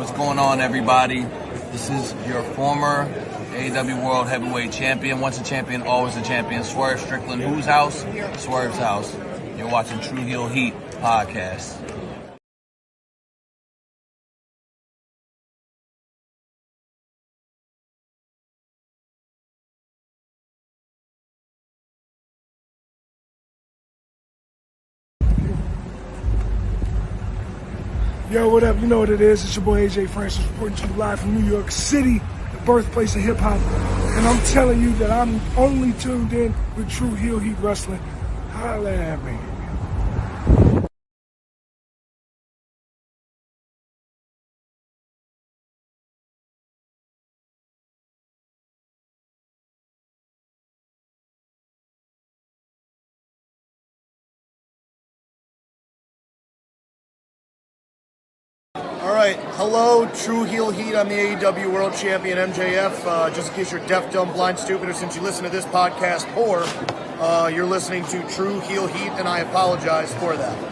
What's going on, everybody? This is your former AEW World Heavyweight Champion. Once a champion, always a champion. Swerve Strickland. Whose house? Swerve's house. You're watching Tru Heel Heat podcast. Yo, what up? You know what it is. It's your boy AJ Francis reporting to you live from New York City, the birthplace of hip-hop. And I'm telling you that I'm only tuned in with Tru Heel Heat Wrestling. Holla at me. All right, hello, Tru Heel Heat. I'm the AEW World Champion, MJF. Just in case you're deaf, dumb, blind, stupid, or since you listen to this podcast, or you're listening to Tru Heel Heat, and I apologize for that.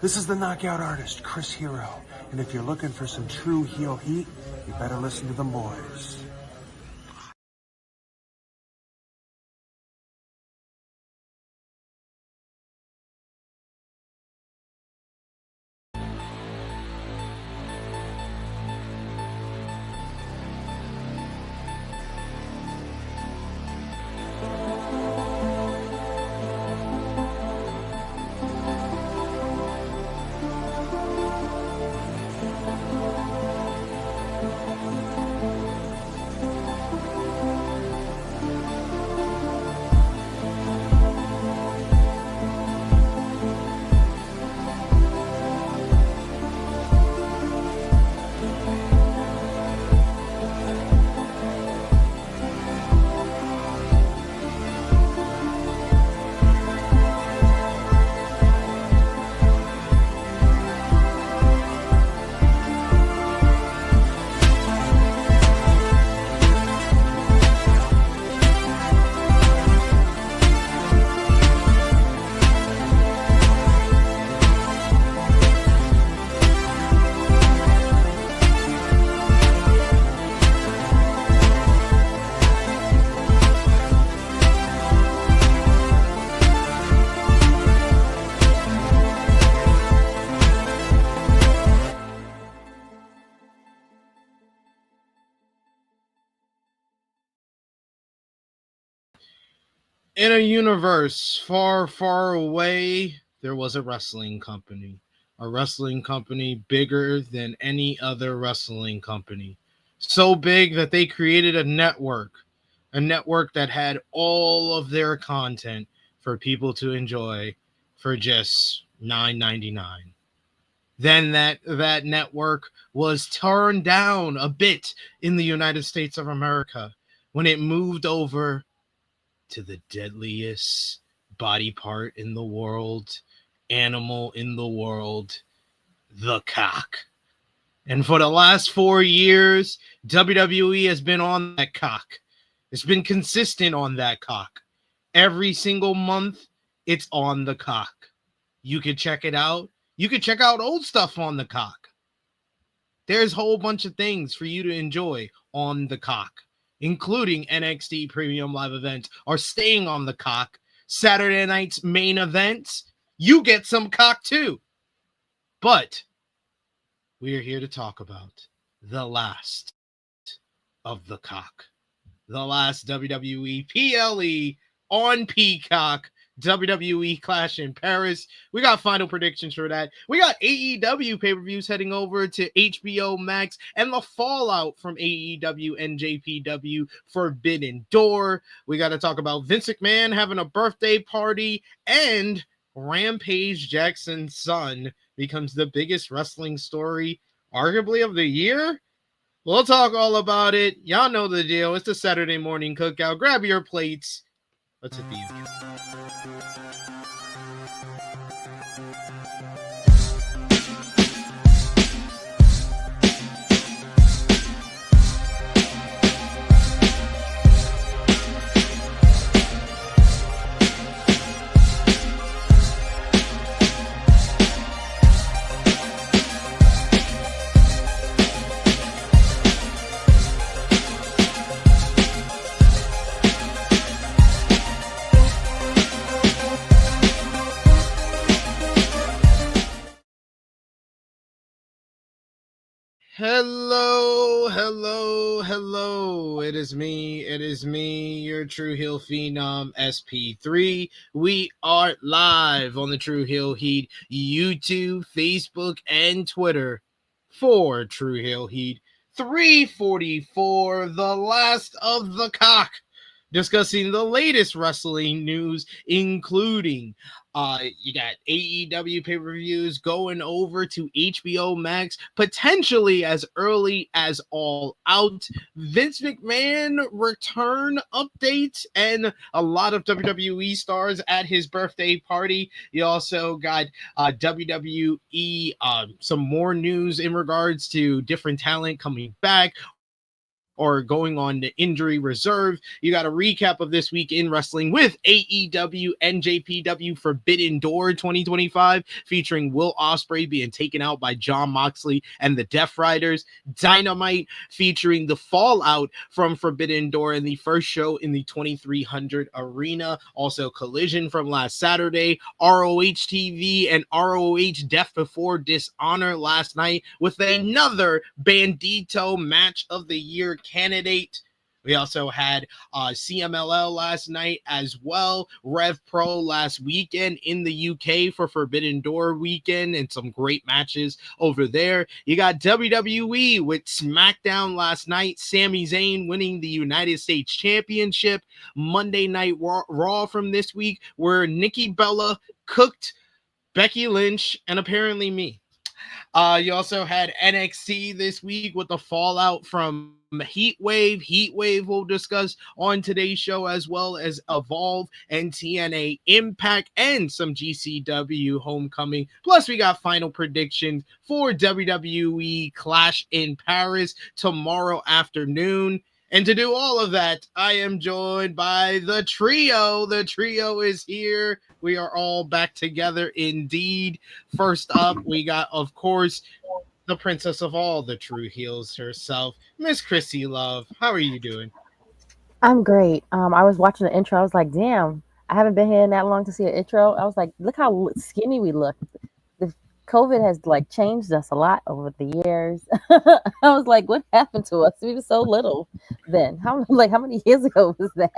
This is the knockout artist, Chris Hero, and if you're looking for some true heel heat, you better listen to them boys. In a universe far, far away, there was a wrestling company bigger than any other wrestling company. So big that they created a network that had all of their content for people to enjoy for just $9.99. Then that network was turned down a bit in the United States of America when it moved over to the deadliest body part in the world, animal in the world, the cock. And for the last 4 years, WWE has been on that cock. It's been consistent on that cock. Every single month, it's on the cock. You can check it out. You can check out old stuff on the cock. There's a whole bunch of things for you to enjoy on the cock, including NXT Premium Live events are staying on the cock. Saturday night's main events, you get some cock too. But we are here to talk about the last of the cock. The last WWE PLE on Peacock, WWE Clash in Paris. We got final predictions for that. We got AEW pay-per-views heading over to HBO Max and the fallout from AEW NJPW Forbidden Door. We got to talk about Vince McMahon having a birthday party, and Rampage Jackson's son becomes the biggest wrestling story, arguably, of the year. We'll talk all about it. Y'all know the deal. It's the Saturday morning cookout. Grab your plates. Let's hit the YouTube. Hello, hello, hello. It is me, your Tru Heel Phenom SP3. We are live on the Tru Heel Heat YouTube, Facebook, and Twitter for Tru Heel Heat 344, the last of the cock, discussing the latest wrestling news, including you got AEW pay-per-views going over to HBO Max, potentially as early as All Out, Vince McMahon return updates, and a lot of WWE stars at his birthday party. You also got WWE, some more news in regards to different talent coming back or going on the injury reserve. You got a recap of this week in wrestling with AEW NJPW Forbidden Door 2025, featuring Will Ospreay being taken out by Jon Moxley and the Death Riders. Dynamite featuring the fallout from Forbidden Door in the first show in the 2300 arena. Also Collision from last Saturday, ROH TV and ROH Death Before Dishonor last night, with another Bandito match of the year candidate. We also had CMLL last night as well, RevPro last weekend in the UK for Forbidden Door weekend, and some great matches over there. You got WWE with SmackDown last night, Sami Zayn winning the United States Championship. Monday Night Raw from this week, where Nikki Bella cooked Becky Lynch and apparently me. You also had NXT this week with the fallout from Heatwave. Heatwave we'll discuss on today's show, as well as Evolve and TNA Impact and some GCW Homecoming. Plus, we got final predictions for WWE Clash in Paris tomorrow afternoon. And to do all of that, I am joined by the trio. The trio is here. We are all back together indeed. First up, we got, of course, the princess of all the true heels herself, Miss Krssi Love. How are you doing? I'm great. I was watching the intro. I was like, damn, I haven't been here that long to see an intro. I was like, look how skinny we look. The COVID has like changed us a lot over the years. I was like, what happened to us? We were so little then. How many years ago was that?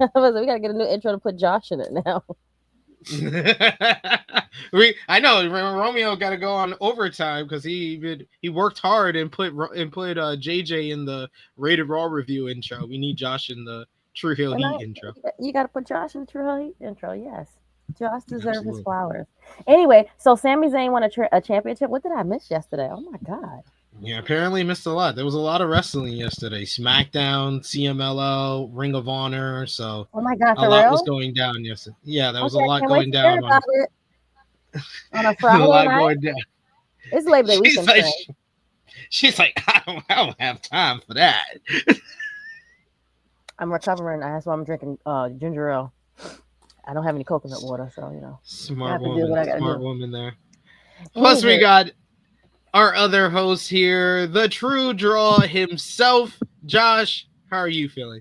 I was like, we gotta get a new intro to put Josh in it now. I know Romeo got to go on overtime because he worked hard and put JJ in the Rated Raw review intro. We need Josh in the Tru Heel Heat intro. You got to put Josh in the Tru Heel Heat intro. Yes, Josh deserves his flowers. Anyway, so Sami Zayn won a championship. What did I miss yesterday? Oh my god. Yeah, apparently missed a lot. There was a lot of wrestling yesterday. SmackDown, CMLL, Ring of Honor. So oh my god, a lot was going down yesterday. Yeah, there was a lot going down on a Friday a lot night. going down. It's Labor Day weekend. She's like, I don't have time for that. I'm recovering. That's why I'm drinking ginger ale. I don't have any coconut water, so you know. Smart woman there. Who Plus, is we it? got our other host here, the True Draw himself, Josh. How are you feeling?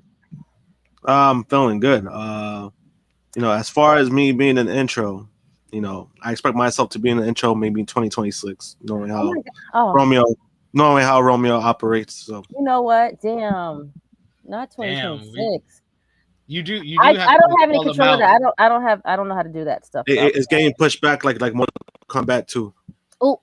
I'm feeling good. As far as me being in the intro, I expect myself to be in the intro maybe in 2026, knowing how Romeo operates. So you know what? Damn, not 2026. You do. I don't have any control of that. I don't know how to do that stuff. It's getting pushed back like Mortal Kombat 2. Oh.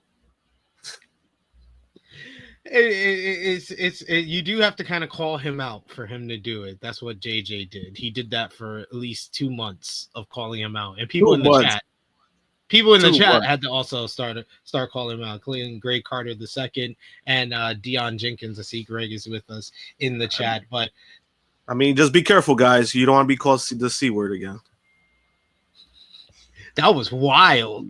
You do have to kind of call him out for him to do it. That's what JJ did. He did that for at least 2 months of calling him out, and people in the chat had to also start calling him out, including Greg Carter II and Dion Jenkins. I see Greg is with us in the chat, but I mean, just be careful, guys. You don't want to be called the C word again. That was wild.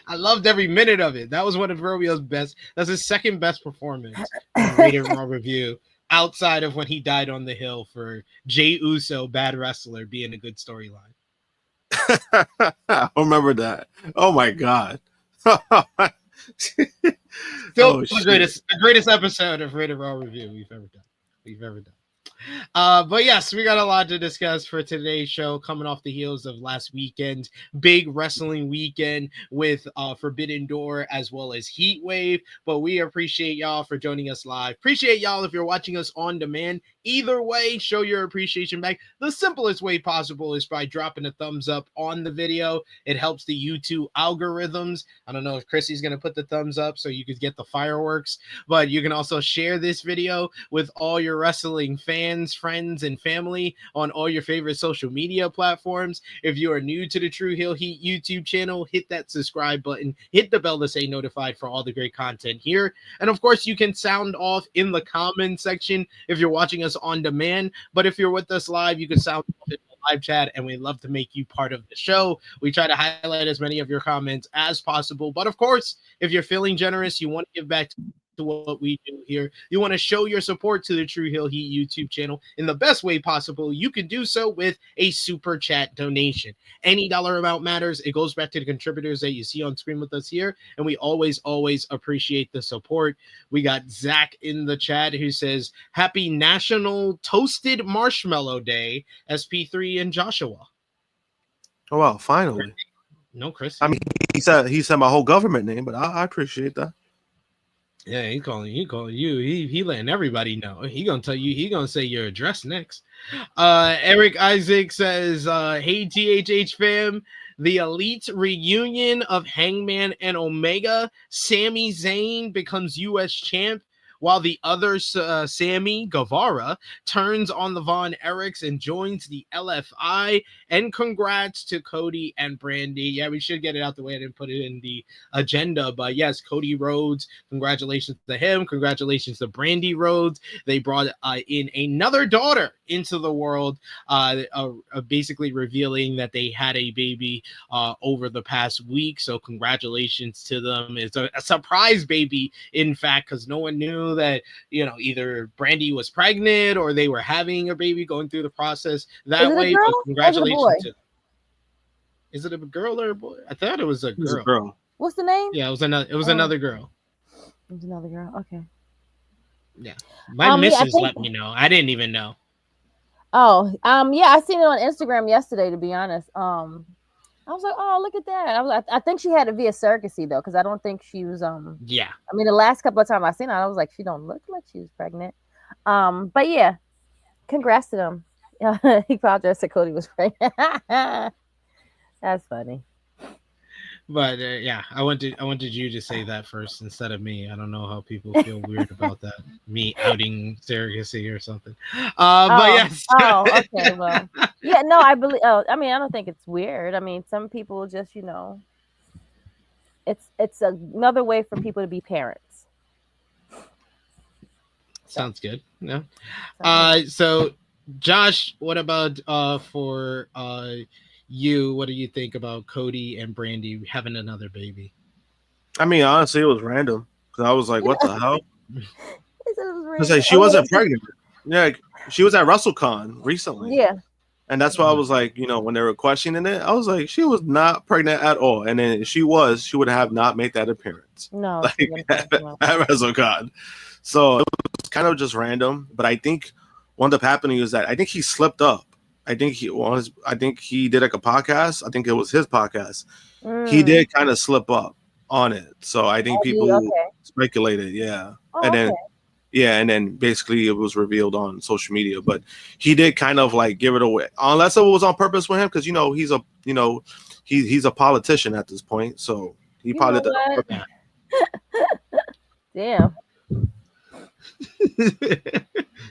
I loved every minute of it. That was one of Romeo's best. That's his second best performance in Rated Raw review, outside of when he died on the hill for Jey Uso, Bad Wrestler, being a good storyline. I remember that. Oh my god. Still the greatest episode of Rated Raw review we've ever done. But yes, we got a lot to discuss for today's show, coming off the heels of last weekend, big wrestling weekend with Forbidden Door as well as Heatwave. But we appreciate y'all for joining us live. Appreciate y'all if you're watching us on demand. Either way, show your appreciation back. The simplest way possible is by dropping a thumbs up on the video. It helps the YouTube algorithms. I don't know if Krssy's going to put the thumbs up so you could get the fireworks, but you can also share this video with all your wrestling fans, friends, and family on all your favorite social media platforms. If you are new to the Tru Heel Heat YouTube channel, hit that subscribe button, hit the bell to stay notified for all the great content here. And of course, you can sound off in the comment section if you're watching us on demand. But if you're with us live, you can sound off in the live chat, and we'd love to make you part of the show. We try to highlight as many of your comments as possible. But of course, if you're feeling generous, you want to give back to what we do here, you want to show your support to the Tru Heel Heat YouTube channel in the best way possible, you can do so with a super chat donation. Any dollar amount matters. It goes back to the contributors that you see on screen with us here, and we always appreciate the support. We got Zach in the chat who says, happy National Toasted Marshmallow Day, SP3 and Joshua. Oh wow, finally. No, Chris. I mean, he said my whole government name, but I appreciate that. Yeah, he calling you. He letting everybody know. He gonna tell you. He gonna say your address next. Eric Isaac says, "Hey THH fam, the Elite reunion of Hangman and Omega. Sami Zayn becomes U.S. champ, while the other Sammy Guevara turns on the Von Erichs and joins the LFI. And congrats to Cody and Brandy." Yeah, we should get it out the way. I didn't put it in the agenda, but yes, Cody Rhodes, congratulations to him. Congratulations to Brandy Rhodes. They brought in another daughter into the world, basically revealing that they had a baby over the past week. So congratulations to them. It's a surprise baby, in fact, because no one knew that, either Brandy was pregnant or they were having a baby, going through the process that way. But congratulations to them. Is it a girl or a boy? I thought it was a girl. What's the name? Yeah, it was another girl. It was another girl. Okay. Yeah. My missus let me know. I didn't even know. Oh, yeah, I seen it on Instagram yesterday, to be honest. I was like, oh, look at that. I think she had it via surrogacy though, because I don't think she was yeah. I mean, the last couple of times I seen her, I was like, she don't look like she was pregnant. But yeah, congrats to them. He apologized that Cody was pregnant. That's funny. But yeah, I wanted you to say that first instead of me. I don't know how people feel weird about that. Me outing surrogacy or something. But yes. Oh, okay. Well, yeah, no, I believe. I mean, I don't think it's weird. I mean, some people just, it's another way for people to be parents. Sounds good. Yeah. So, Josh, what about for you? What do you think about Cody and Brandy having another baby? I mean, honestly, it was random because I was like, "What the hell?" It's like she wasn't pregnant. Yeah, she was at WrestleCon recently. Yeah, and that's why I was like, when they were questioning it, I was like, she was not pregnant at all. And then if she was, she would have not made that appearance. No, at WrestleCon. So it was kind of just random. But I think what ended up happening is that I think he slipped up. I think he did like a podcast. I think it was his podcast. He did kind of slip up on it. So I think people speculated, yeah. And then basically it was revealed on social media. But he did kind of like give it away, unless it was on purpose with him, because he's a politician at this point. So he probably did that on purpose. Damn.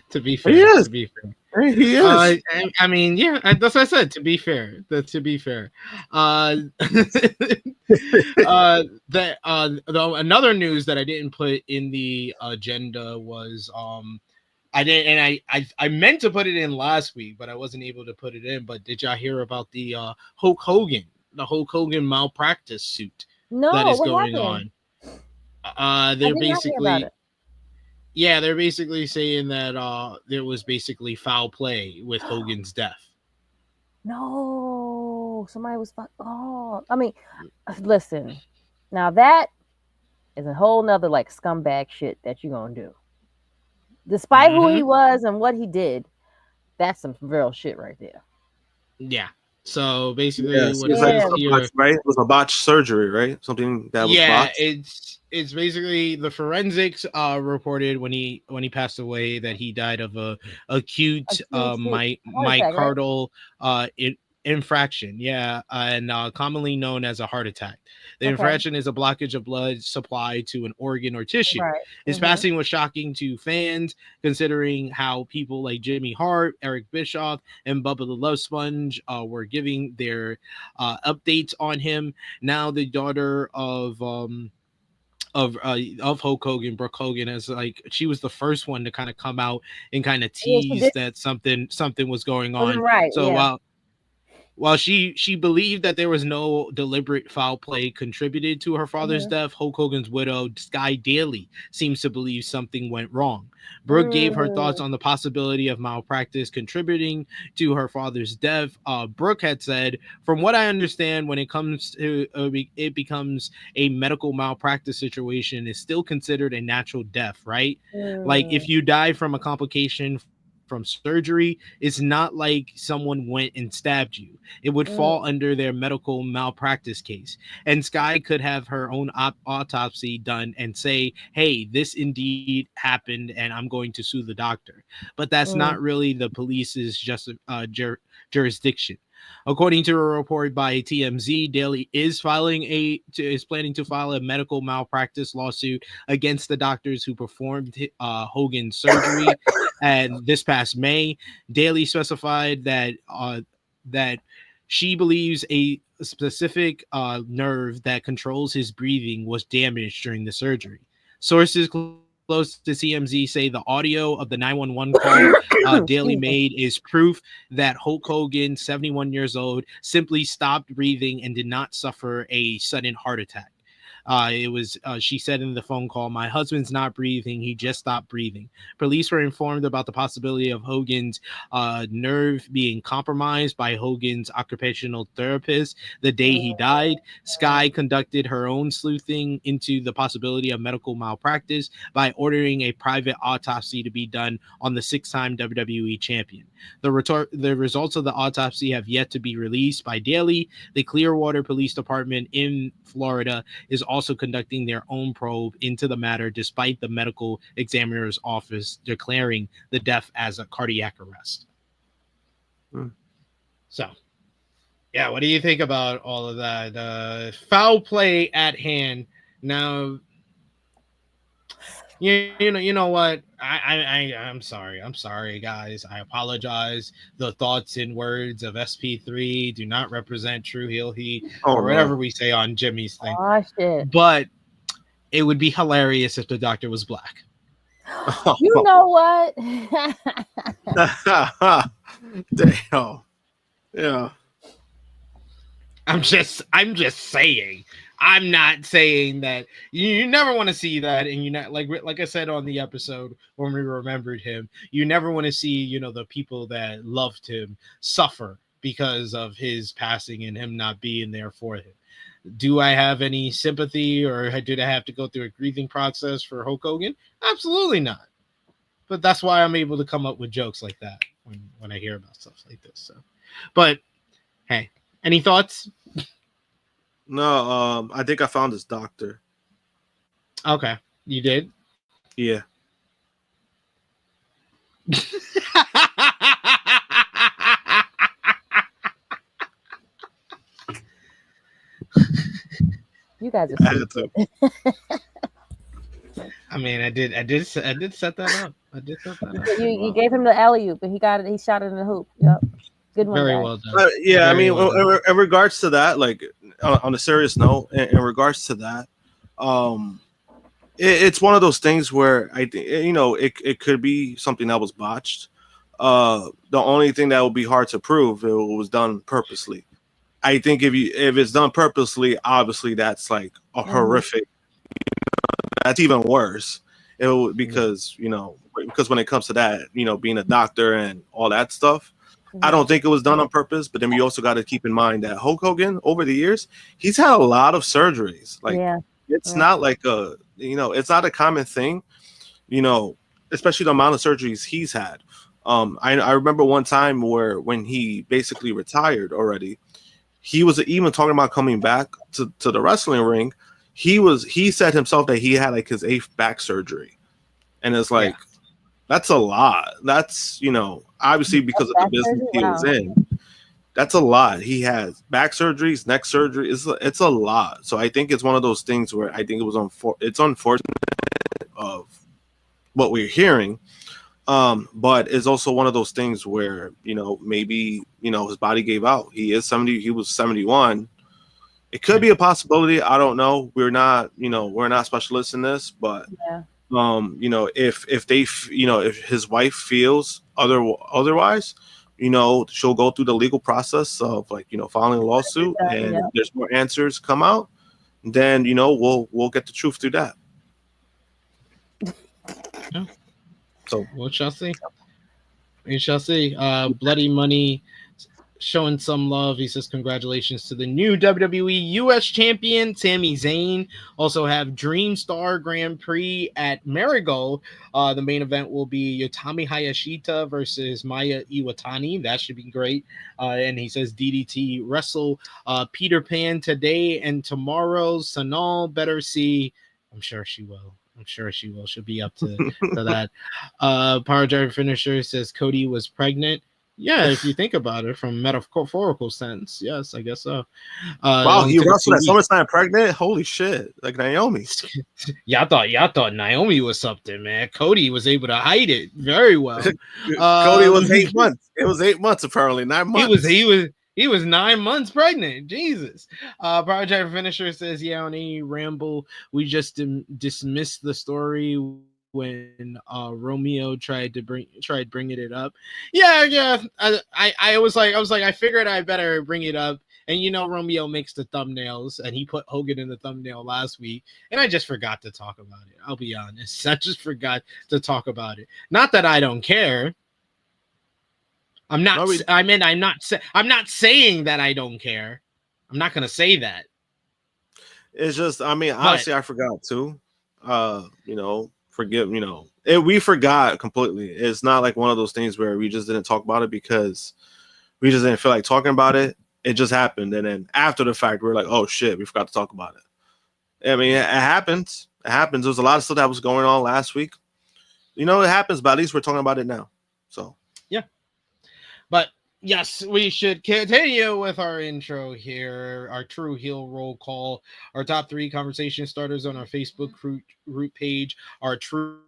To be fair, he is. I mean, yeah, that's what I said. To be fair, another news that I didn't put in the agenda was I meant to put it in last week, but I wasn't able to put it in. But did y'all hear about the Hulk Hogan malpractice suit that is going on? They're basically. Yeah, they're basically saying that there was basically foul play with Hogan's death. No, somebody was I mean, listen. Now that is a whole nother like scumbag shit that you're gonna do. Despite who he was and what he did, that's some real shit right there. Yeah. So basically, Yes, what it's it like says here, right? It was a botched surgery, right? Something that was botched. it's basically the forensics reported when he passed away that he died of a acute Heart attack, right? myocardial infraction, and commonly known as a heart attack. The infraction is a blockage of blood supply to an organ or tissue. Right. His passing was shocking to fans, considering how people like Jimmy Hart, Eric Bischoff, and Bubba the Love Sponge were giving their updates on him. Now the daughter of Hulk Hogan, Brooke Hogan, as like she was the first one to kind of come out and kind of tease that something was going on. Right. So while she believed that there was no deliberate foul play contributed to her father's death, Hulk Hogan's widow, Sky Daly, seems to believe something went wrong. Brooke gave her thoughts on the possibility of malpractice contributing to her father's death. Brooke had said, from what I understand, when it comes to it becomes a medical malpractice situation, it's still considered a natural death, right? Like if you die from a complication from surgery, it's not like someone went and stabbed you. It would fall under their medical malpractice case. And Sky could have her own autopsy done and say, hey, this indeed happened and I'm going to sue the doctor. But that's not really the police's jurisdiction. According to a report by TMZ, Daly is planning to file a medical malpractice lawsuit against the doctors who performed Hogan's surgery. And this past May, Daly specified that she believes a specific nerve that controls his breathing was damaged during the surgery. Sources close to CMZ say the audio of the 911 call Daly made is proof that Hulk Hogan, 71 years old, simply stopped breathing and did not suffer a sudden heart attack. She said in the phone call, my husband's not breathing. He just stopped breathing. Police were informed about the possibility of Hogan's nerve being compromised by Hogan's occupational therapist the day he died. Sky conducted her own sleuthing into the possibility of medical malpractice by ordering a private autopsy to be done on the 6-time WWE champion. The results of the autopsy have yet to be released by Daly. The Clearwater Police Department in Florida is also conducting their own probe into the matter, despite the medical examiner's office declaring the death as a cardiac arrest. So, yeah, what do you think about all of that? Foul play at hand. Now, you know what? I'm sorry, guys. I apologize. The thoughts and words of SP3 do not represent Tru Heel Heat or whatever we say on Jimmy's thing. Oh, shit. But it would be hilarious if the doctor was black. You know what? Damn. Yeah. I'm just saying. I'm not saying that you never want to see that, and you not like I said on the episode when we remembered him, you never want to see the people that loved him suffer because of his passing and him not being there for him. Do I have any sympathy, or did I have to go through a grieving process for Hulk Hogan? Absolutely not. But that's why I'm able to come up with jokes like that when I hear about stuff like this. So, but hey, any thoughts? No, I think I found his doctor. Okay, you did? Yeah. You guys are stupid. I mean, I did set that up. You gave him the alley-oop, and he got it. He shot it in the hoop. Yep. Good one. Very guys. well done. Yeah, Very I mean, in regards to that, like on a serious note, in regards to that, it's one of those things where I think it could be something that was botched. The only thing that would be hard to prove, it was done purposely. I think if it's done purposely, obviously that's like a horrific. That's even worse. Because when it comes to that, being a doctor and all that stuff. I don't think it was done on purpose, but then we also got to keep in mind that Hulk Hogan, over the years, he's had a lot of surgeries. Like, it's not like it's not a common thing, especially the amount of surgeries he's had. I remember one time where when he basically retired already, he was even talking about coming back to the wrestling ring. He said himself that he had like his 8th back surgery, and it's like that's a lot. That's, you know, obviously because of the business he was in. That's a lot. He has back surgeries, neck surgery. It's a lot. So I think it's one of those things where I think it's unfortunate of what we're hearing. But it's also one of those things where, you know, maybe, you know, his body gave out. He was 71. It could be a possibility. I don't know. We're not specialists in this, but you know, if his wife feels otherwise, you know, she'll go through the legal process of, like, you know, filing a lawsuit, and if there's more answers come out, then, you know, we'll get the truth through that. Yeah. So we shall see. We shall see. Bloody Money showing some love. He says congratulations to the new WWE US champion Sami Zayn. Also have Dream Star Grand Prix at Marigold. The main event will be Yutami Hayashita versus Maya Iwatani. That should be great. And he says DDT wrestle Peter Pan today and tomorrow. Sanal better see. I'm sure she will. She'll be up to that. Power Driver Finisher says Cody was pregnant. Yeah, if you think about it from metaphorical sense, yes, I guess so. Wow, he wrestled at SummerSlam pregnant. Holy shit! Like Naomi. y'all thought Naomi was something, man. Cody was able to hide it very well. Cody was 8 months. It was 8 months apparently. 9 months. He was 9 months pregnant. Jesus. Project Finisher says, yeah, on any ramble, we just dismissed the story when Romeo tried bringing it up. Yeah. I was like, I figured I better bring it up. And you know, Romeo makes the thumbnails, and he put Hogan in the thumbnail last week, and I just forgot to talk about it. I'll be honest. I just forgot to talk about it. Not that I don't care. I'm not saying that I don't care. I'm not gonna say that. It's just, I mean, honestly, I forgot too. You know, we forgot completely. It's not like one of those things where we just didn't talk about it because we just didn't feel like talking about it. It just happened, and then after the fact, we're like, oh shit, we forgot to talk about it. I mean, it happens. It happens. There was a lot of stuff that was going on last week. You know, it happens, but at least we're talking about it now. So yeah. But yes, we should continue with our intro here, our Tru Heel roll call, our top 3 conversation starters on our Facebook group page, our Tru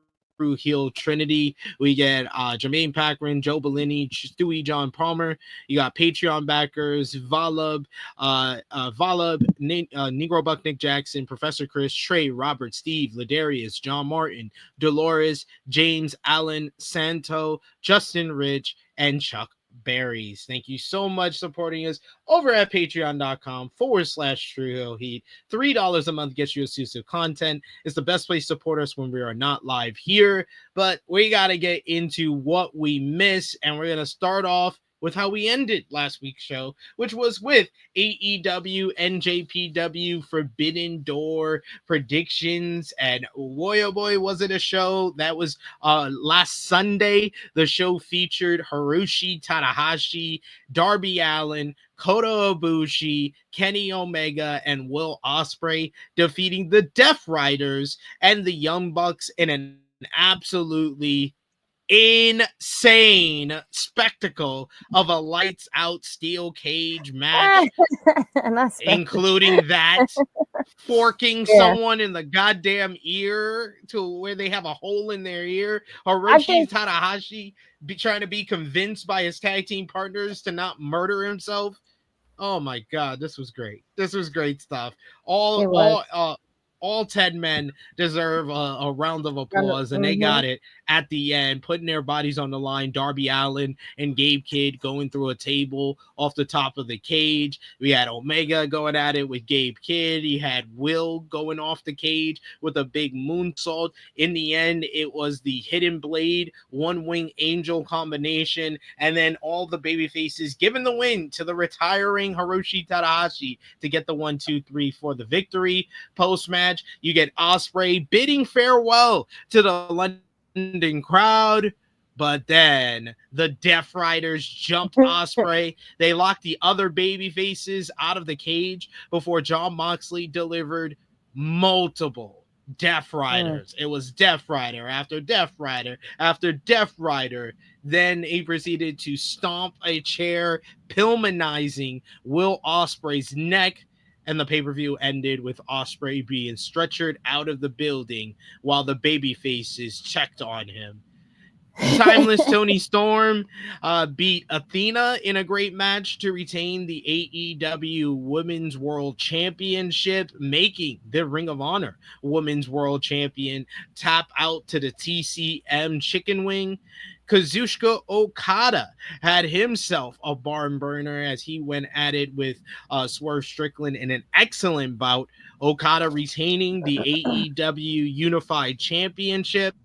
Heel Trinity. We get Jermaine Packman, Joe Bellini, Stewie John Palmer. You got Patreon backers, Valub, Negro Buck Nick Jackson, Professor Chris, Trey, Robert, Steve, Ladarius, John Martin, Dolores, James, Allen, Santo, Justin Rich, and Chuck Berries. Thank you so much supporting us over at patreon.com/Tru Heel Heat. $3 a month gets you exclusive content. It's the best place to support us when we are not live here, but we got to get into what we miss, and we're going to start off with how we ended last week's show, which was with AEW NJPW Forbidden Door predictions. And boy, oh boy, was it a show. That was last Sunday. The show featured Hiroshi Tanahashi, Darby Allin, Kota Ibushi, Kenny Omega, and Will Ospreay defeating the Death Riders and the Young Bucks in an absolutely insane spectacle of a lights out steel cage match, including that forking someone in the goddamn ear to where they have a hole in their ear. Hiroshi Tanahashi trying to be convinced by his tag team partners to not murder himself. Oh my god, this was great. This was great stuff. All 10 men deserve a round of applause, and they got it at the end, putting their bodies on the line. Darby Allin and Gabe Kidd going through a table off the top of the cage. We had Omega going at it with Gabe Kidd. He had Will going off the cage with a big moonsault. In the end, it was the Hidden Blade, One Wing Angel combination, and then all the baby faces giving the win to the retiring Hiroshi Tanahashi to get the 1, 2, 3 for the victory. Post-match, you get Ospreay bidding farewell to the London London crowd. But then the Death Riders jumped Ospreay. They locked the other baby faces out of the cage before Jon Moxley delivered multiple Death Riders. It was Death Rider after Death Rider after Death Rider. Then he proceeded to stomp a chair, pilmanizing Will Ospreay's neck. And the pay-per-view ended with Ospreay being stretchered out of the building while the baby faces checked on him. Timeless Toni Storm beat Athena in a great match to retain the AEW Women's World Championship, making the Ring of Honor Women's World Champion tap out to the TCM chicken wing. Kazuchika Okada had himself a barn burner as he went at it with Swerve Strickland in an excellent bout. Okada retaining the AEW Unified Championship.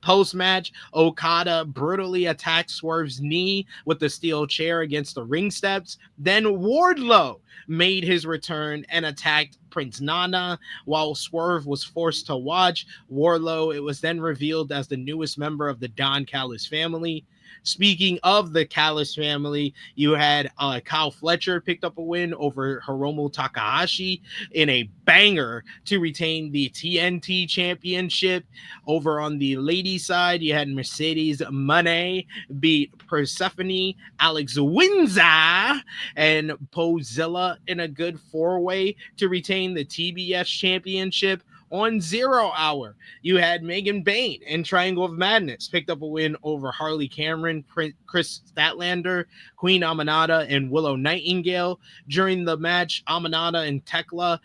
Post-match, Okada brutally attacked Swerve's knee with the steel chair against the ring steps. Then Wardlow made his return and attacked Prince Nana while Swerve was forced to watch. Wardlow, it was then revealed as the newest member of the Don Callis family. Speaking of the Callis family, you had Kyle Fletcher picked up a win over Hiromu Takahashi in a banger to retain the TNT championship. Over on the ladies' side, you had Mercedes Moné beat Persephone, Alex Windsor, and Pozilla in a good four-way to retain the TBS championship. On 0 Hour, you had Megan Bayne and Triangle of Madness picked up a win over Harley Cameron, Chris Statlander, Queen Aminata, and Willow Nightingale. During the match, Aminata and Tekla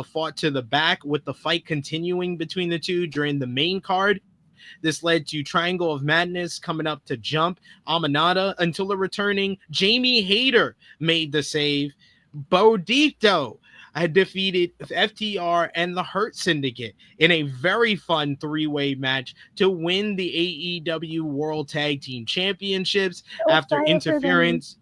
fought to the back, with the fight continuing between the two during the main card. This led to Triangle of Madness coming up to jump Aminata until the returning Jamie Hayter made the save. Bodito had defeated FTR and the Hurt Syndicate in a very fun three-way match to win the AEW World Tag Team Championships after interference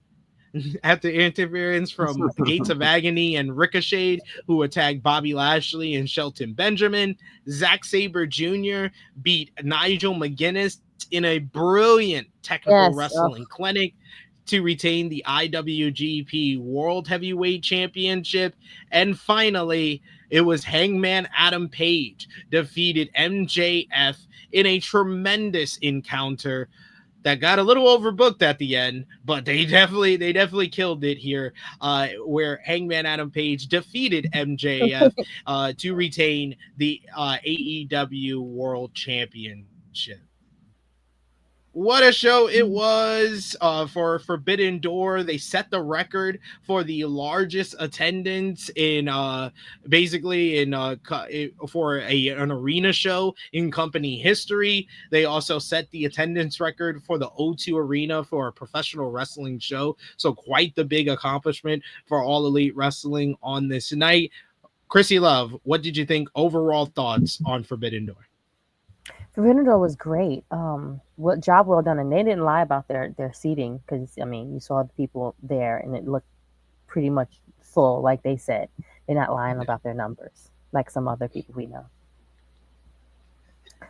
from Gates of Agony and Ricochet, who attacked Bobby Lashley and Shelton Benjamin. Zack Sabre Jr. beat Nigel McGuinness in a brilliant technical wrestling clinic to retain the IWGP World Heavyweight Championship. And finally, it was Hangman Adam Page defeated MJF in a tremendous encounter that got a little overbooked at the end, but they definitely killed it here, where Hangman Adam Page defeated MJF to retain the AEW World Championship. What a show it was for Forbidden Door. They set the record for the largest attendance in an arena show in company history. They also set the attendance record for the O2 Arena for a professional wrestling show. So quite the big accomplishment for All Elite Wrestling on this night. Krssi Love, what did you think? Overall thoughts on Forbidden Door? Forbidden Door was great. Job well done, and they didn't lie about their seating, because you saw the people there and it looked pretty much full, like they said. They're not lying about their numbers like some other people we know.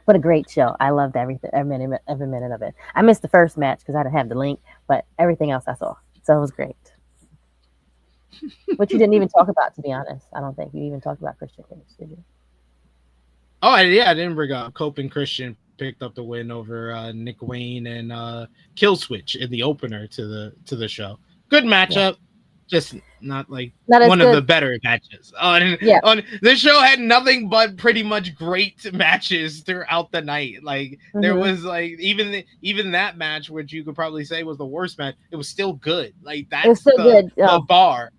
What a great show! I loved every minute of it. I missed the first match because I didn't have the link, but everything else I saw, so it was great. Which you didn't even talk about, to be honest. I don't think you even talked about Christian Cage, did you? Oh, yeah, I didn't bring up Cope and Christian picked up the win over Nick Wayne and Killswitch in the opener to the show. Good matchup, just not one of the better matches. This show had nothing but pretty much great matches throughout the night. There was even that match, which you could probably say was the worst match, it was still good. That's the bar.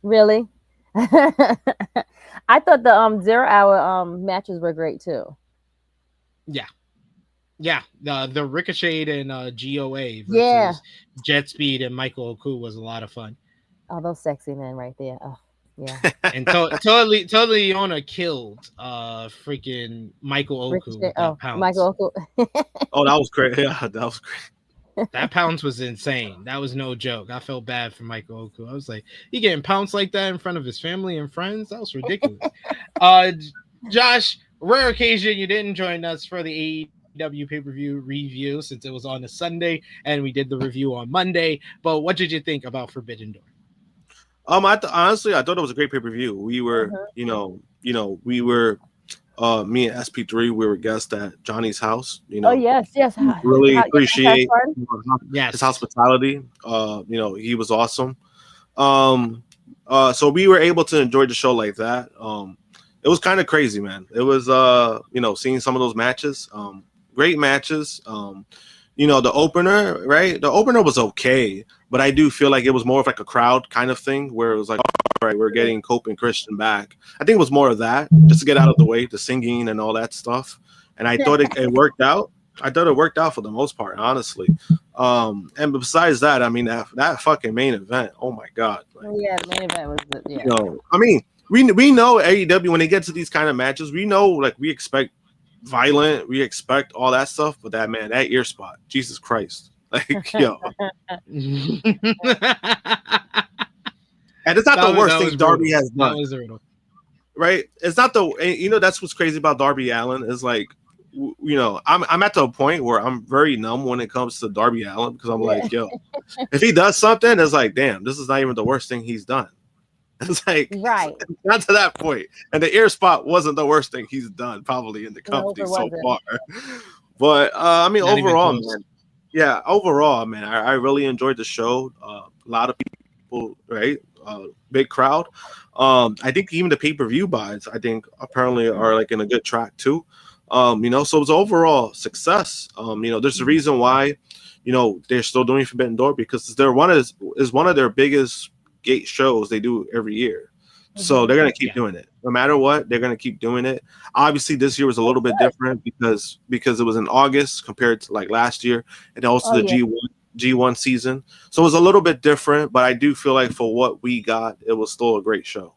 Really? I thought the 0 Hour matches were great too. Yeah. The Ricochet and GOA versus Jet Speed and Michael Oku was a lot of fun. Oh, those sexy men right there. Oh, yeah. And totally Deonna killed freaking Michael Oku with that pounce. Michael Oku. Oh, that was great. Yeah, that was great. That pounce was insane. That was no joke. I felt bad for Michael Oku. I was like, he getting pounced like that in front of his family and friends? That was ridiculous. Josh, rare occasion you didn't join us for the AEW pay-per-view review since it was on a Sunday and we did the review on Monday. But what did you think about Forbidden Door? Honestly, I thought it was a great pay-per-view. We were, we were me and SP3, we were guests at Johnny's house. Oh yes. Really appreciate his Yes. hospitality. He was awesome. So we were able to enjoy the show like that. It was kind of crazy, man. It was seeing some of those matches. Great matches. The opener, right? The opener was okay, but I do feel like it was more of like a crowd kind of thing where it was like, all right, we're getting Cope and Christian back. I think it was more of that, just to get out of the way, the singing and all that stuff. And I thought it worked out. I thought it worked out for the most part, honestly. And besides that, I mean, that fucking main event, oh my God. The main event was we know AEW, when they get to these kind of matches, we know, like, we expect violent, we expect all that stuff, but that ear spot, Jesus Christ. Like, yo. And it's not the worst thing Darby has done. Right? It's not that's what's crazy about Darby Allin is like, I'm at the point where I'm very numb when it comes to Darby Allin because I'm like, yo, if he does something, it's like, damn, this is not even the worst thing he's done. It's like, right, not to that point. And the ear spot wasn't the worst thing he's done probably in the company so far. But I mean, overall, man, I really enjoyed the show. A lot of people, right? Big crowd. I think even the pay-per-view buys, I think apparently are like in a good track too. So it was overall success. There's a reason why, they're still doing Forbidden Door because they're one of their biggest gate shows they do every year. So they're gonna keep doing it. No matter what, they're gonna keep doing it. Obviously, this year was a little bit different because it was in August compared to like last year, and also G1 season. So it was a little bit different, but I do feel like for what we got, it was still a great show.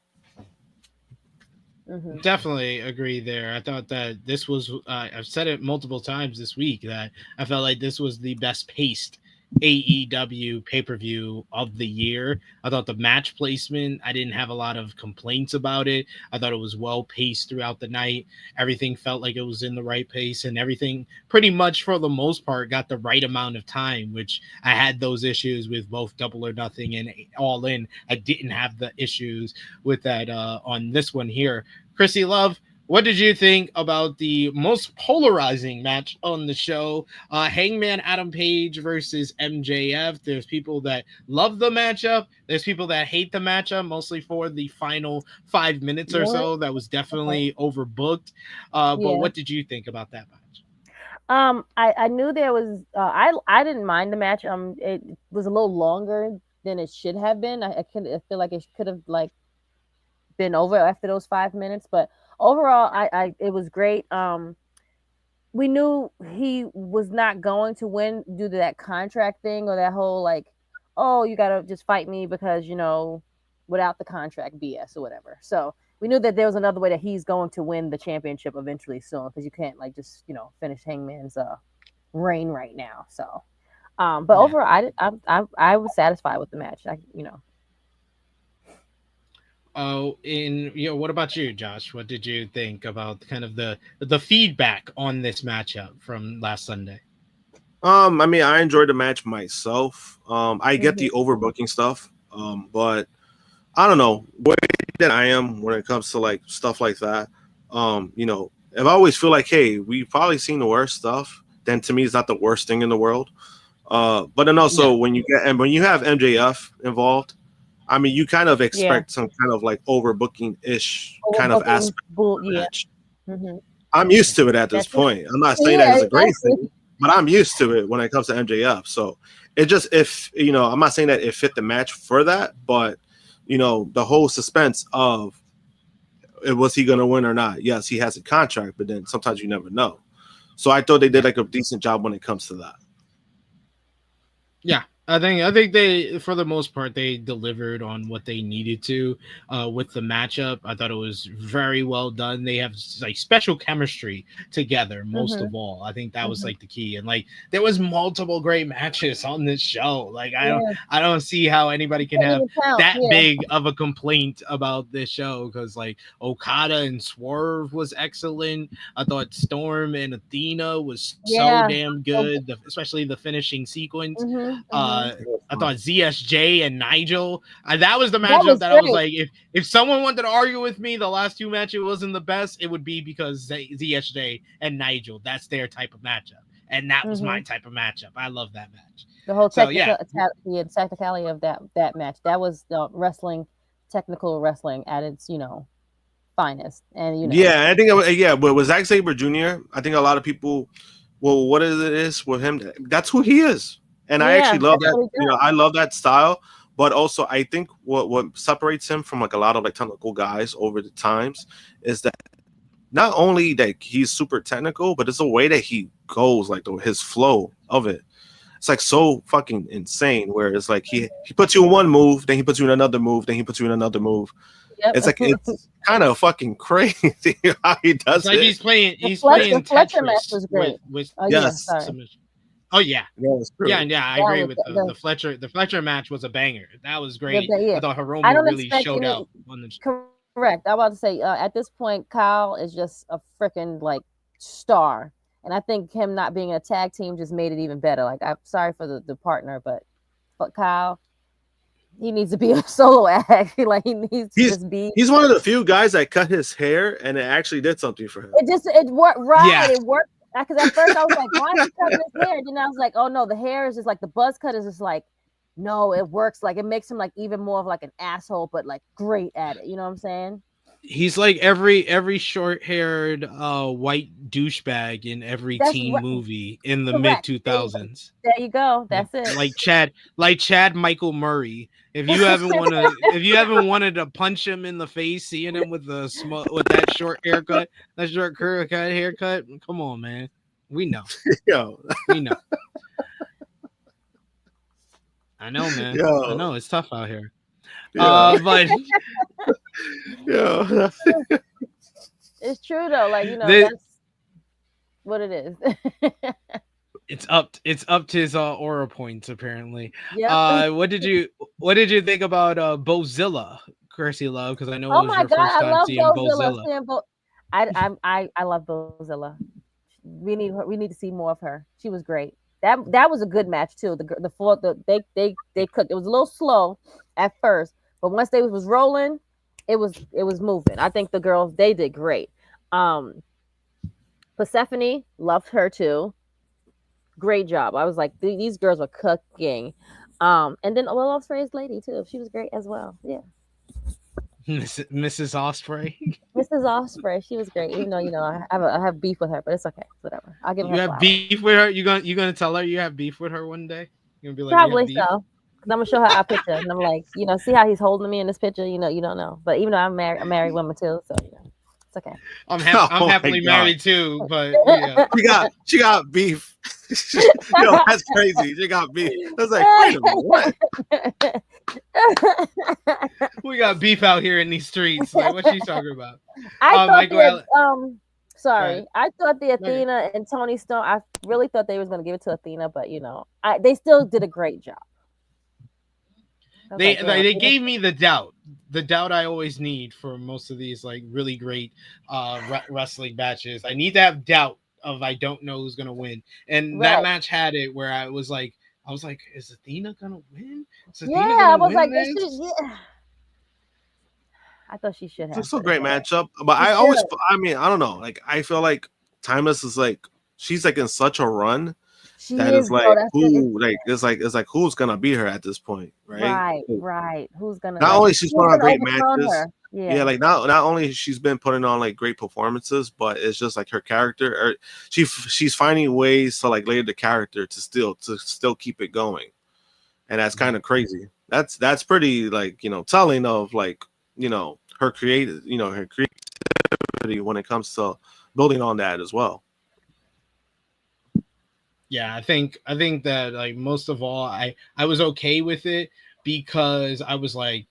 Definitely agree there. I thought that this was, I've said it multiple times this week, that I felt like this was the best paced AEW pay-per-view of the year. I thought the match placement, I didn't have a lot of complaints about it. I thought it was well paced throughout the night. Everything felt like it was in the right pace, and everything pretty much for the most part got the right amount of time, which I had those issues with both Double or Nothing and All In. I didn't have the issues with that on this one here. Krssi Love, what did you think about the most polarizing match on the show? Hangman Adam Page versus MJF. There's people that love the matchup. There's people that hate the matchup, mostly for the final 5 minutes or so. That was definitely overbooked. But what did you think about that match? I knew there was. I didn't mind the match. It was a little longer than it should have been. I feel like it could have been over after those 5 minutes, but overall, it was great. We knew he was not going to win due to that contract thing or that whole you gotta just fight me because without the contract BS or whatever. So we knew that there was another way that he's going to win the championship eventually soon because you can't just finish Hangman's reign right now. So, but overall, I was satisfied with the match. What about you, Josh? What did you think about kind of the feedback on this matchup from last Sunday? I mean, I enjoyed the match myself. I get the overbooking stuff, but I don't know where that I am when it comes to stuff like that. If I always feel like, hey, we've probably seen the worst stuff, then to me it's not the worst thing in the world. But then also when you have MJF involved, I mean, you kind of expect some kind of overbooking-ish kind of aspect. I'm used to it at this point. I'm not saying that it's a great thing, but I'm used to it when it comes to MJF. So it just, I'm not saying that it fit the match for that, but, the whole suspense of was he going to win or not? Yes, he has a contract, but then sometimes you never know. So I thought they did a decent job when it comes to that. Yeah. I think they, for the most part, they delivered on what they needed to with the matchup. I thought it was very well done. They have like special chemistry together, most of all. I think that was like the key. And like there was multiple great matches on this show. Like I don't see how anybody can have that big of a complaint about this show, because like Okada and Swerve was excellent. I thought Storm and Athena was so damn good, especially the finishing sequence. I thought ZSJ and Nigel, that was the matchup that I was like, if someone wanted to argue with me, the last two matches wasn't the best, it would be because ZSJ and Nigel, that's their type of matchup, and that was my type of matchup. I love that match. The whole technicality of that match, that was the technical wrestling at its finest. And I think but with Zack Sabre Jr., I think a lot of people, well, what is it is with him, that's who he is. And I actually love that. I love that style. But also, I think what separates him from like a lot of like technical guys over the times is that not only that he's super technical, but it's the way that he goes, like his flow of it. It's like so fucking insane. Where it's like he puts you in one move, then he puts you in another move, then he puts you in another move. Yep. It's like it's kind of fucking crazy how he does it. He's playing Tetris. Fletcher match was great. Oh yeah, I agree with the Fletcher. The Fletcher match was a banger. That was great. I thought Hiromu really showed out on the. Correct. I'm about to say at this point, Kyle is just a freaking like star, and I think him not being in a tag team just made it even better. Like I'm sorry for the partner, but Kyle, he needs to be a solo act. Like he needs to just be. He's one of the few guys that cut his hair, and it actually did something for him. It worked right. Yeah. It worked. Because at first I was like, why is he cutting his hair? And then I was like, oh no, the hair is just like the buzz cut is just like, no, it works. Like it makes him like even more of like an asshole, but like great at it. You know what I'm saying? He's like every short-haired white douchebag in every teen movie in the mid 2000s. There you go. That's it. Like Chad Michael Murray. If you haven't wanted to punch him in the face, seeing him with that short haircut, haircut, come on, man. We know. We know. I know, man. I know it's tough out here. But it's true though. Like that's what it is. It's up to his aura points apparently. Yeah. What did you think about Bozilla, Krssi Love? Because I know it was your first time seeing Bozilla. I love Bozilla. We need to see more of her. She was great. That was a good match too. They cooked. It was a little slow at first, but once they was rolling, it was moving. I think the girls, they did great. Persephone, loved her too. Great job. I was like, these girls were cooking. And then Ospreay's lady too. She was great as well. Yeah. Mrs. Ospreay. Mrs. Ospreay, she was great. Even though I have beef with her, but it's okay. Whatever. I'll give her. You have beef with her? You gonna tell her you have beef with her one day? You're gonna be like, probably so. Because I'm gonna show her our picture, and I'm like, see how he's holding me in this picture. You don't know. But even though I'm a married woman too, so it's okay. I'm happily married too, but yeah. she got beef. That's crazy. She got beef. I was like, wait a minute, what? We got beef out here in these streets. Like, what she's talking about? I thought the Athena and Toni Storm, I really thought they was going to give it to Athena, but they still did a great job. They gave me the doubt I always need for most of these like really great wrestling matches. I need to have doubt of I don't know who's gonna win, and that match had it where I was like, is Athena gonna win? I thought she should have. It's a great matchup, but I don't know. Like I feel like Timeless is like she's like in such a run. That is like it's like who's gonna beat her at this point, right? Right. Who's gonna? Not only she's putting on great matches, like not only she's been putting on like great performances, but it's just like her character. Or she's finding ways to like lay the character to still keep it going, and that's kind of crazy. That's pretty like telling of like her creativity when it comes to building on that as well. Yeah, I think that like most of all, I was okay with it because I was like,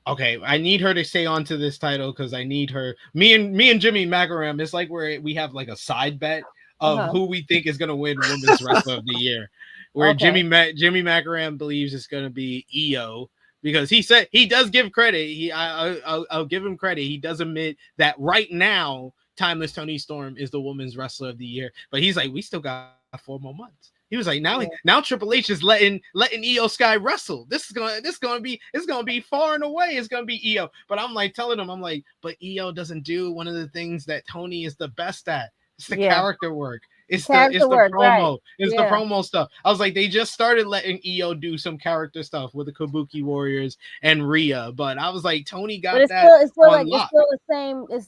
okay, I need her to stay on to this title because I need her. Me and Jimmy Magaram, it's like where we have like a side bet of Uh-huh. who we think is gonna win Women's Wrestler of the Year. Where Okay. Jimmy Magaram believes it's gonna be Io because he said he does give credit. I'll give him credit. He does admit that right now, Timeless Tony Storm is the Women's Wrestler of the Year, but he's like, we still got 4 more months. He was like, now Triple H is letting Io Sky wrestle. This is gonna be far and away. It's gonna be Io. But I'm like telling him, I'm like, but Io doesn't do one of the things that Tony is the best at. It's the character work. It's the work, promo. right. It's the promo stuff. I was like, they just started letting Io do some character stuff with the Kabuki Warriors and Rhea. But I was like, Tony got But that. it's still the same. It's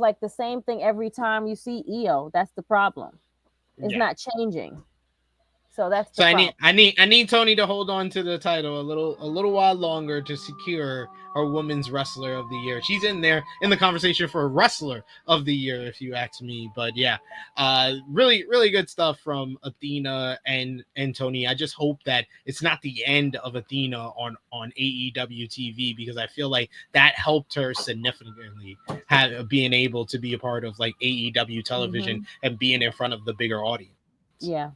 like the same thing every time you see Io. That's the problem. It's not changing. So that's the problem. I need Tony to hold on to the title a little while longer to secure her Women's Wrestler of the Year. She's in there in the conversation for Wrestler of the Year, if you ask me. But yeah, really, really good stuff from Athena and Tony. I just hope that it's not the end of Athena on AEW TV, because I feel like that helped her significantly being able to be a part of like AEW television and being in front of the bigger audience. Yeah.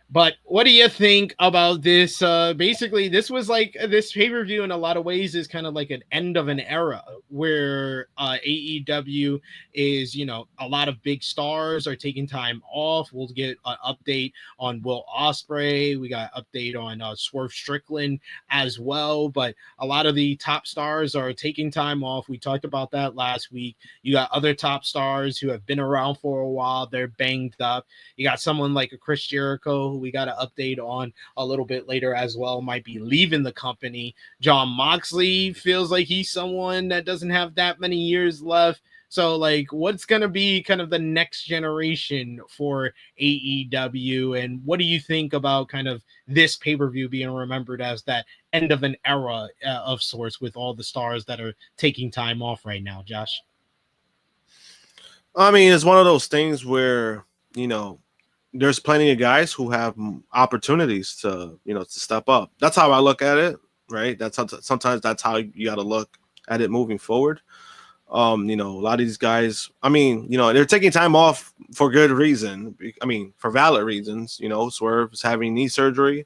But what do you think about this? Basically, this was like this pay-per-view in a lot of ways is kind of like an end of an era where AEW is, a lot of big stars are taking time off. We'll get an update on Will Ospreay. We got an update on Swerve Strickland as well. But a lot of the top stars are taking time off. We talked about that last week. You got other top stars who have been around for a while. They're banged up. You got someone like a Chris Jericho, who we got an update on a little bit later as well, might be leaving the company. Jon Moxley feels like he's someone that doesn't have that many years left. So, like, what's going to be kind of the next generation for AEW? And what do you think about kind of this pay-per-view being remembered as that end of an era of sorts with all the stars that are taking time off right now, Josh? I mean, it's one of those things where, there's plenty of guys who have opportunities to step up. That's how I look at it, right? Sometimes that's how you got to look at it moving forward. A lot of these guys, they're taking time off for good reason. For valid reasons. Swerve is having knee surgery,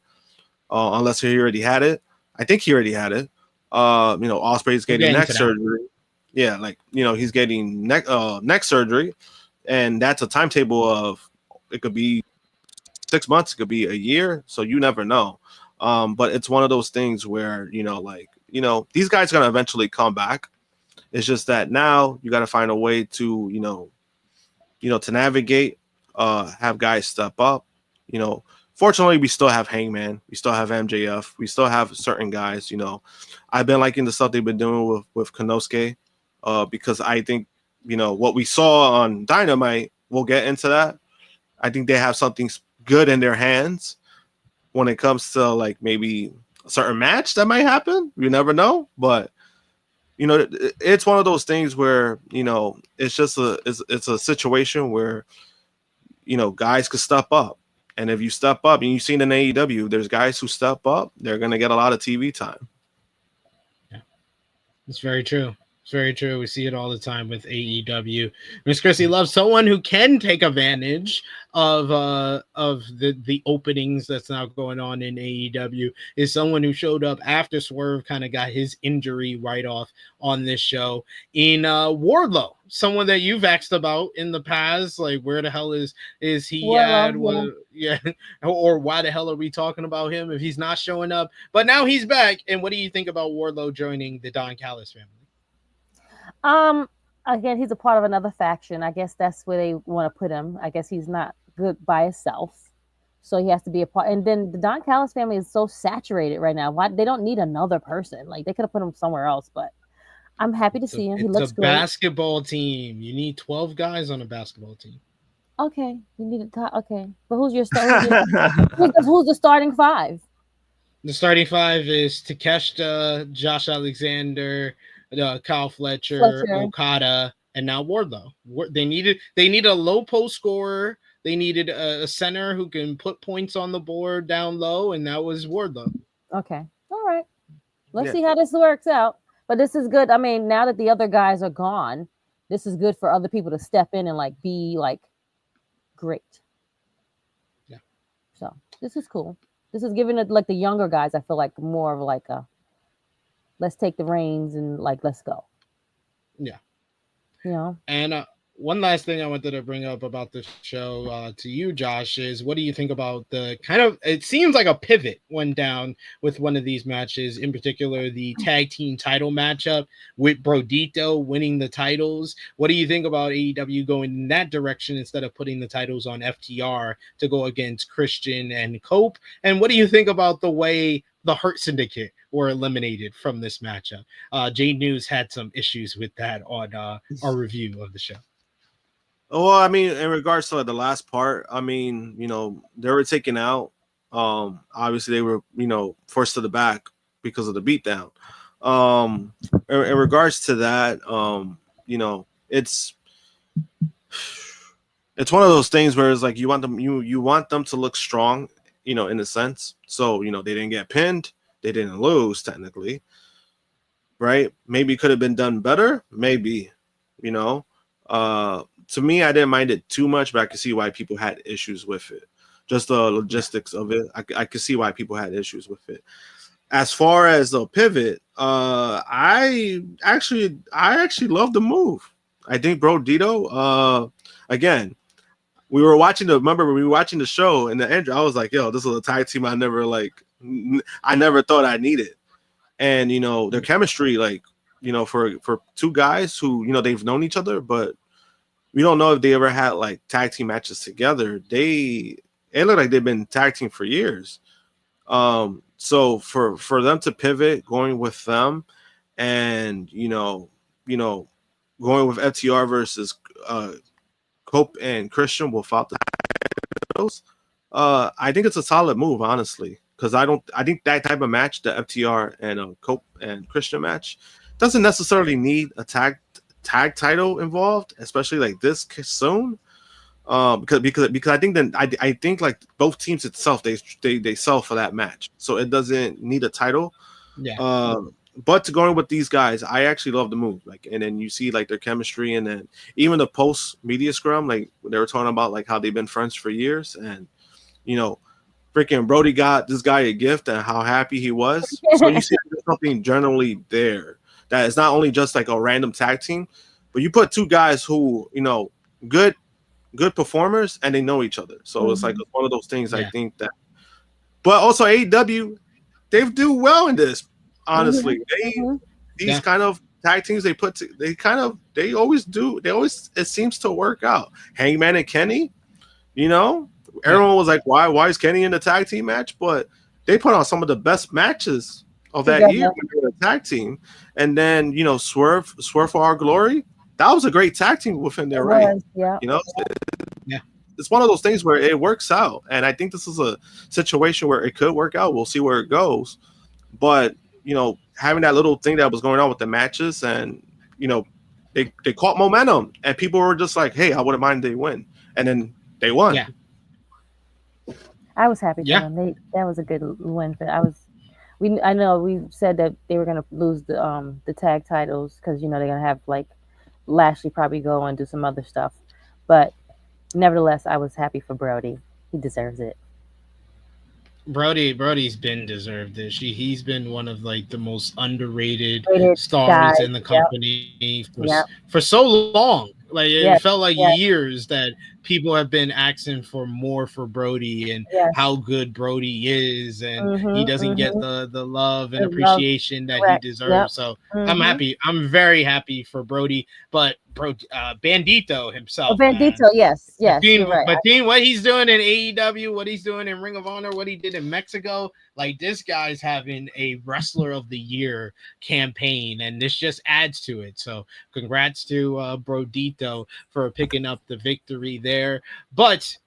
unless he already had it. I think he already had it. Ospreay's getting neck surgery. Yeah, he's getting neck surgery, and that's a timetable of, it could be 6 months, it could be a year, so you never know. But it's one of those things where these guys are gonna eventually come back. It's just that now you got to find a way to to navigate, have guys step up. Fortunately, we still have Hangman, we still have MJF, we still have certain guys. I've been liking the stuff they've been doing with Konosuke, because I think what we saw on Dynamite. We'll get into that. I think they have something good in their hands when it comes to like maybe a certain match that might happen. You never know, but it's one of those things where it's just it's a situation where guys could step up, and if you step up, and you've seen in AEW, there's guys who step up, they're gonna get a lot of TV time. Yeah, it's very true. It's very true. We see it all the time with AEW. Miss Krssi loves someone who can take advantage of the openings that's now going on in AEW. Is someone who showed up after Swerve kind of got his injury right off on this show in Wardlow. Someone that you've asked about in the past, like where the hell is he at? Or why the hell are we talking about him if he's not showing up? But now he's back. And what do you think about Wardlow joining the Don Callis family? Again, he's a part of another faction. I guess that's where they want to put him. I guess he's not good by himself, so he has to be a part. And then the Don Callis family is so saturated right now. Why they don't need another person? Like they could have put him somewhere else. But I'm happy to see him. He looks great. Basketball team. You need 12 guys on a basketball team. Okay, you need to. Okay, but who's your who's the starting five? The starting five is Takeshita, Josh Alexander, Kyle Fletcher, Okada, and now Wardlow. They need a low post scorer They needed a center who can put points on the board down low, and that was Wardlow. Okay. All right. Let's Yeah. see how this works out. But this is good. I mean, now that the other guys are gone, this is good for other people to step in and like be like great. Yeah. So this is cool. This is giving it like the younger guys, I feel like more of like a let's take the reins and like let's go. Yeah. You know? And one last thing I wanted to bring up about the show to you, Josh, is what do you think about the kind of, it seems like a pivot went down with one of these matches, in particular the tag team title matchup with Brodito winning the titles. What do you think about AEW going in that direction instead of putting the titles on FTR to go against Christian and Cope? And what do you think about the way the Hurt Syndicate were eliminated from this matchup? Jade News had some issues with that on our review of the show. Well, I mean, in regards to the last part, I mean, you know, they were taken out. Obviously, they were, you know, forced to the back because of the beatdown. In regards to that, you know, it's one of those things where it's like you want them to look strong, you know, in a sense. So, you know, they didn't get pinned, they didn't lose technically, right? Maybe it could have been done better, maybe, you know. To me, I didn't mind it too much, but I could see why people had issues with it. Just the logistics of it, I could see why people had issues with it. As far as the pivot, I actually love the move. I think Brodito, again, we were watching the show and the end. I was like, yo, this is a tag team I never thought I needed. And, you know, their chemistry, like, you know, for two guys who, you know, they've known each other, but we don't know if they ever had like tag team matches together. It looked like they've been tag team for years. So for them to pivot, going with them, and you know, going with FTR versus Cope and Christian without the titles, I think it's a solid move, honestly, because I think that type of match, the FTR and Cope and Christian match, doesn't necessarily need a tag title involved, especially like this soon. Because I think like both teams itself, they sell for that match, so it doesn't need a title. Yeah. But to going with these guys, I actually love the move. Like, and then you see like their chemistry, and then even the post media scrum, like they were talking about like how they've been friends for years, and you know, freaking Brody got this guy a gift and how happy he was. So you see there's something generally there that is not only just like a random tag team, but you put two guys who, you know, good performers, and they know each other. So it's like one of those things. I think that, but also AEW, they do well in this. Honestly, these kind of tag teams they always do. It seems to work out. Hangman and Kenny, you know, everyone was like, why is Kenny in the tag team match? But they put on some of the best matches of that year when they were a tag team. And then, you know, Swerve for Our Glory, that was a great tag team within their reign. Yeah. You know, it's one of those things where it works out. And I think this is a situation where it could work out. We'll see where it goes. But, you know, having that little thing that was going on with the matches, and, you know, they caught momentum, and people were just like, hey, I wouldn't mind they win. And then they won. Yeah. I was happy for them. That was a good win. I know we said that they were gonna lose the tag titles because, you know, they're gonna have like Lashley probably go and do some other stuff, but nevertheless, I was happy for Brody. He deserves it. Brody's been deserved this. He's been one of like the most underrated stars guys. in the company for so long. Like it felt like years that people have been asking for more for Brody and how good Brody is, and he doesn't get the love and appreciation that he deserves. So I'm happy. I'm very happy for Brody, but Bandito himself. Bandito, yes. Between, you're right. between what he's doing in AEW, what he's doing in Ring of Honor, what he did in Mexico, like this guy's having a Wrestler of the Year campaign, and this just adds to it. So congrats to Brodito for picking up the victory there. But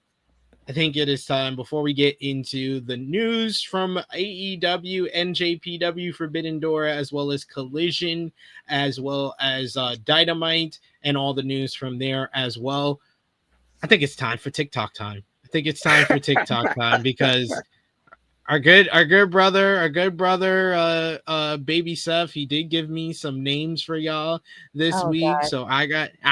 I think it is time, before we get into the news from AEW, NJPW, Forbidden Door, as well as Collision, as well as Dynamite, and all the news from there as well. I think it's time for TikTok time. I think it's time for TikTok time because our good brother, Baby Seth, he did give me some names for y'all this week. God. So I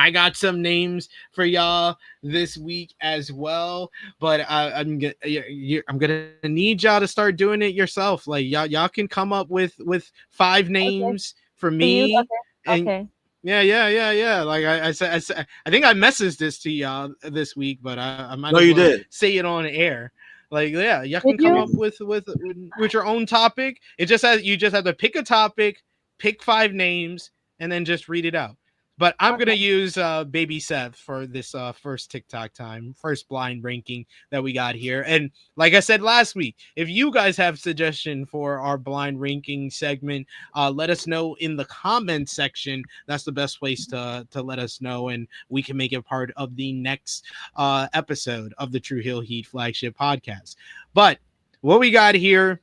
got some names for y'all this week as well. But I'm gonna need y'all to start doing it yourself. Like y'all can come up with 5 names for me. Okay. Yeah. Like I said, I think I messaged this to y'all this week, but I might No, as you well did. say it on air. Like, yeah, y'all can come up with your own topic. It just has you just have to pick a topic, pick 5 names, and then just read it out. But I'm gonna use Baby Seth for this first TikTok time, first blind ranking that we got here. And like I said last week, if you guys have suggestion for our blind ranking segment, let us know in the comment section. That's the best place to let us know, and we can make it part of the next episode of the Tru Heel Heat flagship podcast. But what we got here,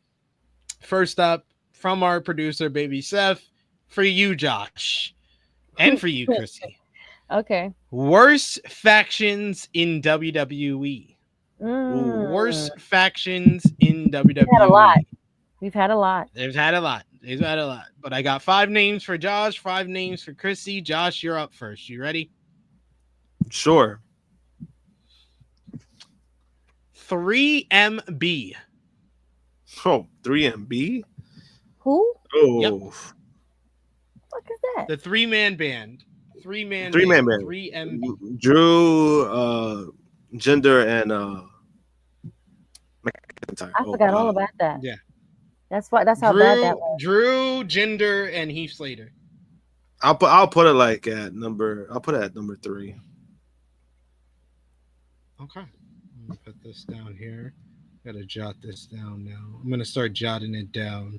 first up from our producer, Baby Seth, for you, Josh. And for you, Krssi. Okay. Worst factions in WWE. Worst factions in WWE. We've had a lot. They've had a lot. But I got 5 names for Josh, 5 names for Krssi. Josh, you're up first. You ready? Sure. 3MB. Oh, 3MB? Who? Oh. Yep. What is that? The 3-man band. 3-man band. 3MB. Drew, Gender, and McIntyre. I forgot all about that. Yeah. That's how bad that was. Drew, Gender, and Heath Slater. I'll put it like at number 3. Okay. I'm gonna put this down here. Gotta jot this down now. I'm gonna start jotting it down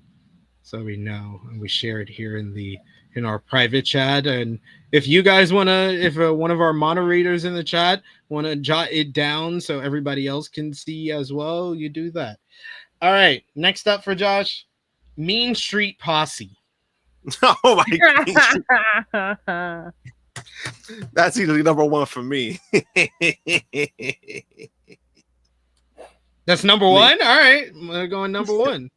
so we know, and we share it here in our private chat. And if you guys if one of our moderators in the chat wanna jot it down so everybody else can see as well, you do that. All right. Next up for Josh, Mean Street Posse. Oh my God. That's easily number 1 for me. That's number 1? All right. I'm going number 1.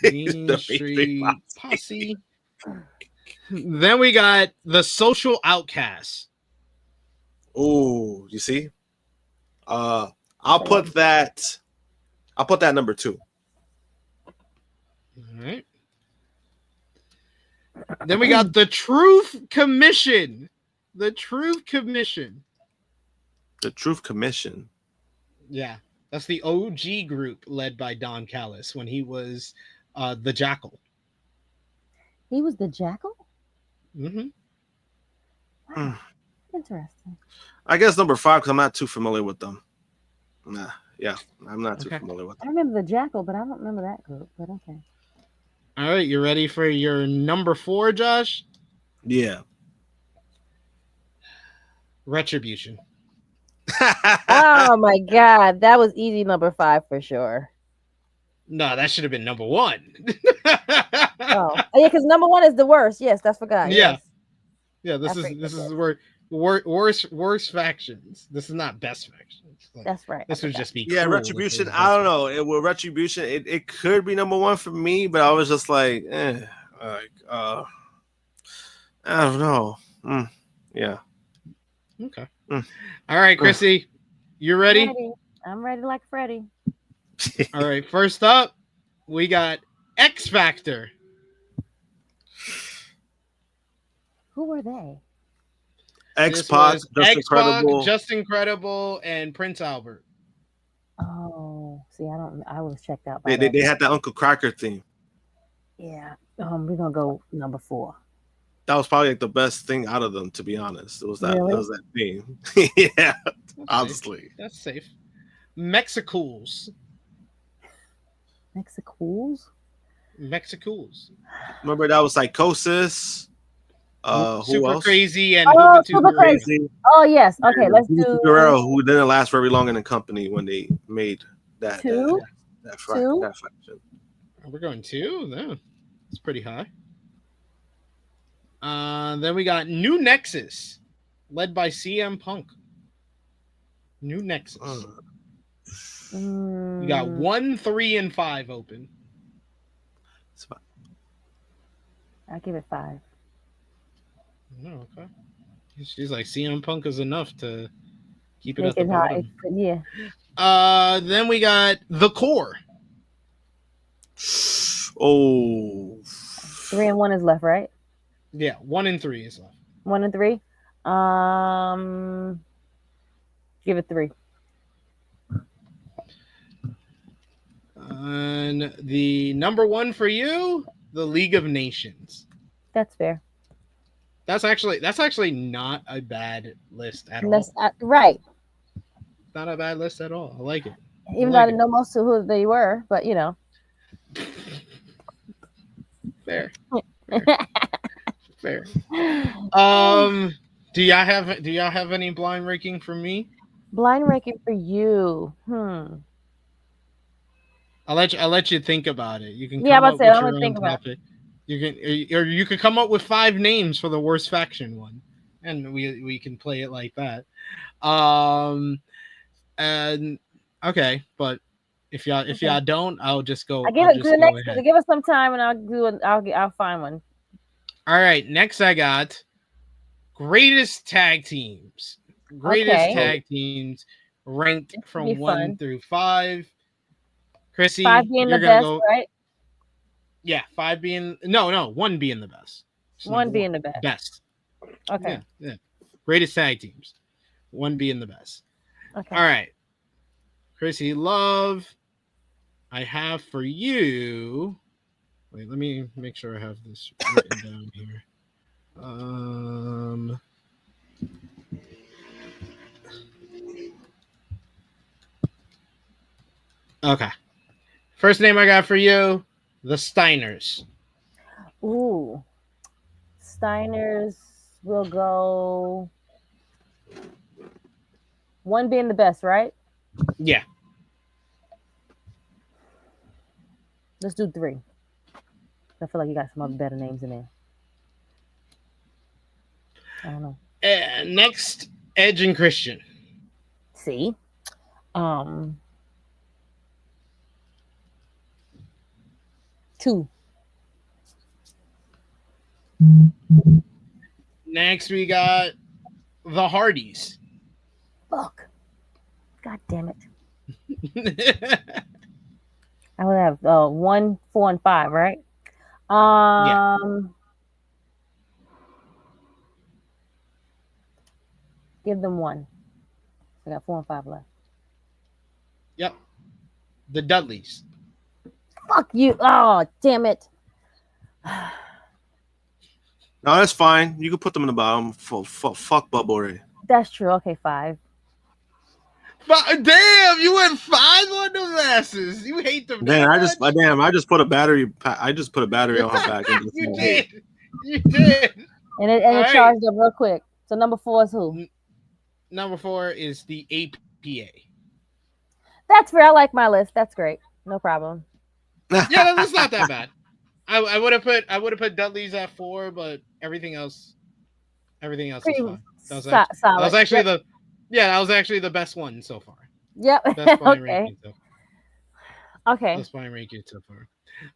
Mean Street Posse. Then we got the Social Outcasts. Oh, you see? I'll put that number 2. All right. Then we got the Truth Commission. The Truth Commission. The Truth Commission. Yeah. That's the OG group led by Don Callis when he was the Jackal. He was the Jackal? Mm-hmm. Wow. Interesting. I guess number 5 because I'm not too familiar with them. Nah, yeah, I'm not too familiar with them. I remember the Jackal, but I don't remember that group. But okay. All right, you ready for your number 4, Josh? Yeah. Retribution. Oh my God, that was easy number 5 for sure. No, that should have been number 1. Oh yeah, because number 1 is the worst. Yes, that's forgot. Yeah, Yes. yeah. This is where worst factions. This is not best factions. Like, that's right. This would just be Retribution. I don't know. Retribution. It could be number 1 for me, but I was just like, I don't know. Yeah. Okay. All right, Krssi, you ready? I'm ready like Freddy. All right. First up, we got X Factor. Who were they? X-Pac, Just Incredible, and Prince Albert. Oh, see, I was checked out. They had that Uncle Cracker theme. Yeah. We're gonna go number 4. That was probably like the best thing out of them, to be honest. It was that. Really? It was that theme. Yeah, honestly. That's safe. Mexicools. Mexicools. Remember that was Psychosis. Who Super else? Crazy and Super Crazy. Oh yes. Okay, let's do Guerrero, who didn't last very long in the company when they made that 2. that faction. We're going 2. No, it's pretty high. Then we got New Nexus. led by CM Punk. New Nexus. You got 1, 3, and 5 open. It's fine. I'll give it 5. Oh, okay. She's like, CM Punk is enough to keep it Make at the it high. bottom. Yeah. Then we got The Core. Oh. 3 and 1 is left, right? Yeah, 1 and 3 is left. 1 and 3. Give it 3. And the number 1 for you, the League of Nations. That's fair. That's actually not a bad list at all. Right. Not a bad list at all. I like it. Even though I didn't know most of who they were, but you know. Fair. Fair. Do y'all have any blind ranking for me? Blind ranking for you. I'll let you think about it. You can Yeah, come I'm up about to say, with I'm your gonna own think about it. topic. You could come up with 5 names for the worst faction one, and we can play it like that. And okay, but if y'all don't, I'll just go. Give us some time, and I'll find one. All right, next I got greatest tag teams. Tag teams ranked from 1 through 5. Krssi, 5 being the best, right? Yeah, 5 being 1 being the best. 1 being the best. Okay. Yeah. Greatest tag teams. 1 being the best. Okay. All right. Krssi Love, I have for you. Wait, let me make sure I have this written down here. Okay. First name I got for you, the Steiners. Ooh. Steiners will go 1 being the best, right? Yeah. Let's do 3. I feel like you got some other better names in there. I don't know. Next, Edge and Christian. See? 2. Next, we got the Hardys. Fuck. God damn it. I would have 1, 4, and 5, right? Give them 1. I got 4 and 5 left. Yep. The Dudleys. Fuck you. Oh, damn it. No, that's fine. You can put them in the bottom. Fuck Bubba Ray. That's true. Okay, 5. Damn, you went 5 on the masses. You hate them. Damn, I just put a battery. I just put a battery on her back. You did. And it charged up real quick. So number 4 is who? Number 4 is the APA. That's fair. I like my list. That's great. No problem. Yeah, that's not that bad. I would have put Dudley's at 4, but everything else is fine. That was actually the best one so far. Yep. Best blind Okay. ranking so far. Okay. Best blind ranking so far.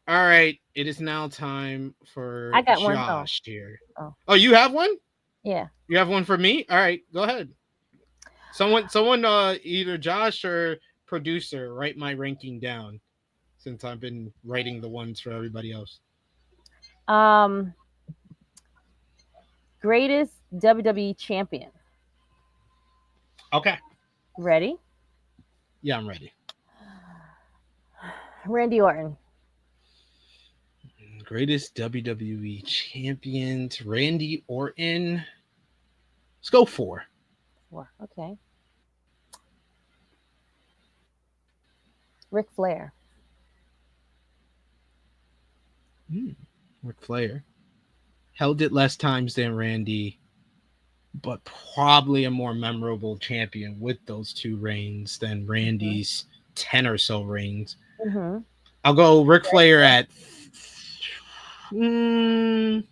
All right, it is now time for I got Josh here. Oh, you have one? Yeah. You have one for me? All right, go ahead. Someone, either Josh or producer, write my ranking down, since I've been writing the ones for everybody else. Greatest WWE champion. Okay. Ready? Yeah, I'm ready. Randy Orton. Greatest WWE champions, Randy Orton. Let's go 4. 4. Okay. Ric Flair. Ric Flair held it less times than Randy, but probably a more memorable champion with those 2 reigns than Randy's 10 or so reigns. Mm-hmm. I'll go Ric Flair at. He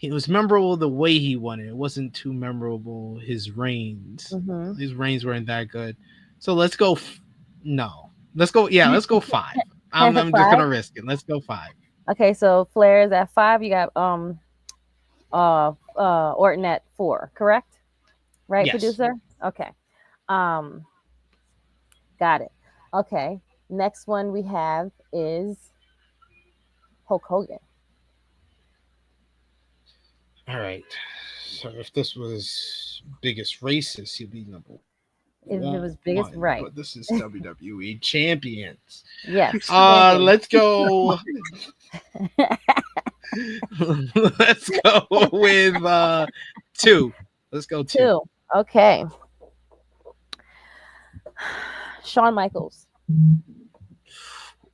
It was memorable the way he won it. It wasn't too memorable. His reigns. Mm-hmm. His reigns weren't that good. So let's go. No, let's go. Yeah, let's go 5. I'm just gonna risk it. Let's go 5. Okay, so Flair is at 5. You got Orton at 4, correct? Right, Yes. producer? Okay. Got it. Okay. Next one we have is Hulk Hogan. All right. So if this was biggest racist, he'd be number If it was one. biggest, right? But this is WWE champions. Yes. Let's go. Let's go with 2. Let's go 2. Okay. Shawn Michaels.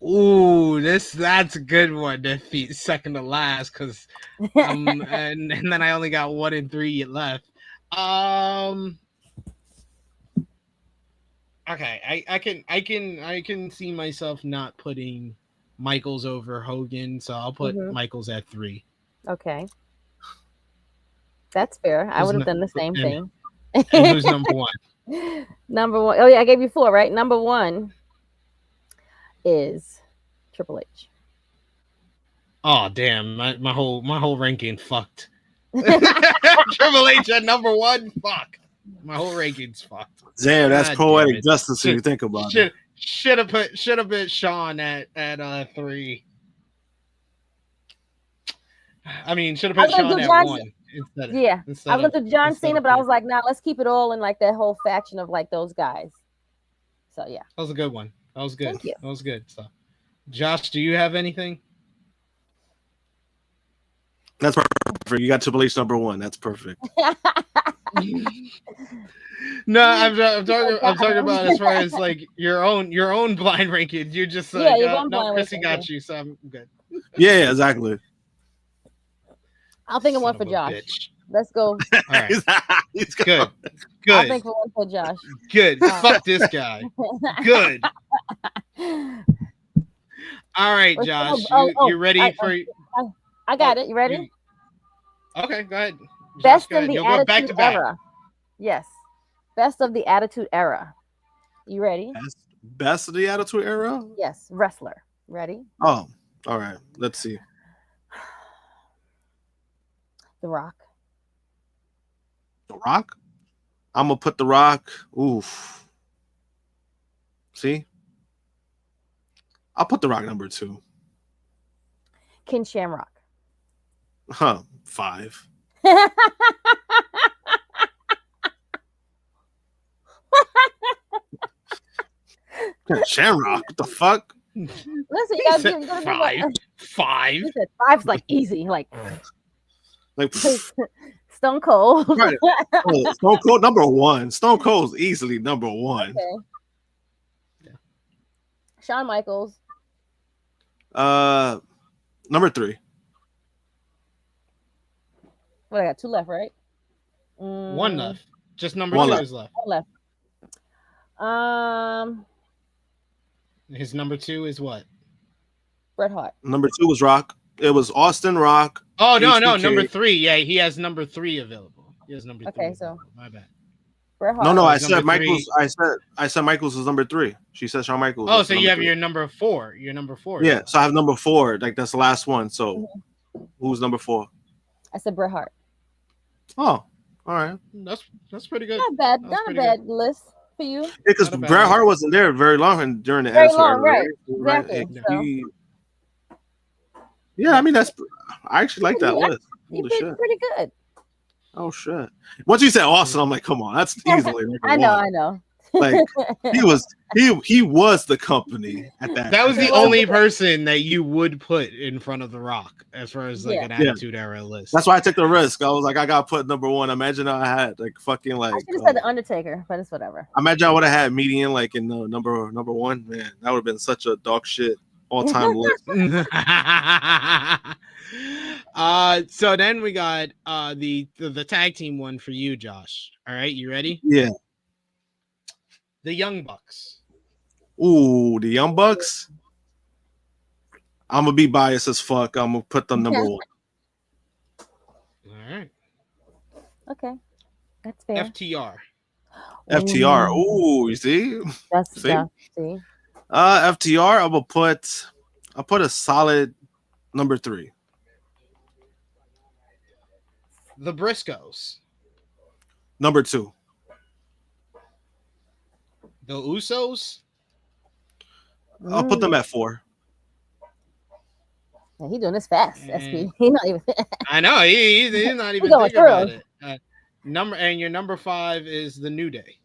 Ooh, that's a good one. Defeat second to last because and then I only got 1 and 3 left. Okay, I can see myself not putting Michaels over Hogan, so I'll put Michaels at 3. Okay. That's fair. I would have done the same thing. And who's number 1? Number 1. Oh yeah, I gave you 4, right? Number 1 is Triple H. Oh damn, my whole ranking fucked. Triple H at number 1. Fuck. My whole ranking's fucked. Damn, that's poetic justice if you think about it. Should have put Sean at 3. I mean, should have put Sean at 1 instead. I was going to do John Cena, but I was like, nah, let's keep it all in like that whole faction of like those guys. So yeah, that was a good one. That was good. Thank you. That was good. So, Josh, do you have anything? That's perfect. You got Triple H number 1. That's perfect. No, I'm talking about as far as like your own blind ranking. You're just like, no, Krssi got you, so I'm good. Yeah, exactly. I'll think of one for Josh. Bitch. Let's go. All right. He's good. I'll think of one for Josh. Good. Fuck this guy. Good. All right, Josh. You ready for? I got it. You ready? Okay, go ahead. Best in the Attitude Era. Yes. Best of the Attitude Era. You ready? Best of the Attitude Era? Yes. Wrestler. Ready? Oh, all right. Let's see. The Rock. The Rock? I'm going to put The Rock. Oof. See? I'll put The Rock number 2. Ken Shamrock. 5. Shamrock, what the fuck? Listen, you gotta give 5. 5. He said 5's like easy, like Stone Cold. Right. Oh, Stone Cold number 1. Stone Cold's easily number 1. Okay. Yeah. Shawn Michaels. Number 3. Well, I got 2 left, right? 1 left. Just number 2 is left. 1 left. His number 2 is what? Bret Hart. Number 2 was Rock. It was Austin, Rock. Oh no, number 3. Yeah, he has number 3 available. He has number 3. Okay, so my bad. Bret Hart. No, I said Michaels. I said Michaels was number 3. She said Shawn Michaels. Oh, so you have your number 4. Your number 4. Yeah, so I have number 4. Like that's the last one. So who's number 4? I said Bret Hart. Oh, all right. That's pretty good. Not bad. Not a bad list for you. Yeah, because Bret Hart wasn't there very long during the Attitude Era, right? Exactly. Yeah, I mean I actually like that list. You did pretty good. Oh shit! Once you said Austin, I'm like, come on, that's easily. I know. Like he was the company at that. That was the only person that you would put in front of The Rock as far as like an Attitude Era list. That's why I took the risk. I was like, I got to put number 1. Imagine I had like fucking like. I should have said the Undertaker, but it's whatever. Imagine I would have had Median like in number 1. Man, that would have been such a dog shit all time list. So then we got the tag team one for you, Josh. All right, you ready? Yeah. The Young Bucks. Ooh, the Young Bucks. I'm gonna be biased as fuck. I'm gonna put them number 1. right. Okay, that's fair. FTR. FTR. Ooh, Ooh, you see? that's See? see. FTR, I'll put a solid number 3. The Briscoes. Number 2. The Usos. I'll put them at 4. Yeah, he doing this fast. SP. He not even. I know he's not even going thinking about through. it. Your number 5 is the New Day.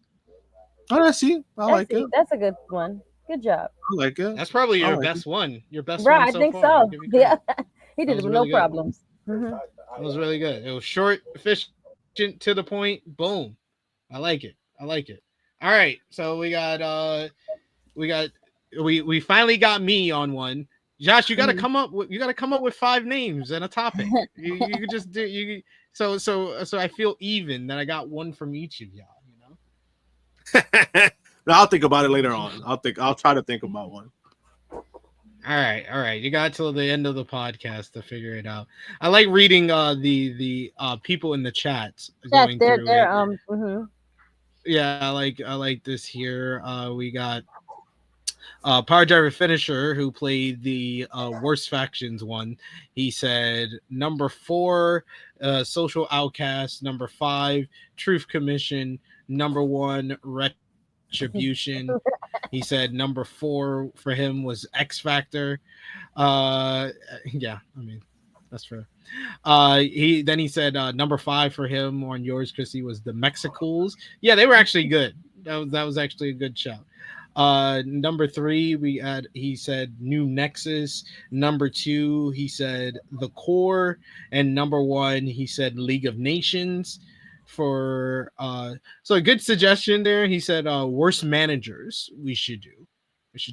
Oh, I see. I like it. That's a good one. Good job. I like it. That's probably your like best one. Your best Right, one I so think far. so. I'll give you Yeah, credit. he did it was with really no good. problems. It was really good. It was short, efficient, to the point. Boom. I like it. All right. So we finally got me on one. Josh, you got to come up with 5 names and a topic. You could just do you. So I feel even that I got one from each of y'all. You know. No, I'll think about it later on. I'll try to think about one. All right. You got till the end of the podcast to figure it out. I like reading the people in the chats going through it. Yeah, I like this here. We got Power Driver Finisher, who played the Worst Factions one. He said number 4, Social Outcast. Number 5, Truth Commission. Number 1, Retribution. He said number 4 for him was X Factor. Yeah, I mean that's fair. He said number 5 for him on yours, Krssi, was the Mexicools. Yeah, they were actually good. That was actually a good shout. Number 3, he said New Nexus. Number 2, he said The Core, and number 1, he said League of Nations. For so a good suggestion there. He said worst managers we should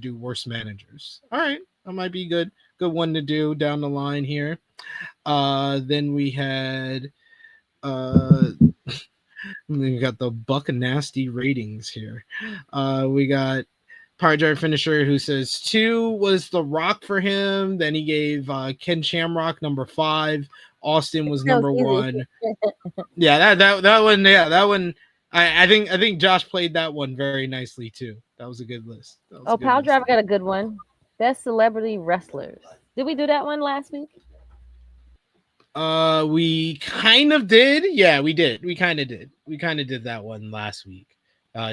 do worst managers. All right, that might be good one to do down the line here. Then we had we got the Buck Nasty ratings here. We got Power Driver Finisher, who says 2 was The Rock for him. Then he gave Ken Shamrock number 5. Austin was number 1. Yeah, that one. Yeah, that one. I think Josh played that one very nicely too. That was a good list. Power Driver got a good one. Best celebrity wrestlers. Did we do that one last week? We kind of did. Yeah, we did. We kind of did that one last week.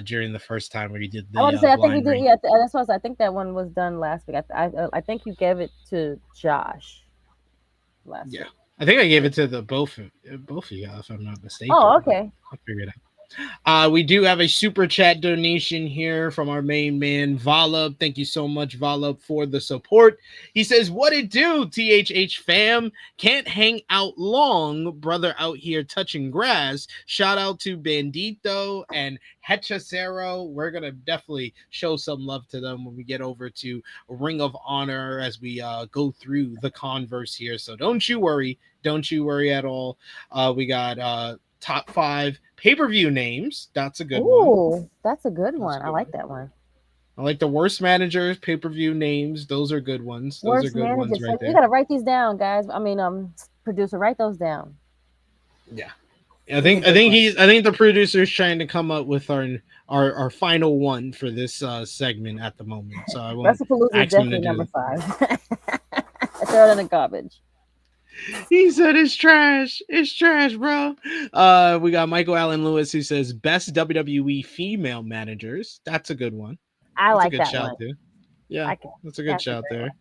During the first time where you did the. I want to say I think we did. Yeah, that's what I think that one was done last week. I think you gave it to Josh last week. I think I gave it to the both of you, if I'm not mistaken. Oh, okay. I'll figure it out. We do have a super chat donation here from our main man Volub. Thank you so much, Volub, for the support. He says, "What it do, THH fam? Can't hang out long, brother out here touching grass. Shout out to Bandito and Hechicero. We're gonna definitely show some love to them when we get over to Ring of Honor as we go through the Converse here. So don't you worry at all. We got top 5 pay-per-view names. That's a good one. Ooh, that's a good one. I like that one. I like the worst managers, pay-per-view names. Those are good ones. Those are good ones right there. You gotta write these down, guys. I mean, producer, write those down. Yeah. I think the producer's trying to come up with our final one for this segment at the moment. So I won't ask him to do number 5. Throw it in the garbage. He said it's trash. It's trash, bro. We got Michael Allen Lewis, who says best WWE female managers. That's a good one. I like that one. Too. Yeah, that's a good shout there.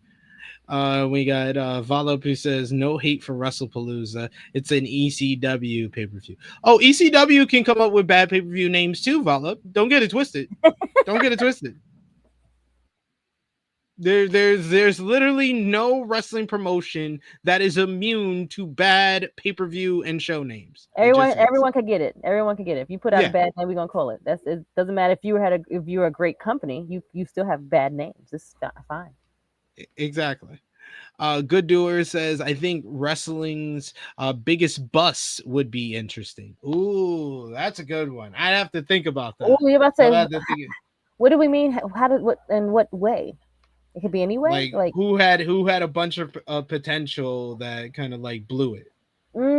We got Volop, who says no hate for WrestlePalooza. It's an ECW pay-per-view. Oh, ECW can come up with bad pay-per-view names too, Volop. Don't get it twisted. There's literally no wrestling promotion that is immune to bad pay-per-view and show names. Everyone could get it. Everyone could get it. If you put out a bad name, we're gonna call it. It doesn't matter if you're a great company, you still have bad names. It's fine. Exactly. Good Doer says, I think wrestling's biggest bus would be interesting. Ooh, that's a good one. I'd have to think about that. Oh, you're about to say, what do we mean? What in what way? It could be any way. Like who had a bunch of potential that kind of like blew it.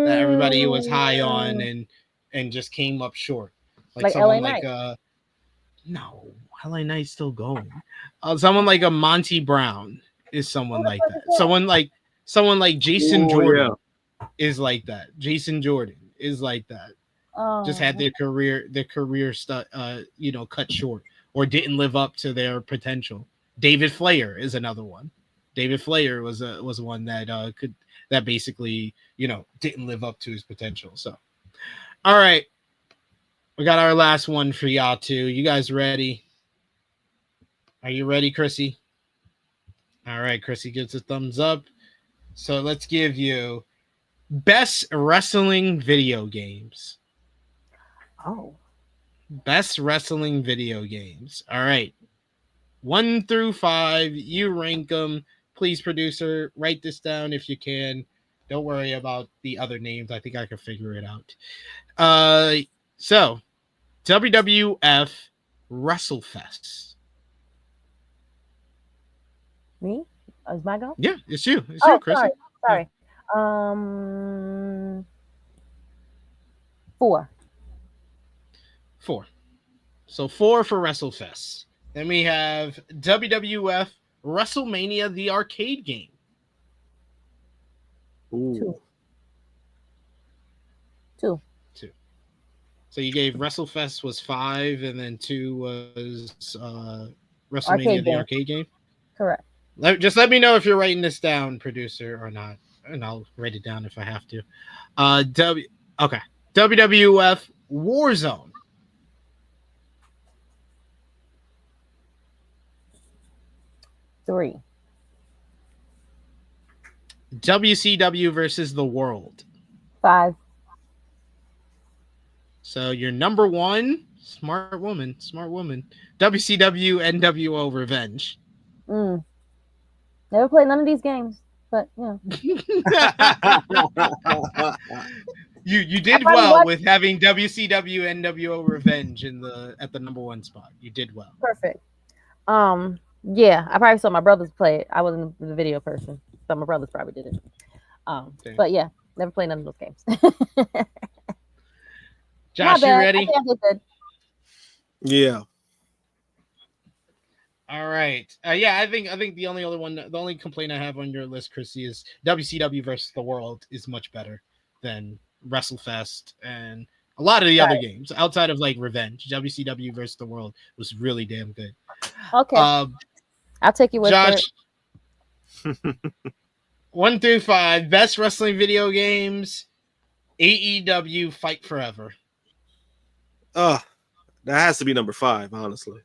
that everybody was high on and just came up short. Like someone LA like Knight. no, LA Knight's still going. Someone like a Monty Brown is someone like that. Someone like Jason Jordan is like that. Jason Jordan is like that. Just had their career cut short or didn't live up to their potential. David Flair is another one. David Flair was one that basically didn't live up to his potential. So, all right, we got our last one for y'all too. You guys ready? Are you ready, Krssi? All right, Krssi gives a thumbs up. So let's give you best wrestling video games. Oh. Best wrestling video games. All right. 1 through 5. You rank them. Please, producer, write this down if you can. Don't worry about the other names. I think I can figure it out. So, WWF WrestleFest. Me? Is my go? Yeah, it's you. It's you, Krssi. Sorry. 4. 4. So 4 for WrestleFest. Then we have WWF WrestleMania, the arcade game. Ooh. 2. So you gave WrestleFest was 5, and then 2 was WrestleMania, the arcade game? Correct. Just let me know if you're writing this down, producer, or not, and I'll write it down if I have to. Okay. WWF Warzone. 3. WCW versus the World. 5. So your number 1, smart woman. WCW NWO Revenge. Never played none of these games, but yeah. You did well with having WCW NWO Revenge at the number 1 spot. You did well. Perfect. Yeah, I probably saw my brothers play it. I wasn't the video person, but my brothers probably did it. But yeah, never played none of those games. Josh, you ready? Yeah. All right. I think the only complaint I have on your list, Krssi, is WCW versus the World is much better than WrestleFest and a lot of the other games outside of like Revenge. WCW versus the World was really damn good. Okay. I'll take you with Josh. 1 through 5 best wrestling video games. AEW Fight Forever. That has to be number 5, honestly.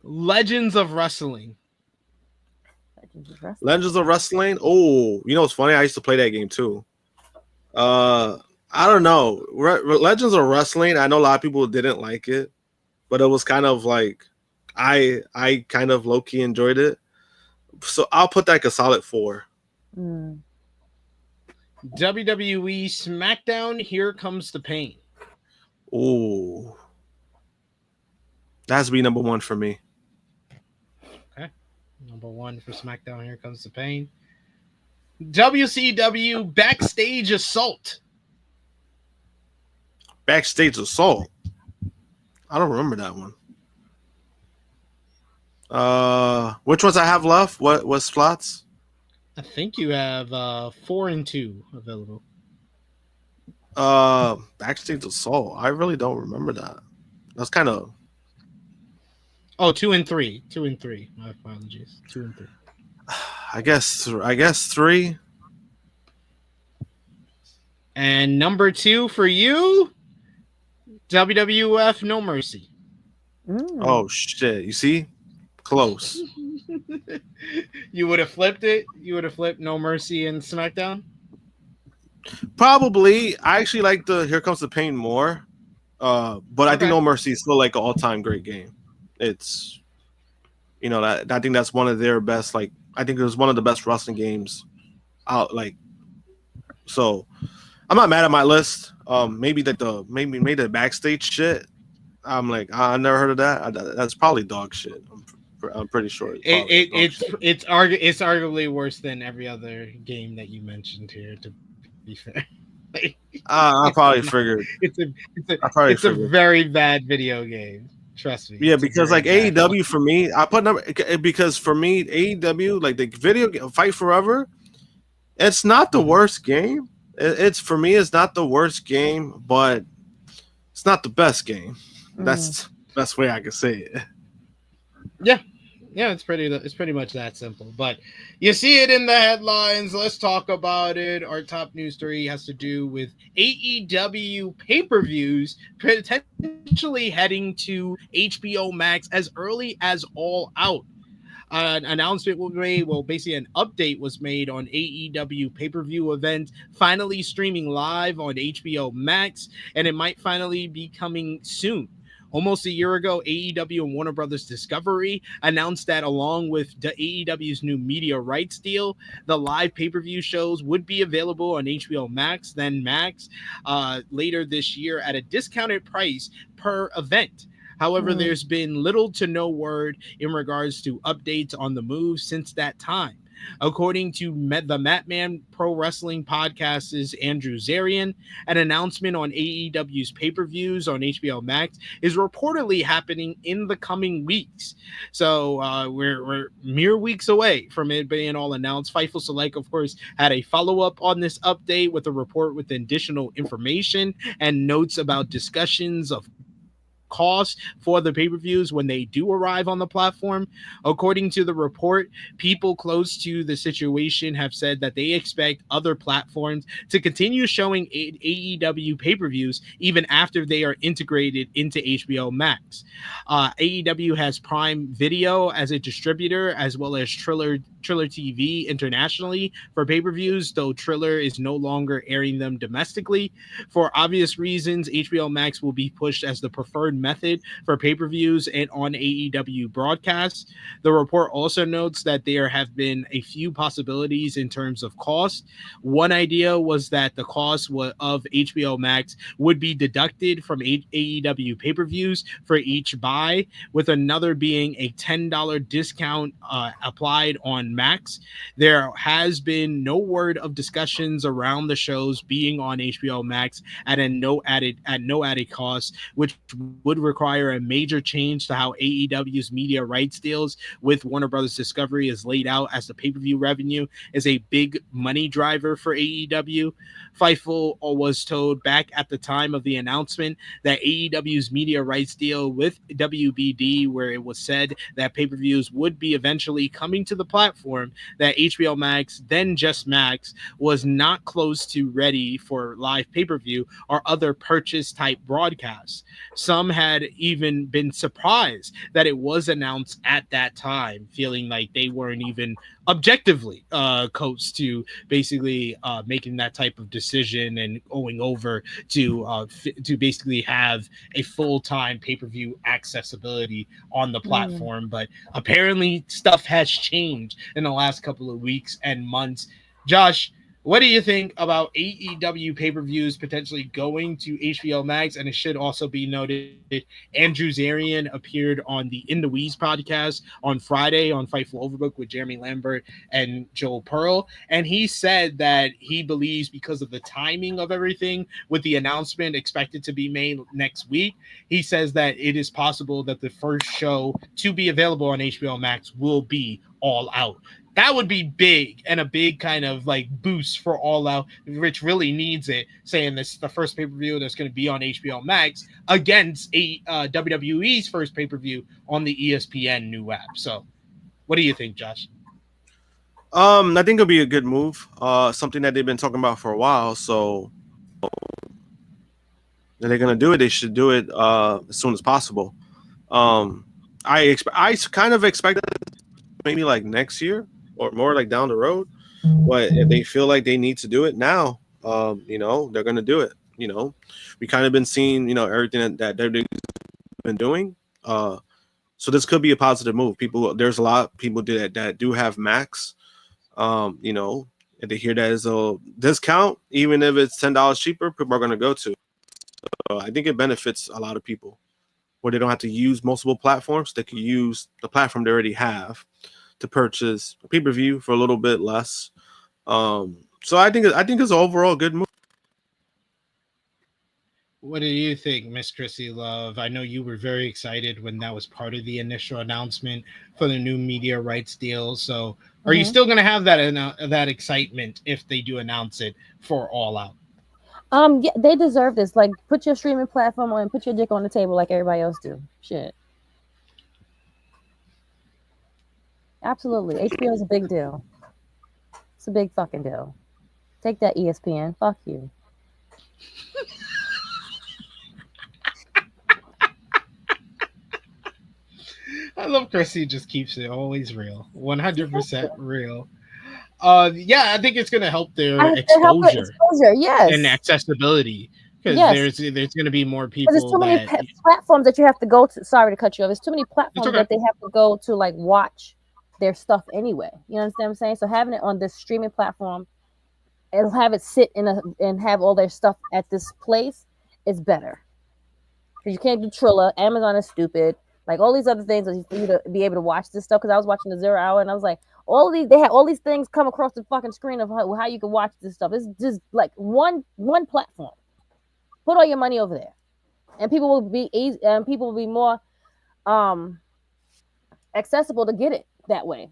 Legends of Wrestling. Legends of Wrestling. Oh, you know what's funny? I used to play that game too. I don't know. Legends of Wrestling. I know a lot of people didn't like it, but it was kind of like I kind of low key enjoyed it. So I'll put that like a solid 4. WWE SmackDown. Here Comes the Pain. Oh, that has to be number 1 for me. Okay, number 1 for SmackDown. Here Comes the Pain. WCW Backstage Assault. Backstage Assault. I don't remember that one. Which ones I have left? What slots? I think you have 4 and 2 available. Backstage Assault. I really don't remember that. That's kind of. Oh, 2 and 3. 2 and 3. My apologies. 2 and 3. I guess 3. And number 2 for you, WWF No Mercy. Oh shit! You see, close. You would have flipped it. You would have flipped No Mercy and SmackDown. Probably. I actually like the Here Comes the Pain more. But I think No Mercy is still like an all-time great game. It's, that I think that's one of their best. Like, I think it was one of the best wrestling games out. Like, so I'm not mad at my list. Maybe the backstage shit. I'm like, I never heard of that. That's probably dog shit. I'm pretty sure. It's arguably worse than every other game that you mentioned here. To be fair, like, I probably figured. It's a very bad video game. Trust me. Yeah, because like AEW for me, I put number because for me AEW like the video Fight Forever, it's not the worst game. It's for me, it's not the worst game, but it's not the best game. That's the best way I can say it. Yeah, it's pretty much that simple. But you see it in the headlines. Let's talk about it. Our top news story has to do with AEW pay-per-views potentially heading to HBO Max as early as All Out. An announcement was made. Well, basically, an update was made on AEW pay-per-view event finally streaming live on HBO Max, and it might finally be coming soon. Almost a year ago, AEW and Warner Brothers Discovery announced that along with AEW's new media rights deal, the live pay-per-view shows would be available on HBO Max, then Max, later this year at a discounted price per event. However, there's been little to no word in regards to updates on the move since that time. According to the Madman Pro Wrestling Podcast's Andrew Zarian, an announcement on AEW's pay-per-views on HBO Max is reportedly happening in the coming weeks. So we're mere weeks away from it being all announced. Fightful Select, of course, had a follow-up on this update with a report with additional information and notes about discussions of cost for the pay-per-views when they do arrive on the platform. According to the report, people close to the situation have said that they expect other platforms to continue showing AEW pay-per-views even after they are integrated into HBO Max. AEW has Prime Video as a distributor, as well as Triller TV internationally for pay-per-views, though Triller is no longer airing them domestically. For obvious reasons, HBO Max will be pushed as the preferred method for pay-per-views and on AEW broadcasts. The report also notes that there have been a few possibilities in terms of cost. One idea was that the cost of HBO Max would be deducted from AEW pay-per-views for each buy, with another being a $10 discount applied on Max. There has been no word of discussions around the shows being on HBO Max at no added cost, which would require a major change to how AEW's media rights deals with Warner Brothers Discovery is laid out, as the pay-per-view revenue is a big money driver for AEW. Fightful was told back at the time of the announcement that AEW's media rights deal with WBD, where it was said that pay-per-views would be eventually coming to the platform, that HBO Max, then just Max, was not close to ready for live pay-per-view or other purchase type broadcasts. Some had even been surprised that it was announced at that time, feeling like they weren't even objectively close to basically making that type of decision and going over to basically have a full-time pay-per-view accessibility on the platform. But apparently stuff has changed in the last couple of weeks and months. Josh, what do you think about AEW pay-per-views potentially going to HBO Max? And it should also be noted, Andrew Zarian appeared on the In the Weeds podcast on Friday on Fightful Overbook with Jeremy Lambert and Joel Pearl. And he said that he believes, because of the timing of everything with the announcement expected to be made next week, he says that it is possible that the first show to be available on HBO Max will be All Out. That would be big, and a big kind of like boost for All Out, which really needs it, saying this is the first pay-per-view that's going to be on HBO Max against WWE's first pay-per-view on the ESPN new app. So what do you think, Josh? I think it'll be a good move. Something that they've been talking about for a while. So if they're going to do it, they should do it as soon as possible. I kind of expect maybe like next year, or more like down the road. But if they feel like they need to do it now, they're going to do it. We kind of been seeing, everything that they've been doing. So this could be a positive move. There's a lot of people that do have Max. If they hear that as a discount, even if it's $10 cheaper, people are going to go to. So I think it benefits a lot of people. where they don't have to use multiple platforms. They can use the platform they already have to purchase a pay-per-view for a little bit less. So I think it's an overall good move. What do you think, Miss Krssi Love? I know you were very excited when that was part of the initial announcement for the new media rights deal. So, are you still going to have that excitement if they do announce it for All Out? Yeah, they deserve this. Like, put your streaming platform on and put your dick on the table like everybody else do. Shit. Absolutely. HBO is a big deal. It's a big fucking deal. Take that, ESPN. Fuck you. I love Krssi just keeps it always real. 100% real. Yeah, I think it's going to help their exposure, yes, and accessibility, because there's going to be more people. There's too many platforms that you have to go to. Sorry to cut you off. There's too many platforms that they have to go to, like, watch their stuff anyway. You understand what I'm saying? So having it on this streaming platform, it'll have it sit and have all their stuff at this place is better. Because you can't do Trilla. Amazon is stupid. Like, all these other things for you to be able to watch this stuff. Because I was watching the 0 Hour and I was like, they had all these things come across the fucking screen of how you can watch this stuff. It's just like one platform. Put all your money over there, and people will be easy, and people will be more accessible to get it that way.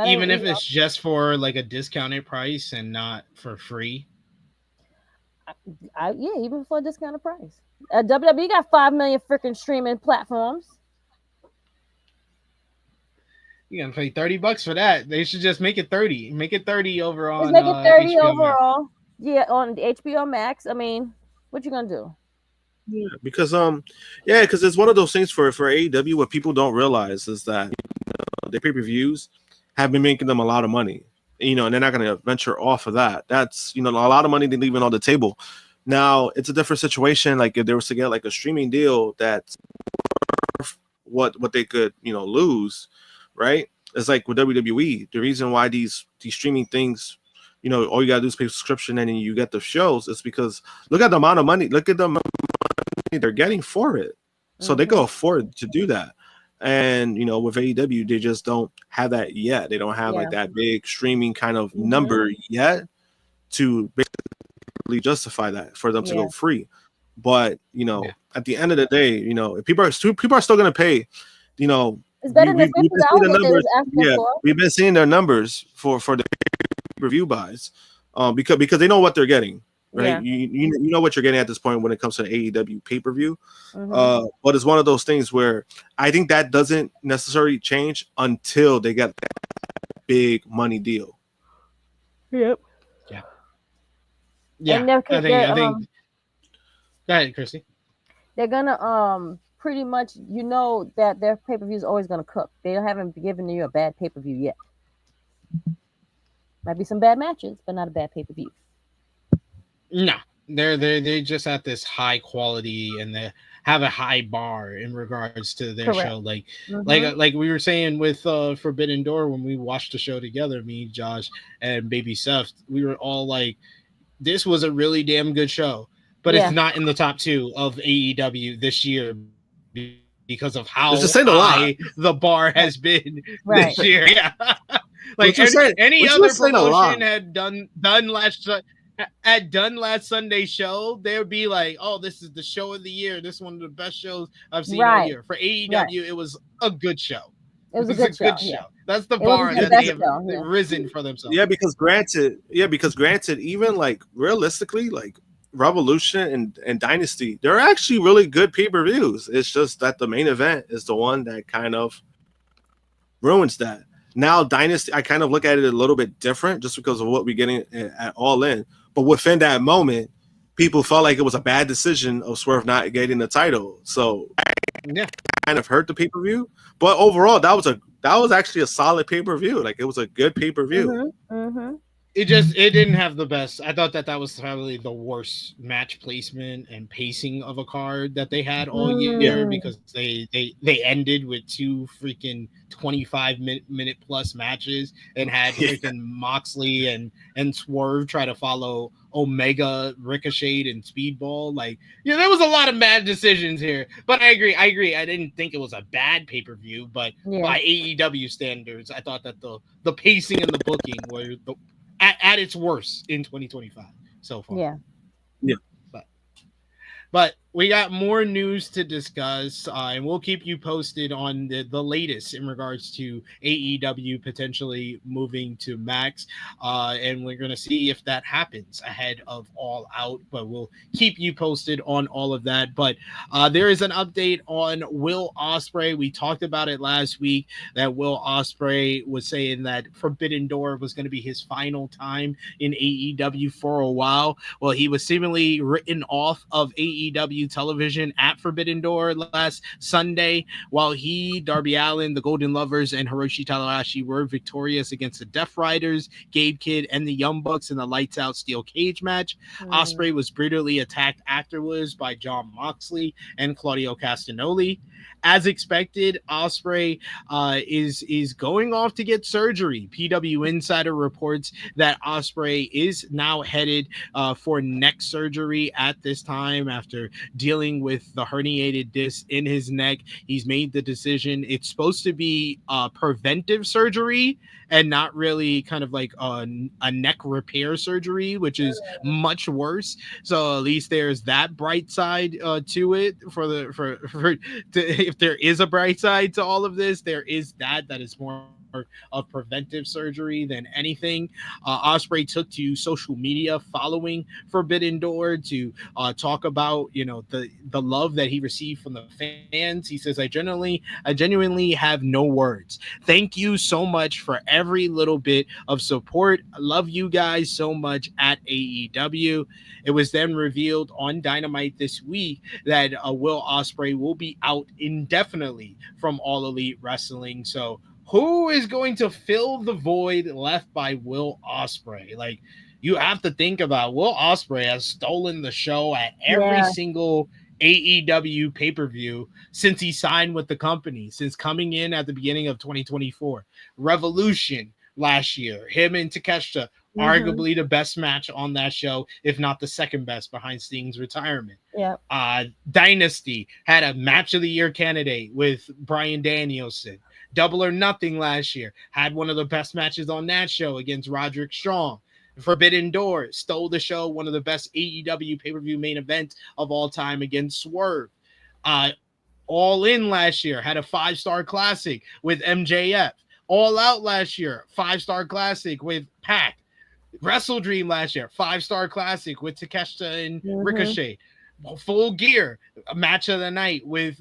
Even if it's just for like a discounted price and not for free. Yeah, even for a discounted price. WWE got 5 million freaking streaming platforms. You gotta pay $30 for that. They should just make it 30. Make it 30 over on. Make it 30 HBO overall. Max. Yeah, on HBO Max. I mean, what you gonna do? Yeah, because it's one of those things for AEW, what people don't realize is that their pay-per-views have been making them a lot of money. And they're not going to venture off of that. That's a lot of money they're leaving on the table. Now it's a different situation. Like, if they was to get like a streaming deal that's what they could lose, right? It's like with WWE. The reason why these streaming things, all you gotta do is pay subscription and then you get the shows. It's because look at the amount of money. Look at the money they're getting for it. So they can afford to do that. And with AEW, they just don't have that yet. They don't have like that big streaming kind of number yet to basically justify that for them to go free. But at the end of the day, if people are still going to pay, it's better than $50 we've been seeing their numbers for the review buys, because they know what they're getting. Right, you know what you're getting at this point when it comes to AEW pay-per-view. But it's one of those things where I think that doesn't necessarily change until they get that big money deal. Yep. Yeah. I think. Go ahead, Krssi. They're gonna pretty much that their pay-per-view is always gonna cook. They haven't given you a bad pay-per-view yet. Might be some bad matches, but not a bad pay-per-view. No, they're just at this high quality, and they have a high bar in regards to their show. Like we were saying with Forbidden Door when we watched the show together, me, Josh, and Baby Seth, we were all like, "This was a really damn good show," but it's not in the top 2 of AEW this year because of how high the bar has been this year. Yeah, like any other promotion had done last Sunday's show, they would be like, "Oh, this is the show of the year. This is one of the best shows I've seen all year." For AEW, it was a good show. It was a good show. That's the bar that they have risen for themselves. Yeah, because granted, even like realistically, like Revolution and Dynasty, they're actually really good pay-per-views. It's just that the main event is the one that kind of ruins that. Now Dynasty, I kind of look at it a little bit different just because of what we're getting at All In. But within that moment, people felt like it was a bad decision of Swerve not getting the title. So kind of hurt the pay-per-view. But overall, that was actually a solid pay-per-view. Like, it was a good pay-per-view. It didn't have the best. I thought that was probably the worst match placement and pacing of a card that they had all year, because they ended with 2 freaking 25-minute plus matches and had freaking Moxley and Swerve try to follow Omega, Ricochet, and Speedball. Like, yeah, there was a lot of bad decisions here. But I agree. I didn't think it was a bad pay-per-view, but by AEW standards, I thought that the pacing and the booking were at its worst in 2025 so far. Yeah. But we got more news to discuss, and we'll keep you posted on the latest in regards to AEW potentially moving to Max. And we're going to see if that happens ahead of All Out, but we'll keep you posted on all of that. But there is an update on Will Ospreay. We talked about it last week that Will Ospreay was saying that Forbidden Door was going to be his final time in AEW for a while. Well, he was seemingly written off of AEW television at Forbidden Door last Sunday, while he, Darby Allin, the Golden Lovers, and Hiroshi Tanahashi were victorious against the Death Riders, Gabe Kidd, and the Young Bucks in the Lights Out Steel Cage match. Ospreay was brutally attacked afterwards by Jon Moxley and Claudio Castagnoli. As expected, Ospreay is going off to get surgery. PW Insider reports that Ospreay is now headed for neck surgery at this time after dealing with the herniated disc in his neck. He's made the decision. It's supposed to be preventive surgery and not really kind of like a neck repair surgery, which is much worse. So at least there's that bright side to it. If there is a bright side to all of this, there is that is more of preventive surgery than anything. Ospreay took to social media following Forbidden Door to talk about, the love that he received from the fans. He says, I genuinely have no words. Thank you so much for every little bit of support. I love you guys so much at AEW. It was then revealed on Dynamite this week that Will Ospreay will be out indefinitely from All Elite Wrestling. So who is going to fill the void left by Will Ospreay? Like, you have to think about Will Ospreay has stolen the show at every single AEW pay-per-view since he signed with the company, since coming in at the beginning of 2024. Revolution last year, him and Takeshita, arguably the best match on that show, if not the second best behind Sting's retirement. Dynasty had a match of the year candidate with Bryan Danielson. Double or Nothing last year had one of the best matches on that show against Roderick Strong. Forbidden Door stole the show, one of the best AEW pay-per-view main events of all time against Swerve. All In last year had a 5-star classic with MJF. All Out last year, 5-star classic with Pac. Wrestle Dream last year, 5-star classic with Takeshita and Ricochet. Full Gear, a match of the night with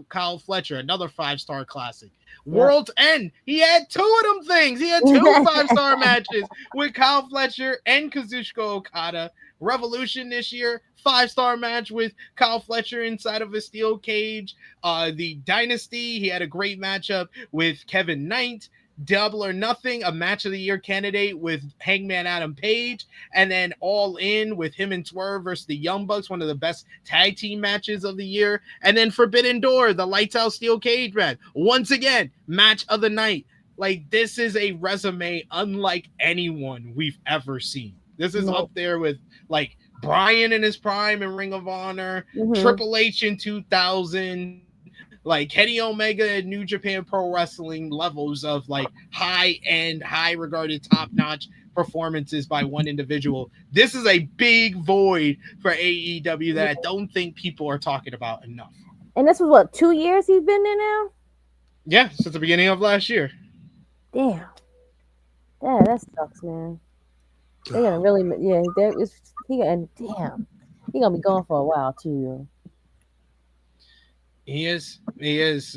Kyle Fletcher, another 5-star classic. World's End, he had 2 of them things. He had 2 5-star matches with Kyle Fletcher and Kazuchika Okada. Revolution this year, 5-star match with Kyle Fletcher inside of a steel cage. The Dynasty, he had a great matchup with Kevin Knight. Double or Nothing, a match of the year candidate with Hangman Adam Page, and then All In with him and Swerve versus the Young Bucks, one of the best tag team matches of the year. And then Forbidden Door, the Lights Out Steel Cage match, once again, match of the night. Like, this is a resume unlike anyone we've ever seen. This is up there with like Bryan in his prime in Ring of Honor, Triple H in 2000. Like Kenny Omega and New Japan Pro Wrestling levels of like high-end, high-regarded, top-notch performances by one individual. This is a big void for AEW that I don't think people are talking about enough. And this was what, 2 years he's been there now? Yeah, since the beginning of last year. Damn, that sucks, man. They're gonna really, he gonna be gone for a while too. He is,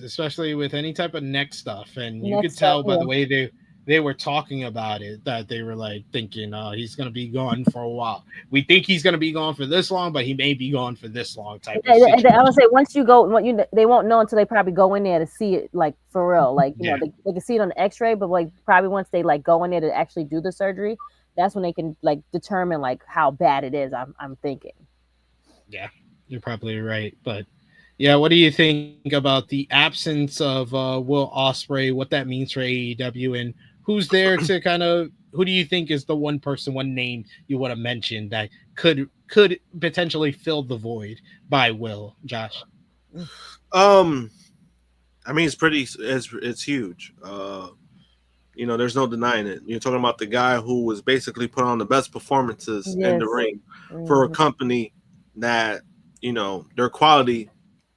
especially with any type of neck stuff. And you could tell by the way they were talking about it that they were like thinking, he's going to be gone for a while. We think he's going to be gone for this long, but he may be gone for this long type of situation. I would say once you go, they won't know until they probably go in there to see it, like for real. Like, you know, they can see it on the x-ray, but like probably once they like go in there to actually do the surgery, that's when they can like determine like how bad it is. I'm thinking. Yeah, you're probably right. But yeah, what do you think about the absence of Will Ospreay, what that means for AEW, and who's there to kind of who do you think is the one name you want to mention that could potentially fill the void by Will, Josh? I mean, it's huge. There's no denying it. You're talking about the guy who was basically put on the best performances in the ring for a company that, their quality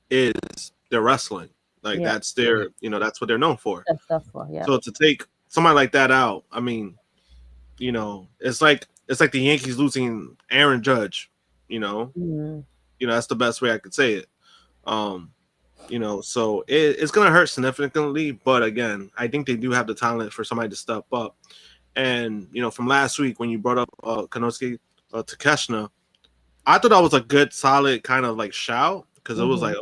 is their wrestling. Like that's their, that's what they're known for. So to take somebody like that out, I mean, it's like the Yankees losing Aaron Judge, that's the best way I could say it. So it's going to hurt significantly, but again, I think they do have the talent for somebody to step up. And, from last week when you brought up Krssi Takeshita, I thought that was a good, solid kind of like shout, because it was like,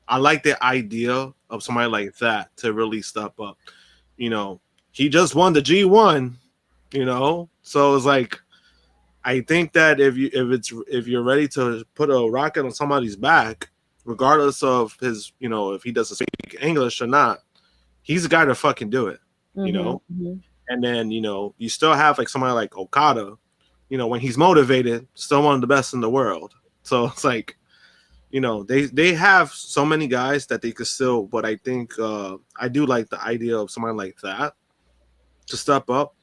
I like the idea of somebody like that to really step up. He just won the G1, so it's like, I think that if you're ready to put a rocket on somebody's back, regardless of his, if he doesn't speak English or not, he's the guy to fucking do it, And then, you still have like somebody like Okada, when he's motivated, still one of the best in the world. So it's like, they have so many guys that they could still, but I think I do like the idea of somebody like that to step up,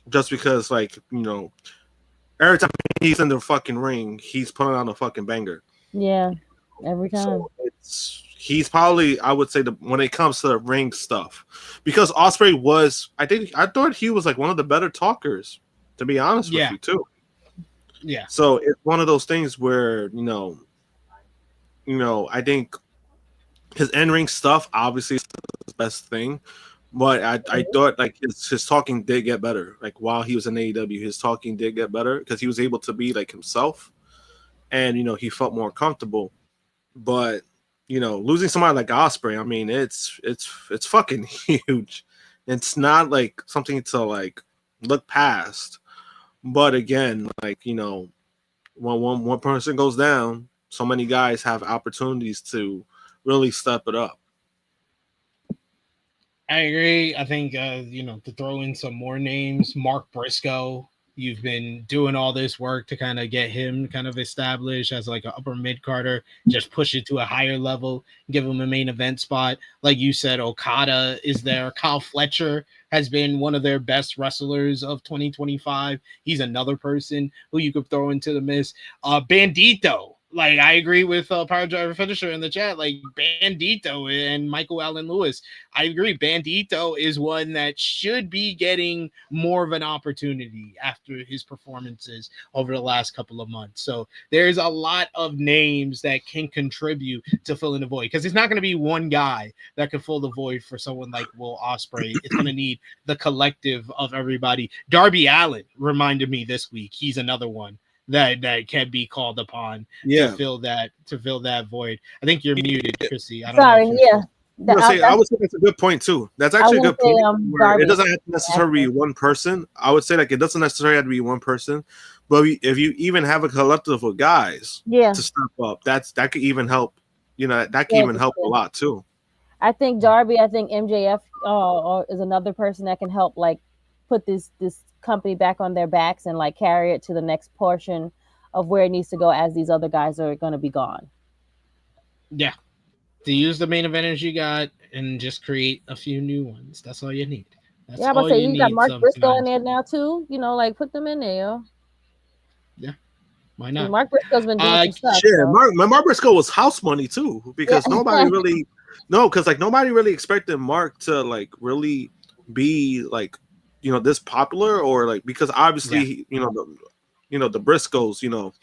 just because, like, every time he's in the fucking ring, he's putting on a fucking banger. Yeah. Every time. So he's probably, I would say, when it comes to the ring stuff, because Ospreay I thought he was like one of the better talkers, to be honest with you too. Yeah. So it's one of those things where, I think his in-ring stuff obviously is the best thing, but I thought like his talking did get better. Like while he was in AEW, his talking did get better because he was able to be like himself, and he felt more comfortable. But losing somebody like Ospreay, I mean, it's fucking huge. It's not like something to like look past. But again, like when one person goes down, so many guys have opportunities to really step it up. I agree. I think to throw in some more names, Mark Briscoe. You've been doing all this work to kind of get him kind of established as like an upper mid-carder, just push it to a higher level, give him a main event spot. Like you said, Okada is there. Kyle Fletcher has been one of their best wrestlers of 2025. He's another person who you could throw into the mix. Bandito. Like, I agree with Power Driver Finisher in the chat. Like, Bandito and Michael Allen Lewis. I agree. Bandito is one that should be getting more of an opportunity after his performances over the last couple of months. So there's a lot of names that can contribute to filling the void, because it's not going to be one guy that can fill the void for someone like Will Ospreay. It's going to need the collective of everybody. Darby Allin reminded me this week. He's another one that can be called upon to fill that void. I think you're muted, Krssi. Sorry, I would say that's a good point too. That's actually a good point. It doesn't have to necessarily be one person. I would say like it doesn't necessarily have to be one person, but if you even have a collective of guys to step up, that could even help. That can even help a lot too. I think Darby. I think MJF is another person that can help, like put this company back on their backs and like carry it to the next portion of where it needs to go, as these other guys are going to be gone. Yeah, to use the main eventers you got and just create a few new ones. That's all you need. That's I'm gonna say you got Mark Briscoe in there now too. Like put them in there, yo. Yeah, why not? Mark Briscoe's been doing some stuff. Shit, Mark Briscoe was house money too, because nobody really nobody really expected Mark to like really be like this popular, or like, because obviously the Briscoes,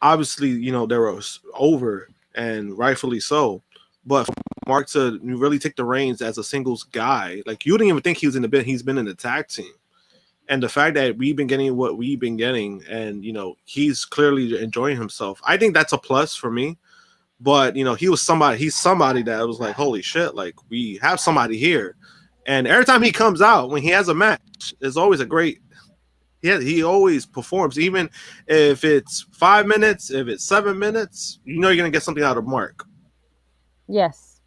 obviously they were over, and rightfully so. But for Mark to really take the reins as a singles guy, like you didn't even think he was in the bit. He's been in the tag team, and the fact that we've been getting what we've been getting, and he's clearly enjoying himself. I think that's a plus for me. But he's somebody that was like, holy shit, like we have somebody here. And every time he comes out, when he has a match, it's always a great. He always performs, even if it's 5 minutes, if it's 7 minutes. You're gonna get something out of Mark. Yes.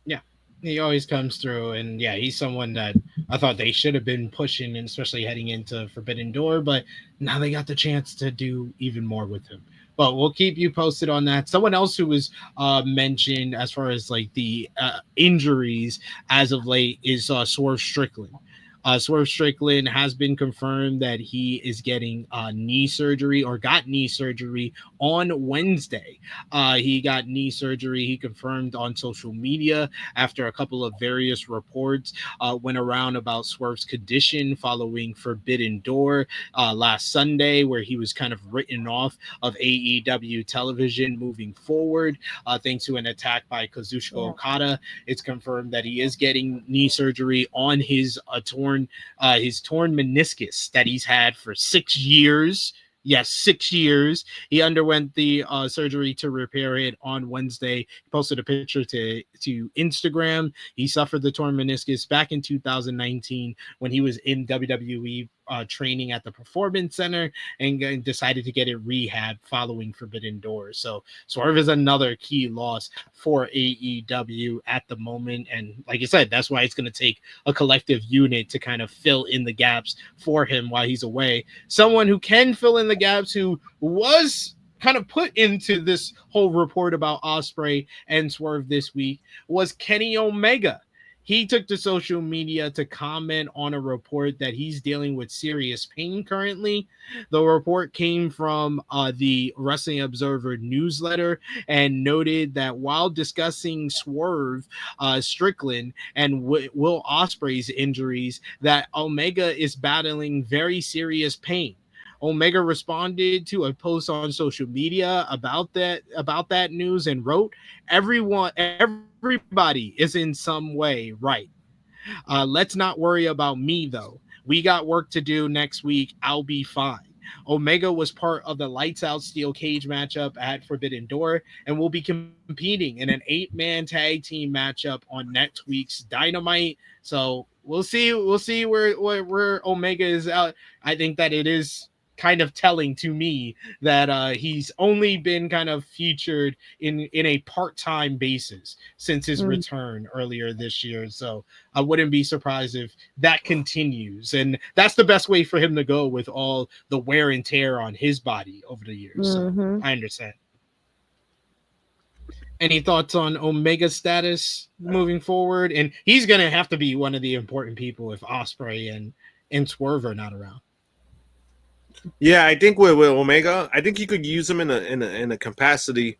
Yeah, He always comes through, and yeah, he's someone that I thought they should have been pushing, and especially heading into Forbidden Door, but now they got the chance to do even more with him. But we'll keep you posted on that. Someone else who was mentioned as far as like the injuries as of late is Swerve Strickland. Swerve Strickland has been confirmed that he is getting knee surgery or got knee surgery on Wednesday. He got knee surgery. He confirmed on social media after a couple of various reports went around about Swerve's condition following Forbidden Door last Sunday, where he was kind of written off of AEW television moving forward, thanks to an attack by Kazuchika Okada. It's confirmed that he is getting knee surgery on his torn meniscus that he's had for 6 years. Yes, 6 years. He underwent the surgery to repair it on Wednesday. He posted a picture to Instagram. He suffered the torn meniscus back in 2019 when he was in WWE training at the Performance Center and decided to get it rehab following Forbidden Door. So Swerve is another key loss for AEW at the moment. And like I said, that's why it's going to take a collective unit to kind of fill in the gaps for him while he's away. Someone who can fill in the gaps, who was kind of put into this whole report about Ospreay and Swerve this week, was Kenny Omega. He took to social media to comment on a report that he's dealing with serious pain currently. The report came from the Wrestling Observer newsletter and noted that while discussing Swerve Strickland and Will Ospreay's injuries, that Omega is battling very serious pain. Omega responded to a post on social media about that news and wrote, everybody is in some way right. Let's not worry about me, though. We got work to do next week. I'll be fine. Omega was part of the Lights Out Steel Cage matchup at Forbidden Door and will be competing in an 8-man tag team matchup on next week's Dynamite. So we'll see where Omega is out. I think that it is kind of telling to me that he's only been kind of featured in a part-time basis since his return earlier this year. So I wouldn't be surprised if that continues. And that's the best way for him to go with all the wear and tear on his body over the years. So I understand. Any thoughts on Omega's status moving forward? And he's going to have to be one of the important people if Ospreay and Swerve are not around. Yeah, I think with Omega, I think you could use him in a capacity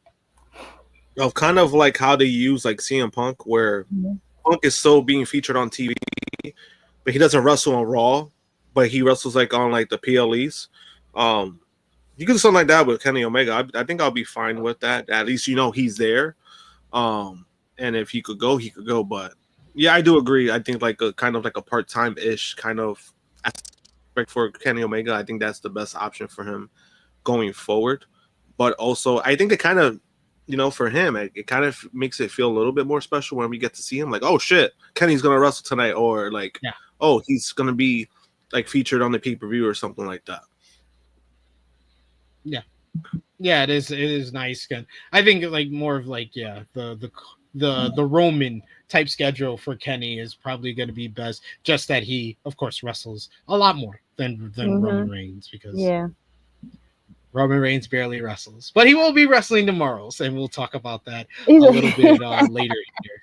of kind of like how they use like CM Punk, where Punk is so being featured on TV, but he doesn't wrestle on Raw, but he wrestles like on like the PLEs. You could do something like that with Kenny Omega. I think I'll be fine with that. At least he's there. And if he could go, he could go. But yeah, I do agree. I think like a kind of like a part-time-ish kind of for Kenny Omega, I think that's the best option for him going forward. But also, I think it kind of, for him, it kind of makes it feel a little bit more special when we get to see him. Like, oh shit, Kenny's gonna wrestle tonight, or like, oh, he's gonna be like featured on the pay-per-view or something like that. Yeah, it is nice. I think like more of like the Roman type schedule for Kenny is probably going to be best. Just that he, of course, wrestles a lot more than Roman Reigns, because Roman Reigns barely wrestles, but he will be wrestling tomorrow, and we'll talk about that a little bit later here.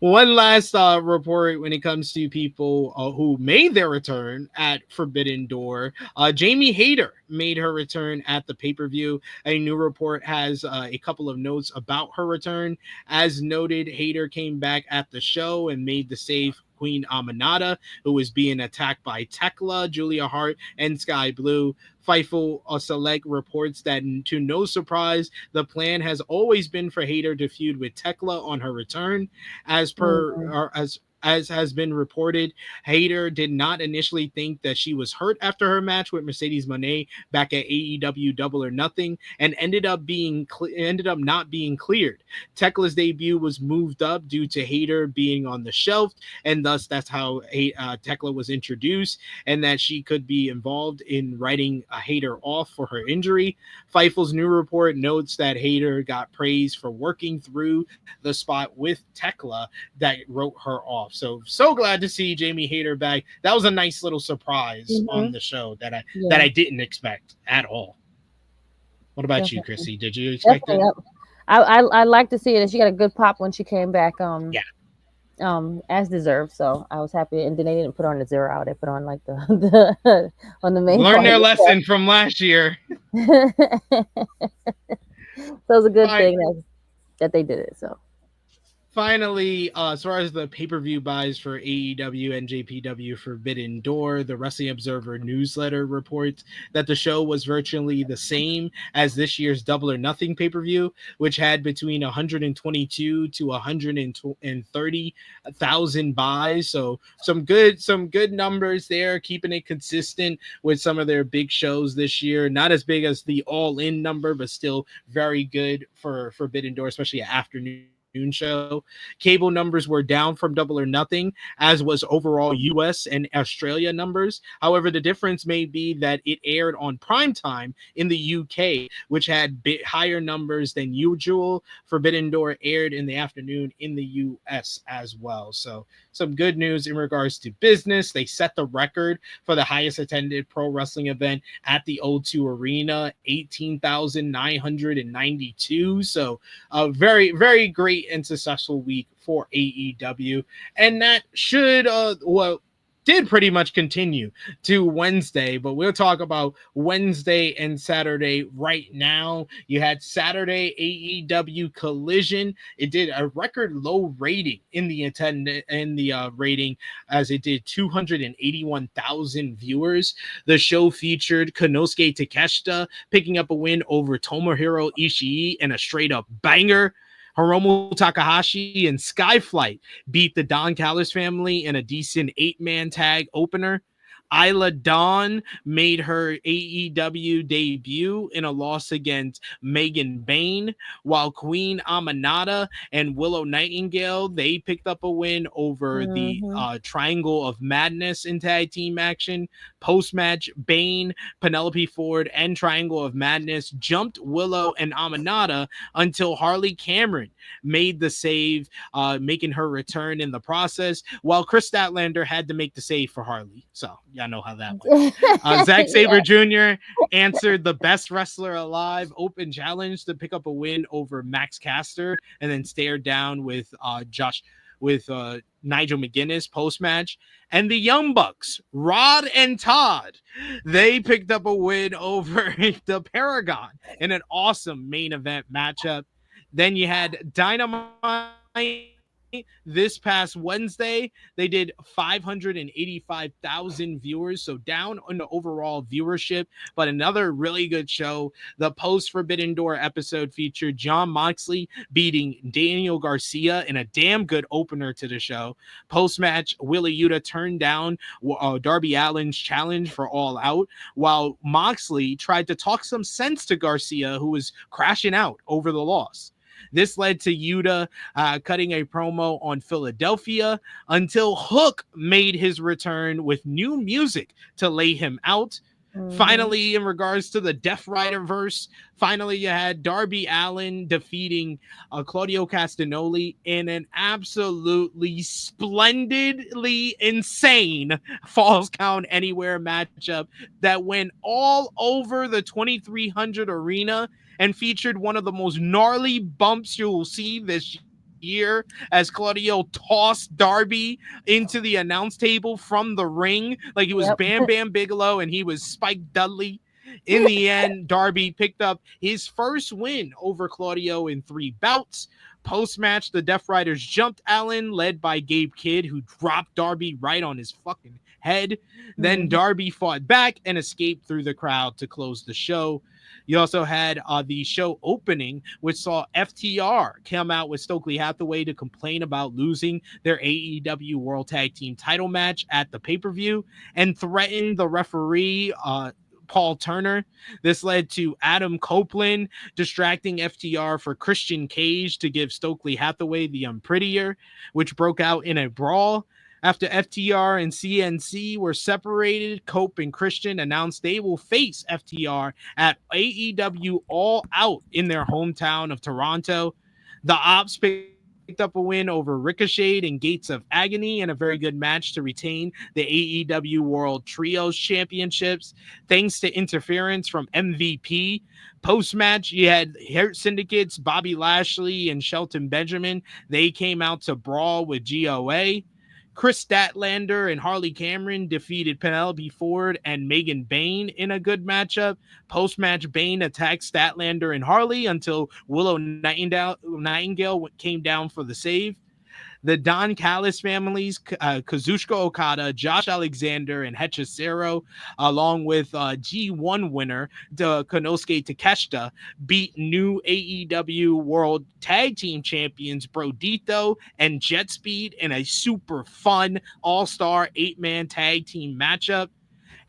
One last report when it comes to people who made their return at Forbidden Door. Jamie Hayter made her return at the pay-per-view. A new report has a couple of notes about her return. As noted, Hayter came back at the show and made the save Queen Aminata, who was being attacked by Tekla, Julia Hart, and Sky Blue. Fightful Select reports that, to no surprise, the plan has always been for Hayter to feud with Tekla on her return. As per as has been reported, Hager did not initially think that she was hurt after her match with Mercedes Moné back at AEW Double or Nothing, and ended up not being cleared. Tekla's debut was moved up due to Hager being on the shelf, and thus that's how Tekla was introduced, and that she could be involved in writing Hager off for her injury. Feiffel's new report notes that Hager got praise for working through the spot with Tekla that wrote her off. So glad to see Jamie Hader back. That was a nice little surprise on the show that I didn't expect at all. What about you, Krssi? Did you expect it? I like to see it. She got a good pop when she came back. As deserved. So I was happy. And then they didn't put on the 0 hour. They put on like the on the main. Learn their lesson from last year. So it was a good thing that they did it. So. Finally, as far as the pay-per-view buys for AEW NJPW Forbidden Door, the Wrestling Observer newsletter reports that the show was virtually the same as this year's Double or Nothing pay-per-view, which had between 122 to 130,000 buys. So some good numbers there, keeping it consistent with some of their big shows this year. Not as big as the all-in number, but still very good for Forbidden Door, especially afternoon show. Cable numbers were down from Double or Nothing, as was overall US and Australia numbers. However, the difference may be that it aired on primetime in the UK, which had higher numbers than usual. Forbidden Door aired in the afternoon in the US as well. So some good news in regards to business. They set the record for the highest attended pro wrestling event at the O2 Arena, 18,992. So a very, very great and successful week for AEW, and that should did pretty much continue to Wednesday, but we'll talk about Wednesday and Saturday right now. You had Saturday AEW Collision. It did a record low rating in the rating, as it did 281,000 viewers. The show featured Konosuke Takeshita picking up a win over Tomohiro Ishii in a straight up banger. Hiromu Takahashi and Skyflight beat the Don Callis family in a decent 8-man tag opener. Isla Dawn made her AEW debut in a loss against Megan Bayne, while Queen Aminata and Willow Nightingale, they picked up a win over the Triangle of Madness in tag team action. Post-match, Bayne, Penelope Ford, and Triangle of Madness jumped Willow and Aminata until Harley Cameron made the save, making her return in the process, while Chris Statlander had to make the save for Harley. So y'all know how that went. Zack Sabre Jr. answered the best wrestler alive open challenge to pick up a win over Max Caster, and then stared down with Nigel McGuinness post-match. And the Young Bucks, Rod and Todd, they picked up a win over the Paragon in an awesome main event matchup. Then you had Dynamite this past Wednesday. They did 585,000 viewers, so down on the overall viewership, but another really good show. The post Forbidden Door episode featured Jon Moxley beating Daniel Garcia in a damn good opener to the show. Post-match, Wheeler Yuta turned down Darby Allin's challenge for All Out, while Moxley tried to talk some sense to Garcia, who was crashing out over the loss. This led to Yuta cutting a promo on Philadelphia until Hook made his return with new music to lay him out. Finally, in regards to the Death Rider verse, finally you had Darby Allin defeating Claudio Castagnoli in an absolutely splendidly insane Falls Count Anywhere matchup that went all over the 2300 arena and featured one of the most gnarly bumps you will see this year, as Claudio tossed Darby into the announce table from the ring like he was Bam Bam Bigelow and he was Spike Dudley. In the end, Darby picked up his first win over Claudio in 3 bouts. Post-match, the Death Riders jumped Allen, led by Gabe Kidd, who dropped Darby right on his fucking head. Then Darby fought back and escaped through the crowd to close the show. You also had the show opening, which saw FTR come out with Stokely Hathaway to complain about losing their AEW World Tag Team title match at the pay-per-view and threatened the referee, Paul Turner. This led to Adam Copeland distracting FTR for Christian Cage to give Stokely Hathaway the unprettier, which broke out in a brawl. After FTR and CNC were separated, Cope and Christian announced they will face FTR at AEW All Out in their hometown of Toronto. The Ops picked up a win over Ricochet and Gates of Agony in a very good match to retain the AEW World Trios Championships, thanks to interference from MVP. Post-match, you had Hurt Syndicates, Bobby Lashley, and Shelton Benjamin. They came out to brawl with GOA. Chris Statlander and Harley Cameron defeated Penelope Ford and Megan Bayne in a good matchup. Post-match, Bayne attacked Statlander and Harley until Willow Nightingale came down for the save. The Don Callis families, Kazuchika Okada, Josh Alexander, and Hechicero, along with G1 winner Konosuke Takeshita, beat new AEW World Tag Team Champions Brodito and Jet Speed in a super fun all-star 8-man tag team matchup.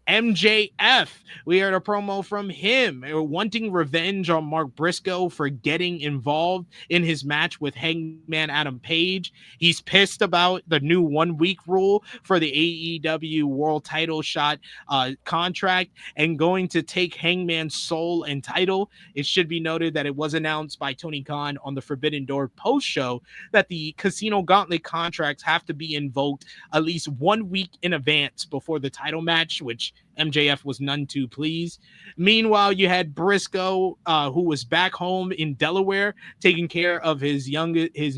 MJF, we heard a promo from him wanting revenge on Mark Briscoe for getting involved in his match with Hangman Adam Page. He's pissed about the new 1-week rule for the AEW World Title Shot contract and going to take Hangman's soul and title. It should be noted that it was announced by Tony Khan on the Forbidden Door post show that the Casino Gauntlet contracts have to be invoked at least 1 week in advance before the title match, which MJF was none too pleased. Meanwhile, you had Briscoe, who was back home in Delaware, taking care of his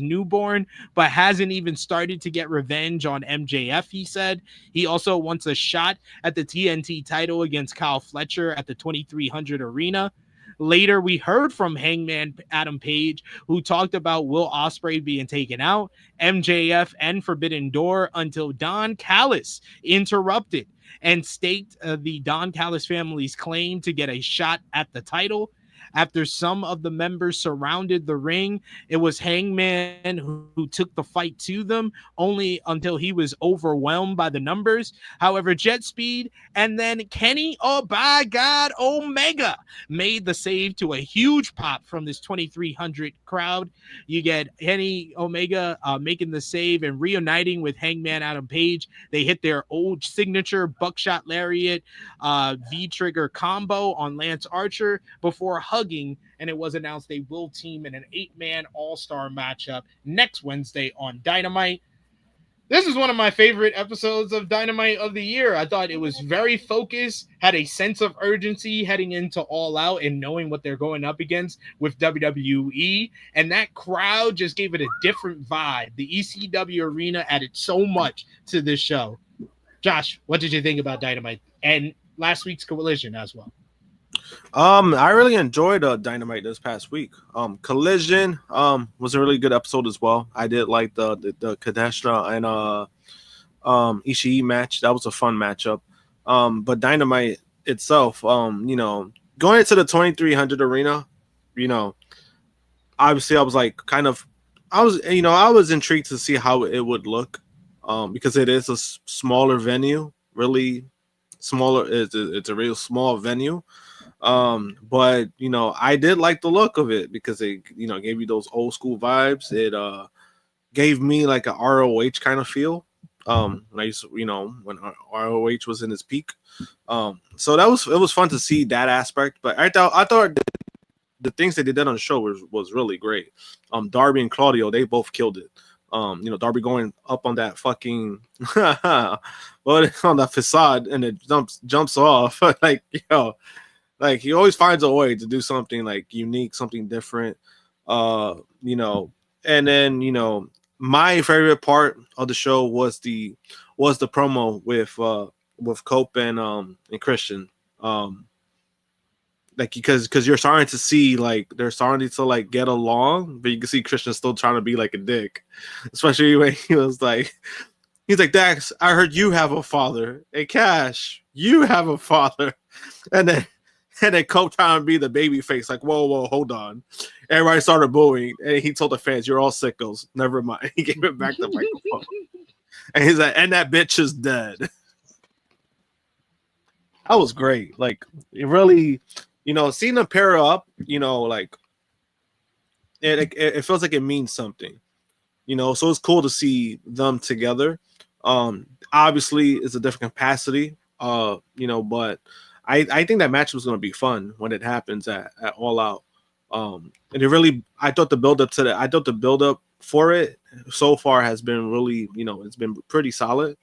newborn, but hasn't even started to get revenge on MJF, he said. He also wants a shot at the TNT title against Kyle Fletcher at the 2300 Arena. Later, we heard from Hangman Adam Page, who talked about Will Ospreay being taken out, MJF, and Forbidden Door until Don Callis interrupted and staked the Don Callis family's claim to get a shot at the title. After some of the members surrounded the ring, it was Hangman who took the fight to them, only until he was overwhelmed by the numbers. However, Jet Speed and then Kenny, oh by God, Omega made the save to a huge pop from this 2300 crowd. You get Kenny Omega making the save and reuniting with Hangman Adam Page. They hit their old signature buckshot lariat V-trigger combo on Lance Archer before hugging, and it was announced they will team in an 8-man all-star matchup next Wednesday on Dynamite. This is one of my favorite episodes of Dynamite of the year. I thought it was very focused, had a sense of urgency heading into All Out and knowing what they're going up against with WWE, and that crowd just gave it a different vibe. The ECW arena added so much to this show. Josh, what did you think about Dynamite and last week's Collision as well? I really enjoyed Dynamite this past week. Collision was a really good episode as well. I did like the Kadeshna and Ishii match. That was a fun matchup. But Dynamite itself, going into the 2300 arena, obviously I was like I was intrigued to see how it would look, because it is a smaller venue, really smaller. It's a real small venue. But I did like the look of it because it gave you those old school vibes. It gave me like a ROH kind of feel. When I used to, when ROH was in its peak. So it was fun to see that aspect. But I thought the things they did on the show was really great. Darby and Claudio, they both killed it. Darby going up on that fucking on that facade and it jumps off like he always finds a way to do something like unique, something different. And then my favorite part of the show was the promo with Cope and Christian. Because you're starting to see they're starting to get along, but you can see Christian still trying to be like a dick, especially when he was like He's like, Dax, I heard you have a father. Hey, Cash, you have a father. And then Coke trying to be the baby face, like, whoa, hold on. Everybody started booing, and he told the fans, "You're all sickos." Never mind. He gave it back the microphone, and he's like, "And that bitch is dead." That was great. Like, it really, seeing them pair up, like it feels like it means something, So it's cool to see them together. Obviously, it's a different capacity, but I think that match was going to be fun when it happens at All Out. And it really, I thought the build up for it so far has been really, it's been pretty solid.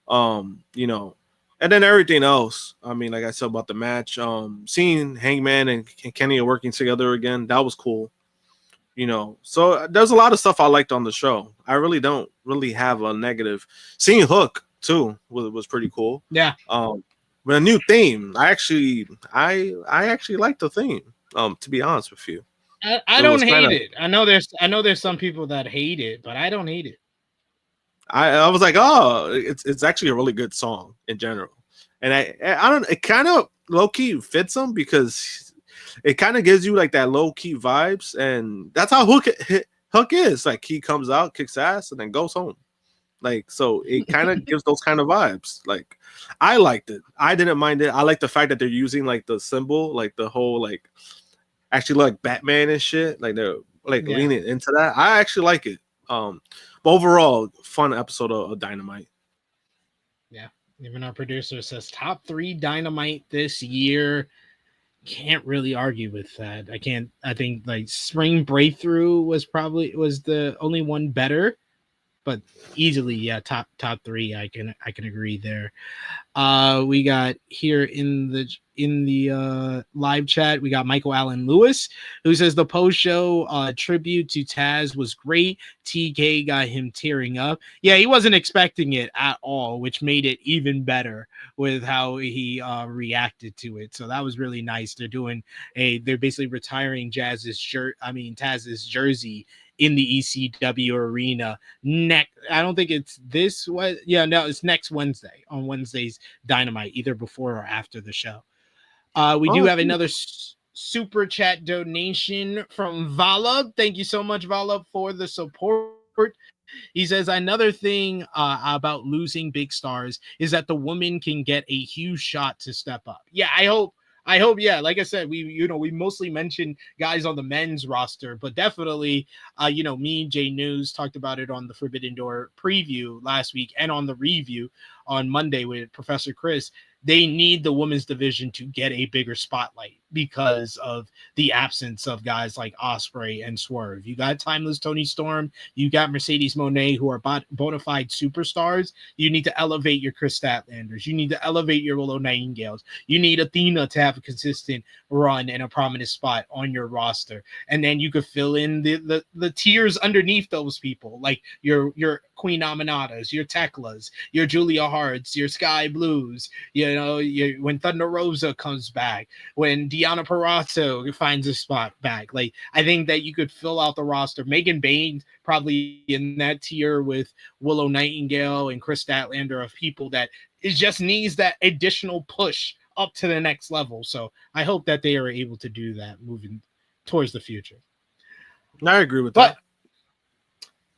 And then everything else, I mean, like I said about the match, seeing Hangman and Kenny are working together again, that was cool. So there's a lot of stuff I liked on the show. I really don't really have a negative. Seeing Hook too was pretty cool. Yeah. But a new theme, I actually like the theme. To be honest with you, I don't hate it. I know there's some people that hate it, but I don't hate it. I was like, oh, it's actually a really good song in general, and I don't. It kind of low key fits them because it kind of gives you like that low key vibes, and that's how Hook is. Like, he comes out, kicks ass, and then goes home. Like, so it kind of gives those kind of vibes. Like, I liked it. I didn't mind it. I like the fact that they're using like the symbol, like the whole like actually like Batman and shit. Like, they're like leaning into that. I actually like it. But overall, fun episode of Dynamite. Yeah. Even our producer says top 3 Dynamite this year. Can't really argue with that. I think like Spring Breakthrough was the only one better, but easily, top 3. I can agree there. We got here in the live chat, we got Michael Allen Lewis, who says the post show tribute to Taz was great. TK got him tearing up. Yeah, he wasn't expecting it at all, which made it even better with how he reacted to it. So that was really nice. They're basically retiring Taz's jersey in the ECW arena I don't think it's this was it's next Wednesday, on Wednesday's Dynamite, either before or after the show. We do have another super chat donation from Vala. Thank you so much, Vala, for the support. He says another thing about losing big stars is that the woman can get a huge shot to step up. Yeah, I hope, like I said, we mostly mentioned guys on the men's roster, but definitely, me and Jay News talked about it on the Forbidden Door preview last week and on the review on Monday with Professor Chris. They need the women's division to get a bigger spotlight because of the absence of guys like Ospreay and Swerve. You got Timeless Tony Storm, you got Mercedes Moné, who are bona fide superstars. You need to elevate your Chris Statlanders. You need to elevate your Willow Nightingales. You need Athena to have a consistent run and a prominent spot on your roster. And then you could fill in the tiers underneath those people, like your Queen Aminatas, your Teklas, your Julia Harts, your Sky Blues, when Thunder Rosa comes back, when Deonna Purrazzo finds a spot back. Like, I think that you could fill out the roster. Megan Baines probably in that tier with Willow Nightingale and Chris Statlander, of people that it just needs that additional push up to the next level. So I hope that they are able to do that moving towards the future. I agree with that.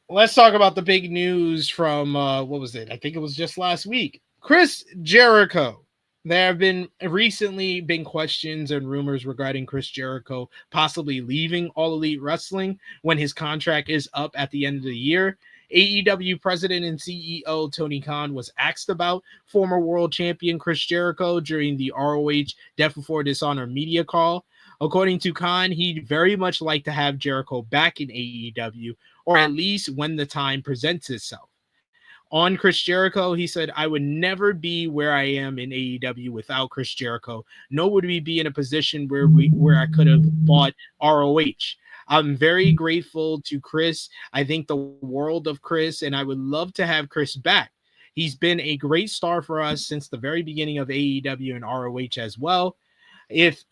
Let's talk about the big news from what was it? I think it was just last week. Chris Jericho. There have recently been questions and rumors regarding Chris Jericho possibly leaving All Elite Wrestling when his contract is up at the end of the year. AEW president and CEO Tony Khan was asked about former world champion Chris Jericho during the ROH Death Before Dishonor media call. According to Khan, he'd very much like to have Jericho back in AEW, or at least when the time presents itself. On Chris Jericho, he said, "I would never be where I am in AEW without Chris Jericho, nor would we be in a position where I could have bought ROH. I'm very grateful to Chris. I think the world of Chris, and I would love to have Chris back. He's been a great star for us since the very beginning of AEW and ROH as well. If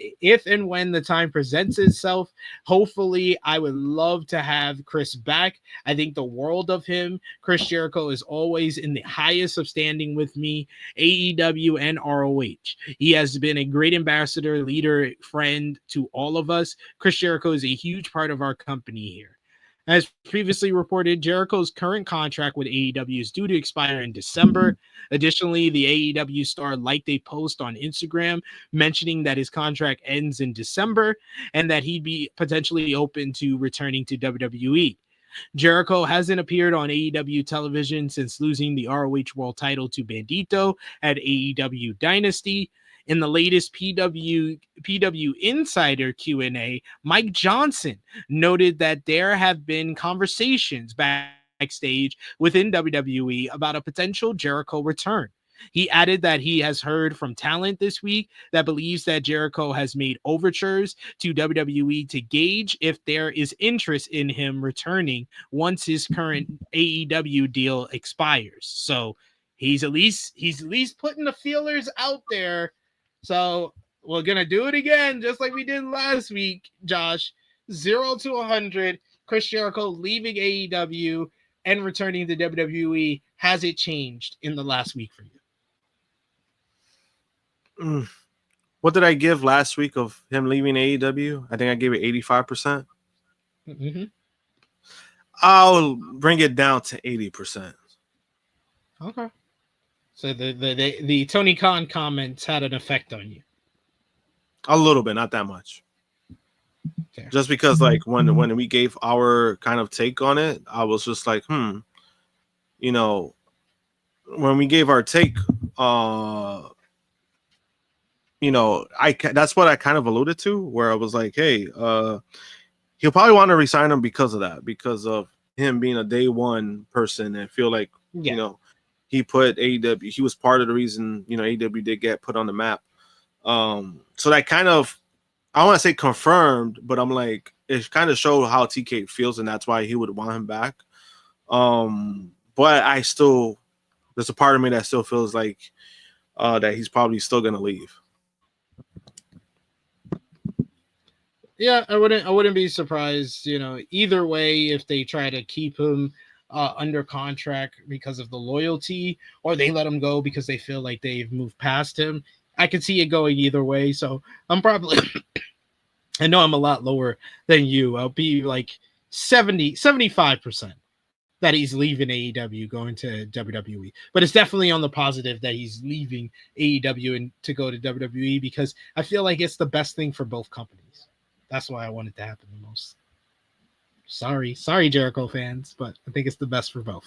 and when the time presents itself, hopefully I would love to have Chris back. I think the world of him. Chris Jericho is always in the highest of standing with me, AEW and ROH. He has been a great ambassador, leader, friend to all of us. Chris Jericho is a huge part of our company here. As previously reported, Jericho's current contract with AEW is due to expire in December. Additionally, the AEW star liked a post on Instagram mentioning that his contract ends in December and that he'd be potentially open to returning to WWE. Jericho hasn't appeared on AEW television since losing the ROH World title to Bandito at AEW Dynasty. In the latest PW Insider Q&A, Mike Johnson noted that there have been conversations backstage within WWE about a potential Jericho return. He added that he has heard from talent this week that believes that Jericho has made overtures to WWE to gauge if there is interest in him returning once his current AEW deal expires. So he's at least putting the feelers out there. So we're gonna do it again, just like we did last week, Josh. 0 to 100. Chris Jericho leaving AEW and returning to WWE. Has it changed in the last week for you? What did I give last week of him leaving AEW? I think I gave it 85%. Mm-hmm. I'll bring it down to 80%. Okay. So the Tony Khan comments had an effect on you. A little bit, not that much. Fair. Just because, like, when we gave our kind of take on it, I was just like, you know, when we gave our take, you know, that's what I kind of alluded to, where I was like, hey, he'll probably want to resign him because of that, because of him being a day one person and feel like, you know, he put AEW, he was part of the reason, you know, AEW did get put on the map. So that kind of, I want to say confirmed, but I'm like, it kind of showed how TK feels, and that's why he would want him back. But I still, there's a part of me that still feels like that he's probably still going to leave. Yeah, I wouldn't be surprised, you know, either way, if they try to keep him under contract because of the loyalty, or they let him go because they feel like they've moved past him. I could see it going either way. So I'm probably, I know I'm a lot lower than you. I'll be like 75% that he's leaving AEW, going to WWE. But it's definitely on the positive that he's leaving AEW and to go to WWE, because I feel like it's the best thing for both companies. That's why I want it to happen the most. Sorry, Jericho fans, but I think it's the best for both.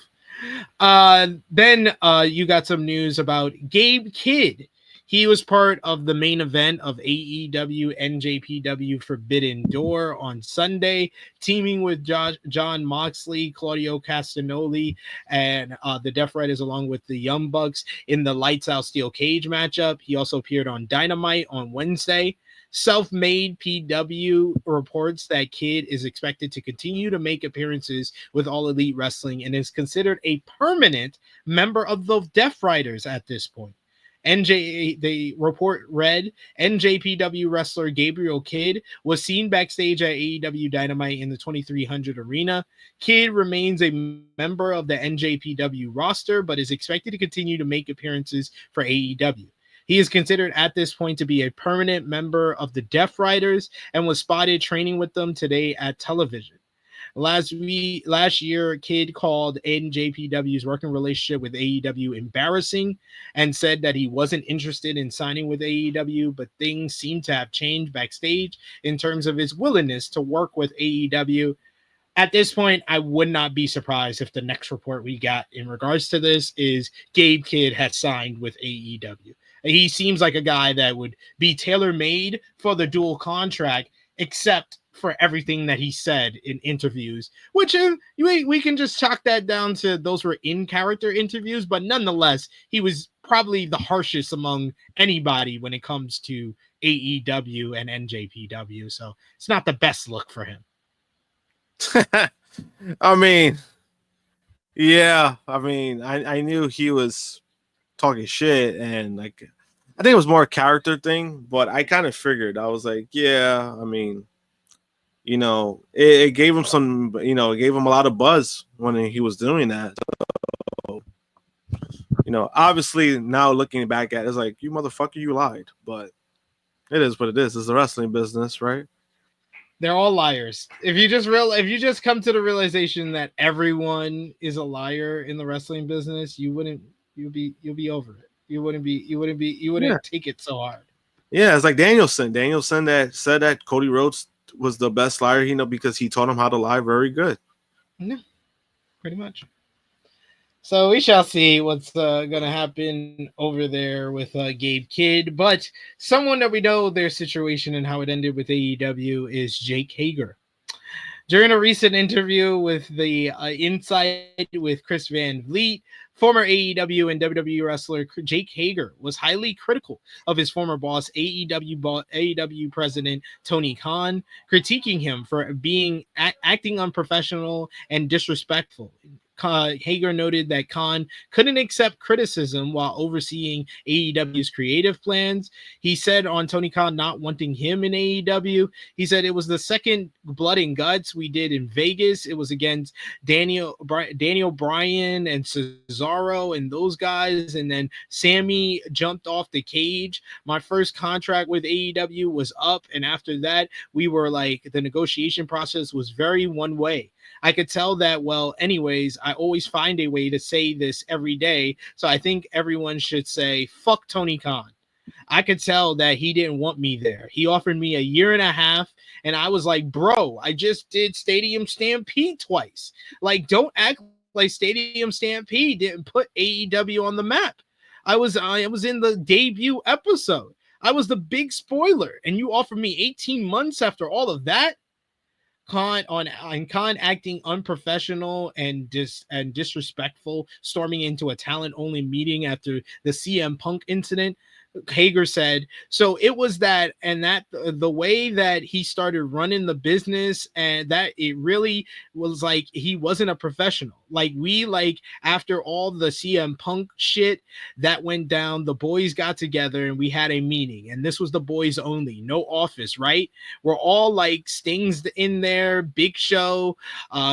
Then you got some news about Gabe Kidd. He was part of the main event of AEW NJPW Forbidden Door on Sunday, teaming with John Moxley, Claudio Castagnoli, and the Death Riders, along with the Young Bucks, in the Lights Out Steel Cage matchup. He also appeared on Dynamite on Wednesday. Self-Made PW reports that Kidd is expected to continue to make appearances with All Elite Wrestling and is considered a permanent member of the Death Riders at this point. The report read, NJPW wrestler Gabriel Kidd was seen backstage at AEW Dynamite in the 2300 arena. Kidd remains a member of the NJPW roster, but is expected to continue to make appearances for AEW. He is considered at this point to be a permanent member of the Death Riders and was spotted training with them today at television. Last year, Kidd called NJPW's working relationship with AEW embarrassing and said that he wasn't interested in signing with AEW, but things seem to have changed backstage in terms of his willingness to work with AEW. At this point, I would not be surprised if the next report we got in regards to this is Gabe Kidd had signed with AEW. He seems like a guy that would be tailor-made for the dual contract, except for everything that he said in interviews, which we can just chalk that down to those were in-character interviews, but nonetheless, he was probably the harshest among anybody when it comes to AEW and NJPW, so it's not the best look for him. I mean, yeah, I mean, I knew he was talking shit, and like, I think it was more a character thing, but I kind of figured. I was like, yeah, I mean, it gave him some, it gave him a lot of buzz when he was doing that. So, obviously now looking back at it, it's like, you motherfucker, you lied. But it is what it is. It's the wrestling business, right? They're all liars. If you just come to the realization that everyone is a liar in the wrestling business, you'll be over it. You wouldn't take it so hard. Yeah, it's like Danielson. Danielson that said that Cody Rhodes was the best liar, because he taught him how to lie very good. Yeah, pretty much. So we shall see what's going to happen over there with Gabe Kidd. But someone that we know their situation and how it ended with AEW is Jake Hager. During a recent interview with the Inside with Chris Van Vliet, former AEW and WWE wrestler Jake Hager was highly critical of his former boss, AEW president Tony Khan, critiquing him for being acting unprofessional and disrespectful. Hager noted that Khan couldn't accept criticism while overseeing AEW's creative plans. He said on Tony Khan not wanting him in AEW, he said it was the second Blood and Guts we did in Vegas. It was against Daniel Bryan and Cesaro and those guys, and then Sammy jumped off the cage. My first contract with AEW was up, and after that, we were like, the negotiation process was very one way. I could tell that, well, anyways, I always find a way to say this every day. So I think everyone should say, fuck Tony Khan. I could tell that he didn't want me there. He offered me a year and a half, and I was like, bro, I just did Stadium Stampede twice. Like, don't act like Stadium Stampede didn't put AEW on the map. I was in the debut episode. I was the big spoiler, and you offered me 18 months after all of that? Khan acting unprofessional and disrespectful, storming into a talent-only meeting after the CM Punk incident. Hager said, so it was that, and that the way that he started running the business, and that it really was like he wasn't a professional. Like after all the CM Punk shit that went down, the boys got together and we had a meeting, and this was the boys only, no office, right? We're all like Sting's in there, Big Show,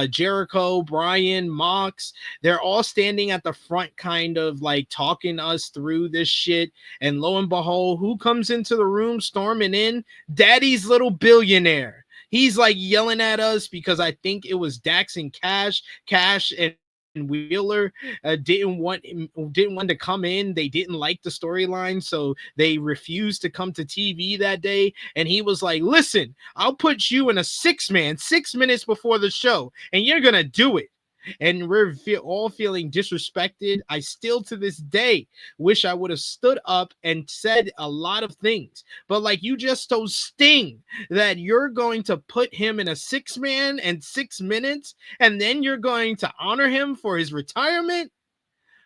Jericho, Bryan, Mox. They're all standing at the front, kind of like talking us through this shit, and lo and behold, who comes into the room storming in? Daddy's little billionaire. He's like yelling at us because I think it was Dax and Cash and Wheeler didn't want to come in. They didn't like the storyline, so they refused to come to TV that day. And he was like, listen, I'll put you in a 6-man 6 minutes before the show, and you're gonna do it. And we're all feeling disrespected. I still to this day wish I would have stood up and said a lot of things. But like you just told Sting that you're going to put him in a 6-man and 6 minutes, and then you're going to honor him for his retirement.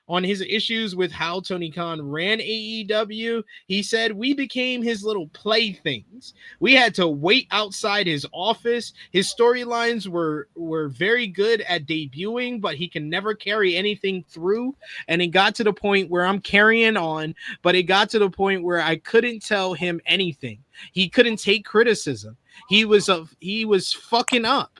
On his issues with how Tony Khan ran AEW, he said, we became his little playthings. We had to wait outside his office. His storylines were very good at debuting, but he can never carry anything through. And it got to the point where I'm carrying on, but it got to the point where I couldn't tell him anything. He couldn't take criticism. He was fucking up.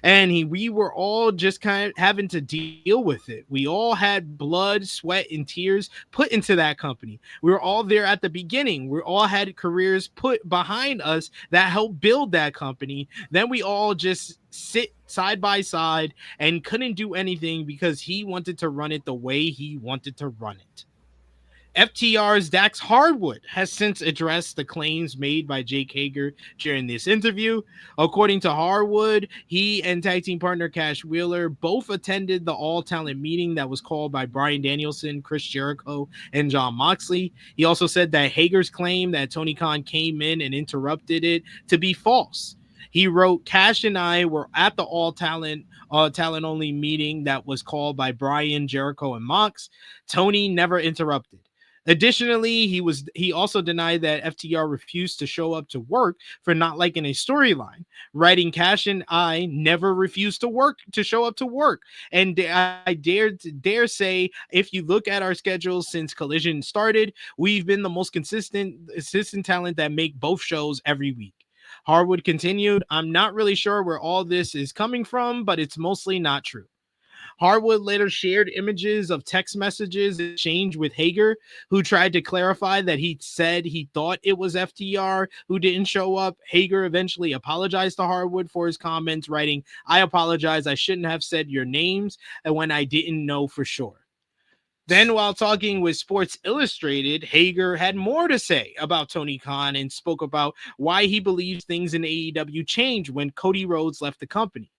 And we were all just kind of having to deal with it. We all had blood, sweat, and tears put into that company. We were all there at the beginning. We all had careers put behind us that helped build that company. Then we all just sit side by side and couldn't do anything because he wanted to run it the way he wanted to run it. FTR's Dax Hardwood has since addressed the claims made by Jake Hager during this interview. According to Hardwood, he and tag team partner Cash Wheeler both attended the all-talent meeting that was called by Bryan Danielson, Chris Jericho, and Jon Moxley. He also said that Hager's claim that Tony Khan came in and interrupted it to be false. He wrote, Cash and I were at the all-talent only meeting that was called by Bryan, Jericho, and Mox. Tony never interrupted. Additionally, he also denied that FTR refused to show up to work for not liking a storyline, writing Cash and I never refused to show up to work. And I dare say, if you look at our schedule since Collision started, we've been the most consistent talent that make both shows every week. Harwood continued, I'm not really sure where all this is coming from, but it's mostly not true. Harwood later shared images of text messages exchanged with Hager, who tried to clarify that he said he thought it was FTR who didn't show up. Hager eventually apologized to Harwood for his comments, writing, I apologize, I shouldn't have said your names and when I didn't know for sure. Then, while talking with Sports Illustrated, Hager had more to say about Tony Khan and spoke about why he believes things in AEW changed when Cody Rhodes left the company.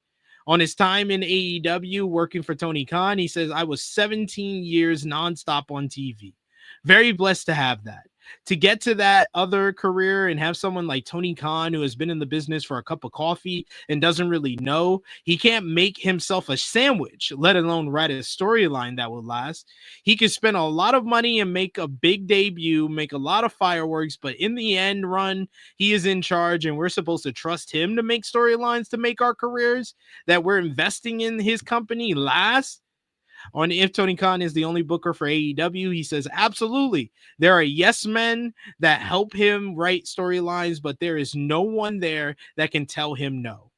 On his time in AEW working for Tony Khan, he says, I was 17 years nonstop on TV. Very blessed to have that. To get to that other career and have someone like Tony Khan, who has been in the business for a cup of coffee and doesn't really know, he can't make himself a sandwich, let alone write a storyline that will last. He could spend a lot of money and make a big debut, make a lot of fireworks, but in the end run, he is in charge and we're supposed to trust him to make storylines to make our careers that we're investing in his company last. On if Tony Khan is the only booker for AEW, he says, absolutely. There are yes men that help him write storylines, but there is no one there that can tell him no.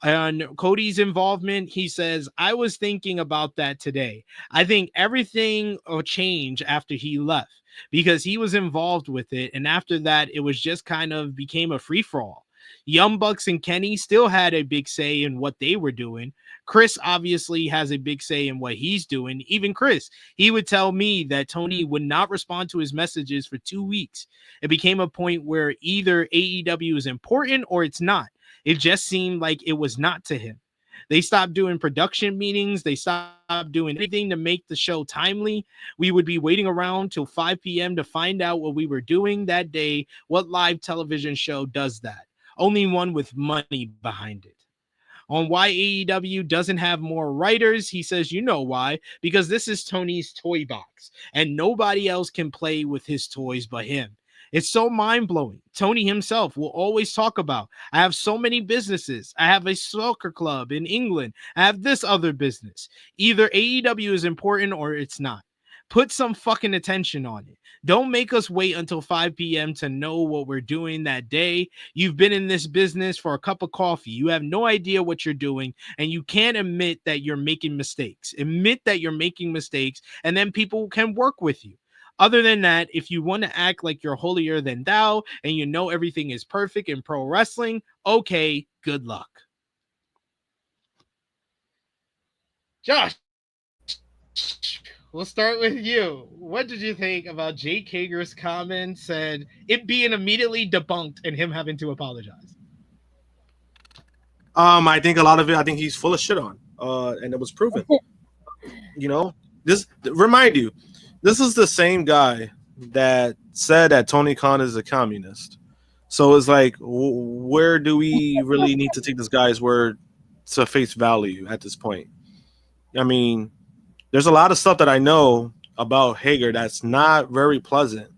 On Cody's involvement, he says, I was thinking about that today. I think everything will change after he left because he was involved with it. And after that, it was just kind of became a free-for-all. Young Bucks and Kenny still had a big say in what they were doing. Chris obviously has a big say in what he's doing. Even Chris, he would tell me that Tony would not respond to his messages for 2 weeks. It became a point where either AEW is important or it's not. It just seemed like it was not to him. They stopped doing production meetings. They stopped doing anything to make the show timely. We would be waiting around till 5 p.m. to find out what we were doing that day. What live television show does that? Only one with money behind it. On why AEW doesn't have more writers, he says, you know why? Because this is Tony's toy box, and nobody else can play with his toys but him. It's so mind-blowing. Tony himself will always talk about, I have so many businesses. I have a soccer club in England. I have this other business. Either AEW is important or it's not. Put some fucking attention on it. Don't make us wait until 5 p.m. to know what we're doing that day. You've been in this business for a cup of coffee. You have no idea what you're doing, and you can't admit that you're making mistakes. Admit that you're making mistakes, and then people can work with you. Other than that, if you want to act like you're holier than thou and you know everything is perfect in pro wrestling, okay, good luck. Josh, we'll start with you. What did you think about Jake Hager's comment, said it being immediately debunked and him having to apologize? I think a lot of it, I think he's full of shit on, and it was proven. You know, this remind you, this is the same guy that said that Tony Khan is a communist. So it's like, where do we really need to take this guy's word to face value at this point? I mean, there's a lot of stuff that I know about Hager that's not very pleasant,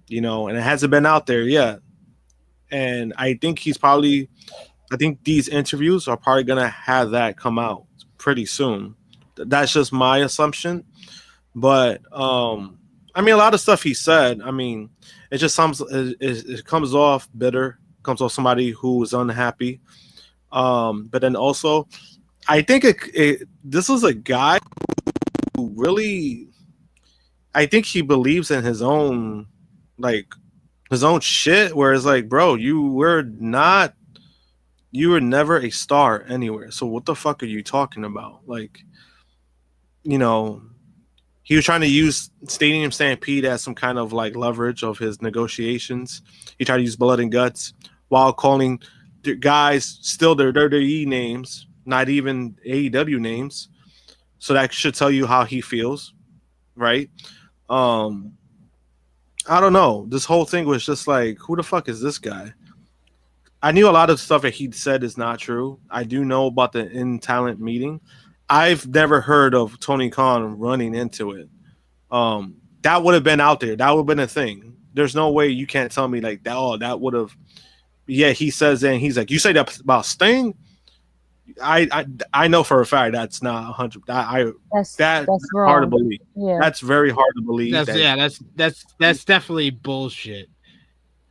you know, and it hasn't been out there yet. And I think I think these interviews are probably going to have that come out pretty soon. That's just my assumption. But, I mean, a lot of stuff he said, I mean, it just it comes off bitter, comes off somebody who is unhappy. But then also, I think this is a guy who really, I think he believes in his own shit, where it's like, bro, you were never a star anywhere. So what the fuck are you talking about? Like, you know, he was trying to use Stadium Stampede as some kind of like leverage of his negotiations. He tried to use blood and guts while calling the guys still their WWE names, not even AEW names. So that should tell you how he feels, right? I don't know. This whole thing was just like, who the fuck is this guy? I knew a lot of stuff that he said is not true. I do know about the in-talent meeting. I've never heard of Tony Khan running into it. That would have been out there. That would have been a thing. There's no way you can't tell me like that. Oh, that would have. Yeah, he says that. And he's like, you say that about Sting? I know for a fact that's not 100. That's wrong. hard to believe. Yeah, that's very hard to believe. That's definitely bullshit.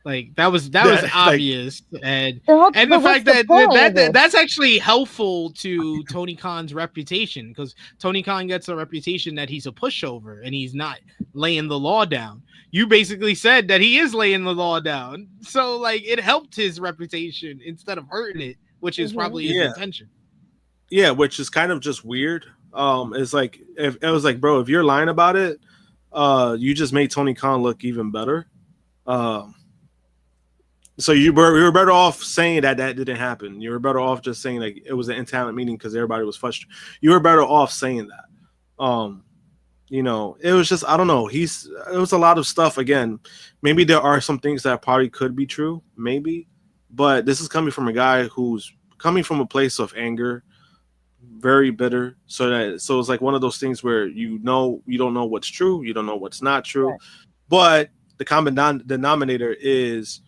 Like that was like, obvious, and but the fact that that's that's actually helpful to Tony Khan's reputation, because Tony Khan gets a reputation that he's a pushover and he's not laying the law down. You basically said that he is laying the law down, so like it helped his reputation instead of hurting it, which is probably his intention. Yeah, which is kind of just weird. It's like if it was like, bro, if you're lying about it, you just made Tony Khan look even better. So you were better off saying that didn't happen. You were better off just saying like it was an in-talent meeting because everybody was frustrated. You were better off saying that. You know, it was just, I don't know. It was a lot of stuff. Again, maybe there are some things that probably could be true, maybe, but this is coming from a guy who's coming from a place of anger, very bitter. So it's like one of those things where you don't know what's true, you don't know what's not true, right. But the common denominator is,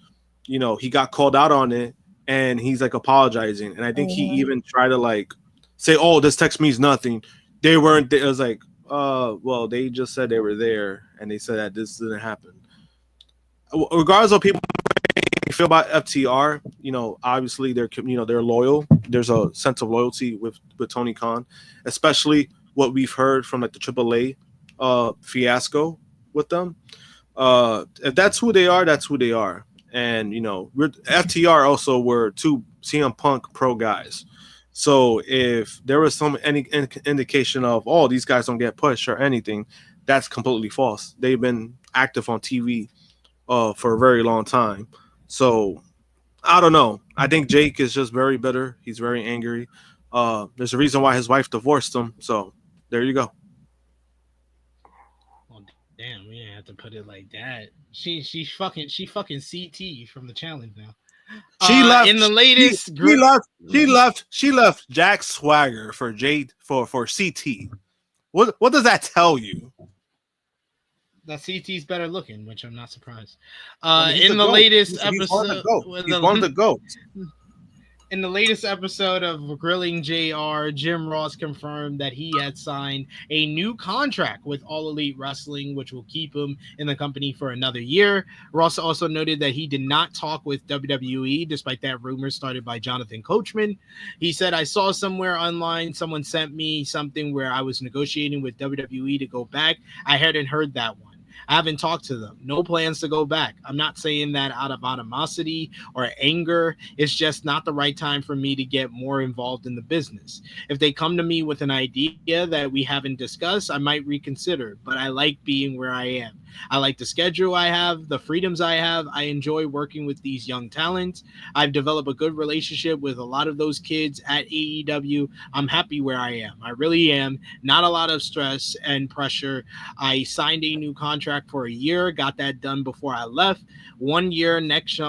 you know, he got called out on it and he's like apologizing. And I think he even tried to like say, oh, this text means nothing. They weren't there. It was like, well, they just said they were there and they said that this didn't happen. Regardless of people feel about FTR, you know, obviously they're loyal. There's a sense of loyalty with Tony Khan, especially what we've heard from like the AAA fiasco with them. If that's who they are, that's who they are. And, you know, FTR also were two CM Punk pro guys. So if there was any indication of, oh, these guys don't get pushed or anything, that's completely false. They've been active on TV for a very long time. So I don't know. I think Jake is just very bitter. He's very angry. There's a reason why his wife divorced him. So there you go. Damn, we didn't have to put it like that. She fucking CT from the challenge now. She left in the latest. She left Jack Swagger for CT. What does that tell you? That CT's better looking, which I'm not surprised. In the latest episode, he's one of the GOATs. In the latest episode of Grilling JR, Jim Ross confirmed that he had signed a new contract with All Elite Wrestling, which will keep him in the company for another year. Ross also noted that he did not talk with WWE, despite that rumor started by Jonathan Coachman. He said, I saw somewhere online, someone sent me something where I was negotiating with WWE to go back. I hadn't heard that one. I haven't talked to them. No plans to go back. I'm not saying that out of animosity or anger. It's just not the right time for me to get more involved in the business. If they come to me with an idea that we haven't discussed, I might reconsider, but I like being where I am. I like the schedule I have, the freedoms I have. I enjoy working with these young talents. I've developed a good relationship with a lot of those kids at AEW. I'm happy where I am. I really am. Not a lot of stress and pressure. I signed a new contract for a year, got that done before I left. 1 year next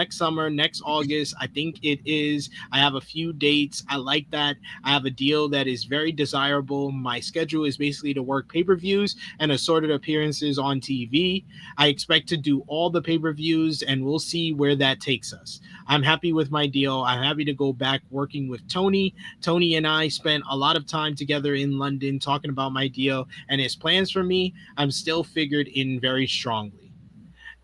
summer, next August, I think it is. I have a few dates. I like that. I have a deal that is very desirable. My schedule is basically to work pay-per-views and assorted appearances on TV. I expect to do all the pay-per-views, and we'll see where that takes us. I'm happy with my deal. I'm happy to go back working with Tony. Tony and I spent a lot of time together in London talking about my deal and his plans for me. I'm still figured in very strongly.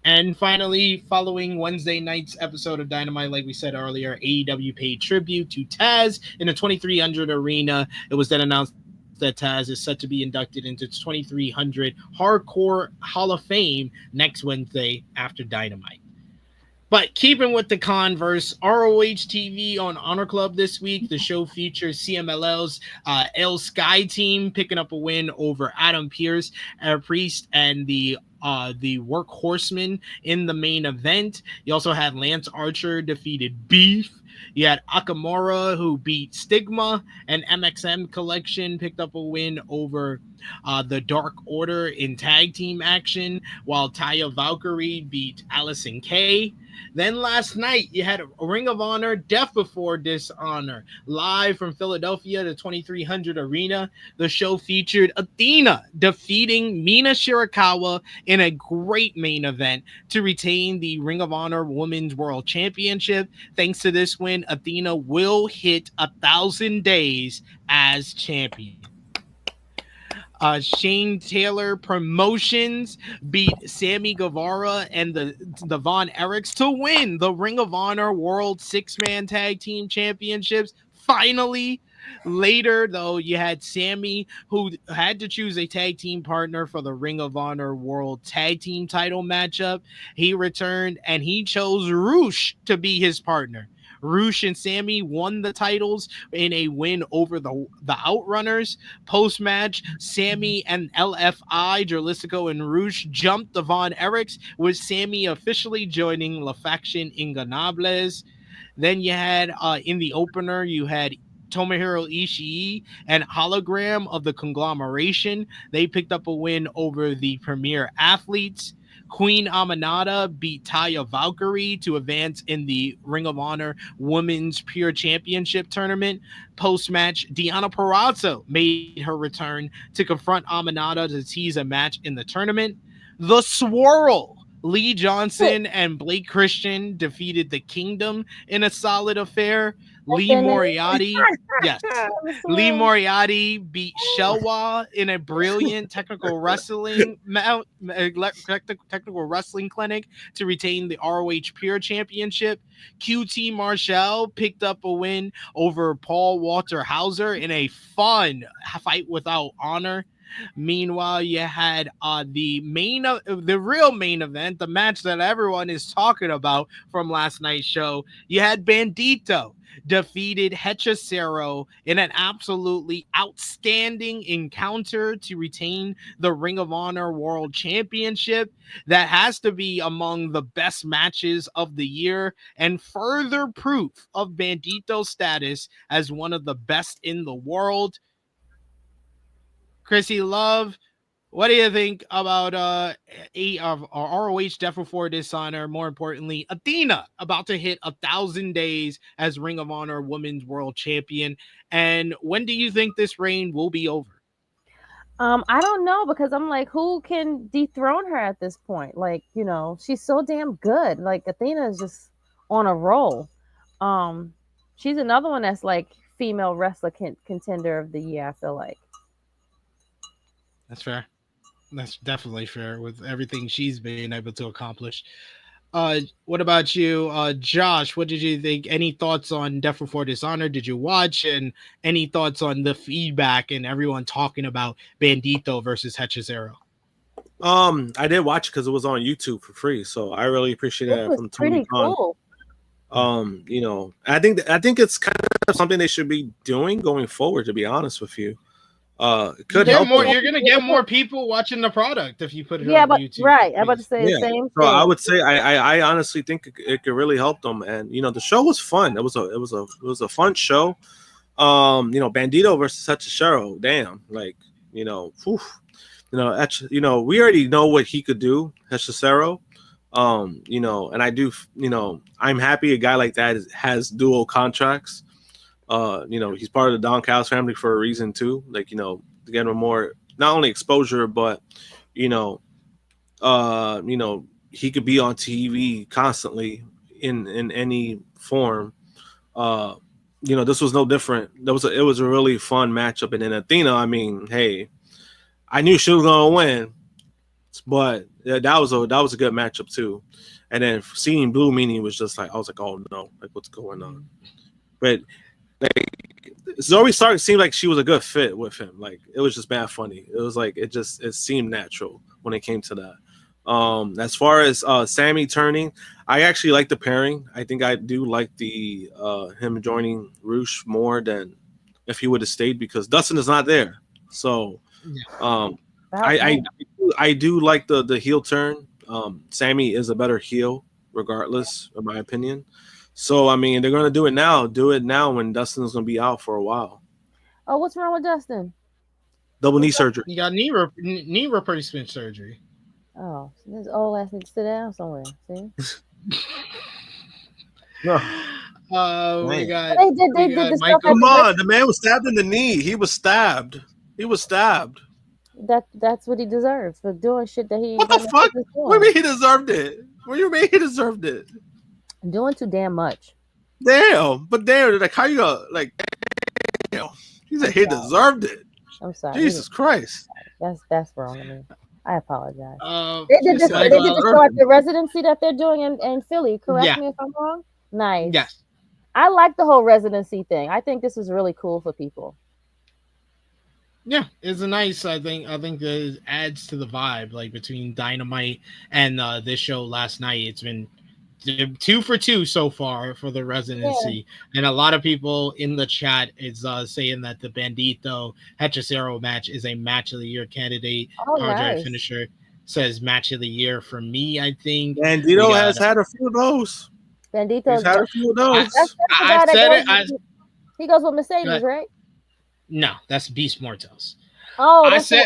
And finally, following Wednesday night's episode of Dynamite, like we said earlier, AEW paid tribute to Taz in the 2300 arena. It was then announced that Taz is set to be inducted into 2300 Hardcore Hall of Fame next Wednesday after Dynamite. But keeping with the Converse, ROH TV on Honor Club this week, the show features CMLL's El Sky team picking up a win over Adam Pearce, Priest, and the Workhorsemen in the main event. You also had Lance Archer defeated Beef. You had Akamura, who beat Stigma, and MXM Collection picked up a win over the Dark Order in tag team action, while Taya Valkyrie beat Allison Kay. Then last night, you had a Ring of Honor Death Before Dishonor live from Philadelphia to 2300 Arena. The show featured Athena defeating Mina Shirakawa in a great main event to retain the Ring of Honor Women's World Championship. Thanks to this win, Athena will hit 1,000 days as champion. Shane Taylor Promotions beat Sammy Guevara and the Von Erichs to win the Ring of Honor World Six-Man Tag Team Championships. Finally, later, though, you had Sammy, who had to choose a tag team partner for the Ring of Honor World Tag Team title matchup. He returned, and he chose Roosh to be his partner. Roosh and Sammy won the titles in a win over the Outrunners. Post-match, Sammy and LFI, Jalisco and Roosh jumped the Von Erichs, with Sammy officially joining La Faction Inganables. Then you had, in the opener, you had Tomohiro Ishii and Hologram of the Conglomeration. They picked up a win over the Premier Athletes. Queen Aminata beat Taya Valkyrie to advance in the Ring of Honor Women's Pure Championship Tournament. Post-match, Deonna Purrazzo made her return to confront Aminata to tease a match in the tournament. The Swirl, Lee Johnson and Blake Christian defeated the Kingdom in a solid affair. Lee Moriarty beat Shelwa in a brilliant technical wrestling clinic to retain the ROH Pure Championship. QT Marshall picked up a win over Paul Walter Hauser in a fun fight without honor. Meanwhile, you had the real main event, the match that everyone is talking about from last night's show. You had Bandito defeated Hechicero in an absolutely outstanding encounter to retain the Ring of Honor World Championship. That has to be among the best matches of the year and further proof of Bandito's status as one of the best in the world. Krssi Love, what do you think about ROH Death Before Dishonor? More importantly, Athena about to hit 1,000 days as Ring of Honor Women's World Champion. And when do you think this reign will be over? I don't know, because I'm like, who can dethrone her at this point? Like, you know, she's so damn good. Like, Athena is just on a roll. She's another one that's like female wrestler contender of the year, I feel like. That's fair. That's definitely fair with everything she's been able to accomplish. What about you, Josh? What did you think? Any thoughts on Death Before Dishonor? Did you watch? And any thoughts on the feedback and everyone talking about Bandito versus Hechicero? I did watch it because it was on YouTube for free, so I really appreciate that from pretty cool. You know, I think it's kind of something they should be doing going forward, to be honest with you. It could help more. You're gonna get more people watching the product if you put it on YouTube. Right. I'm about to say the same thing. So I would say I honestly think it could really help them. And you know, the show was fun. It was a fun show. You know, Bandito versus Hechicero. Damn, like you know, we already know what he could do, Hechicero. You know, and I do. You know, I'm happy a guy like that has dual contracts. You know, he's part of the Don Callis family for a reason too. Like, you know, to get him more not only exposure, but you know, he could be on TV constantly in any form. You know, this was no different. It was a really fun matchup. And then Athena, I mean, hey, I knew she was gonna win, but that was a good matchup too. And then seeing Blue Meanie was just like, I was like, oh no, like what's going on? But like Zoe Stark seemed like she was a good fit with him. Like it was just bad funny. It was like it seemed natural when it came to that. As far as Sammy turning, I actually like the pairing. I think I do like the him joining Roosh more than if he would have stayed, because Dustin is not there. So I do like the heel turn. Sammy is a better heel regardless, in my opinion. So, I mean, they're going to do it now. Do it now when Dustin's going to be out for a while. Oh, what's wrong with Dustin? Double knee surgery. He got knee replacement surgery. Oh, so this old ass needs to sit down somewhere. See? We got, They did the stuff Michael. Come on, the man was stabbed in the knee. He was stabbed. That's what he deserves for doing shit that he ain't What the got no fuck? business What do you doing. mean he deserved it? What do you mean he deserved it? Doing too damn much. Damn, like how you go? Like, damn. He said he deserved it. I'm sorry. Jesus Christ. That's wrong of me. I apologize. They did this show at the residency that they're doing in Philly. Correct me if I'm wrong. Nice. Yes. I like the whole residency thing. I think this is really cool for people. Yeah, it's a nice. I think that it adds to the vibe, like between Dynamite and this show last night. It's been 2 for 2 so far for the residency, and a lot of people in the chat is saying that the Bandito Hechicero match is a match of the year candidate. Nice. Finisher says match of the year for me. I think Bandito has had a few of those. Bandito's had a few of those. I said it. He goes with Mercedes, right? No, that's Beast Mortals. Oh, I said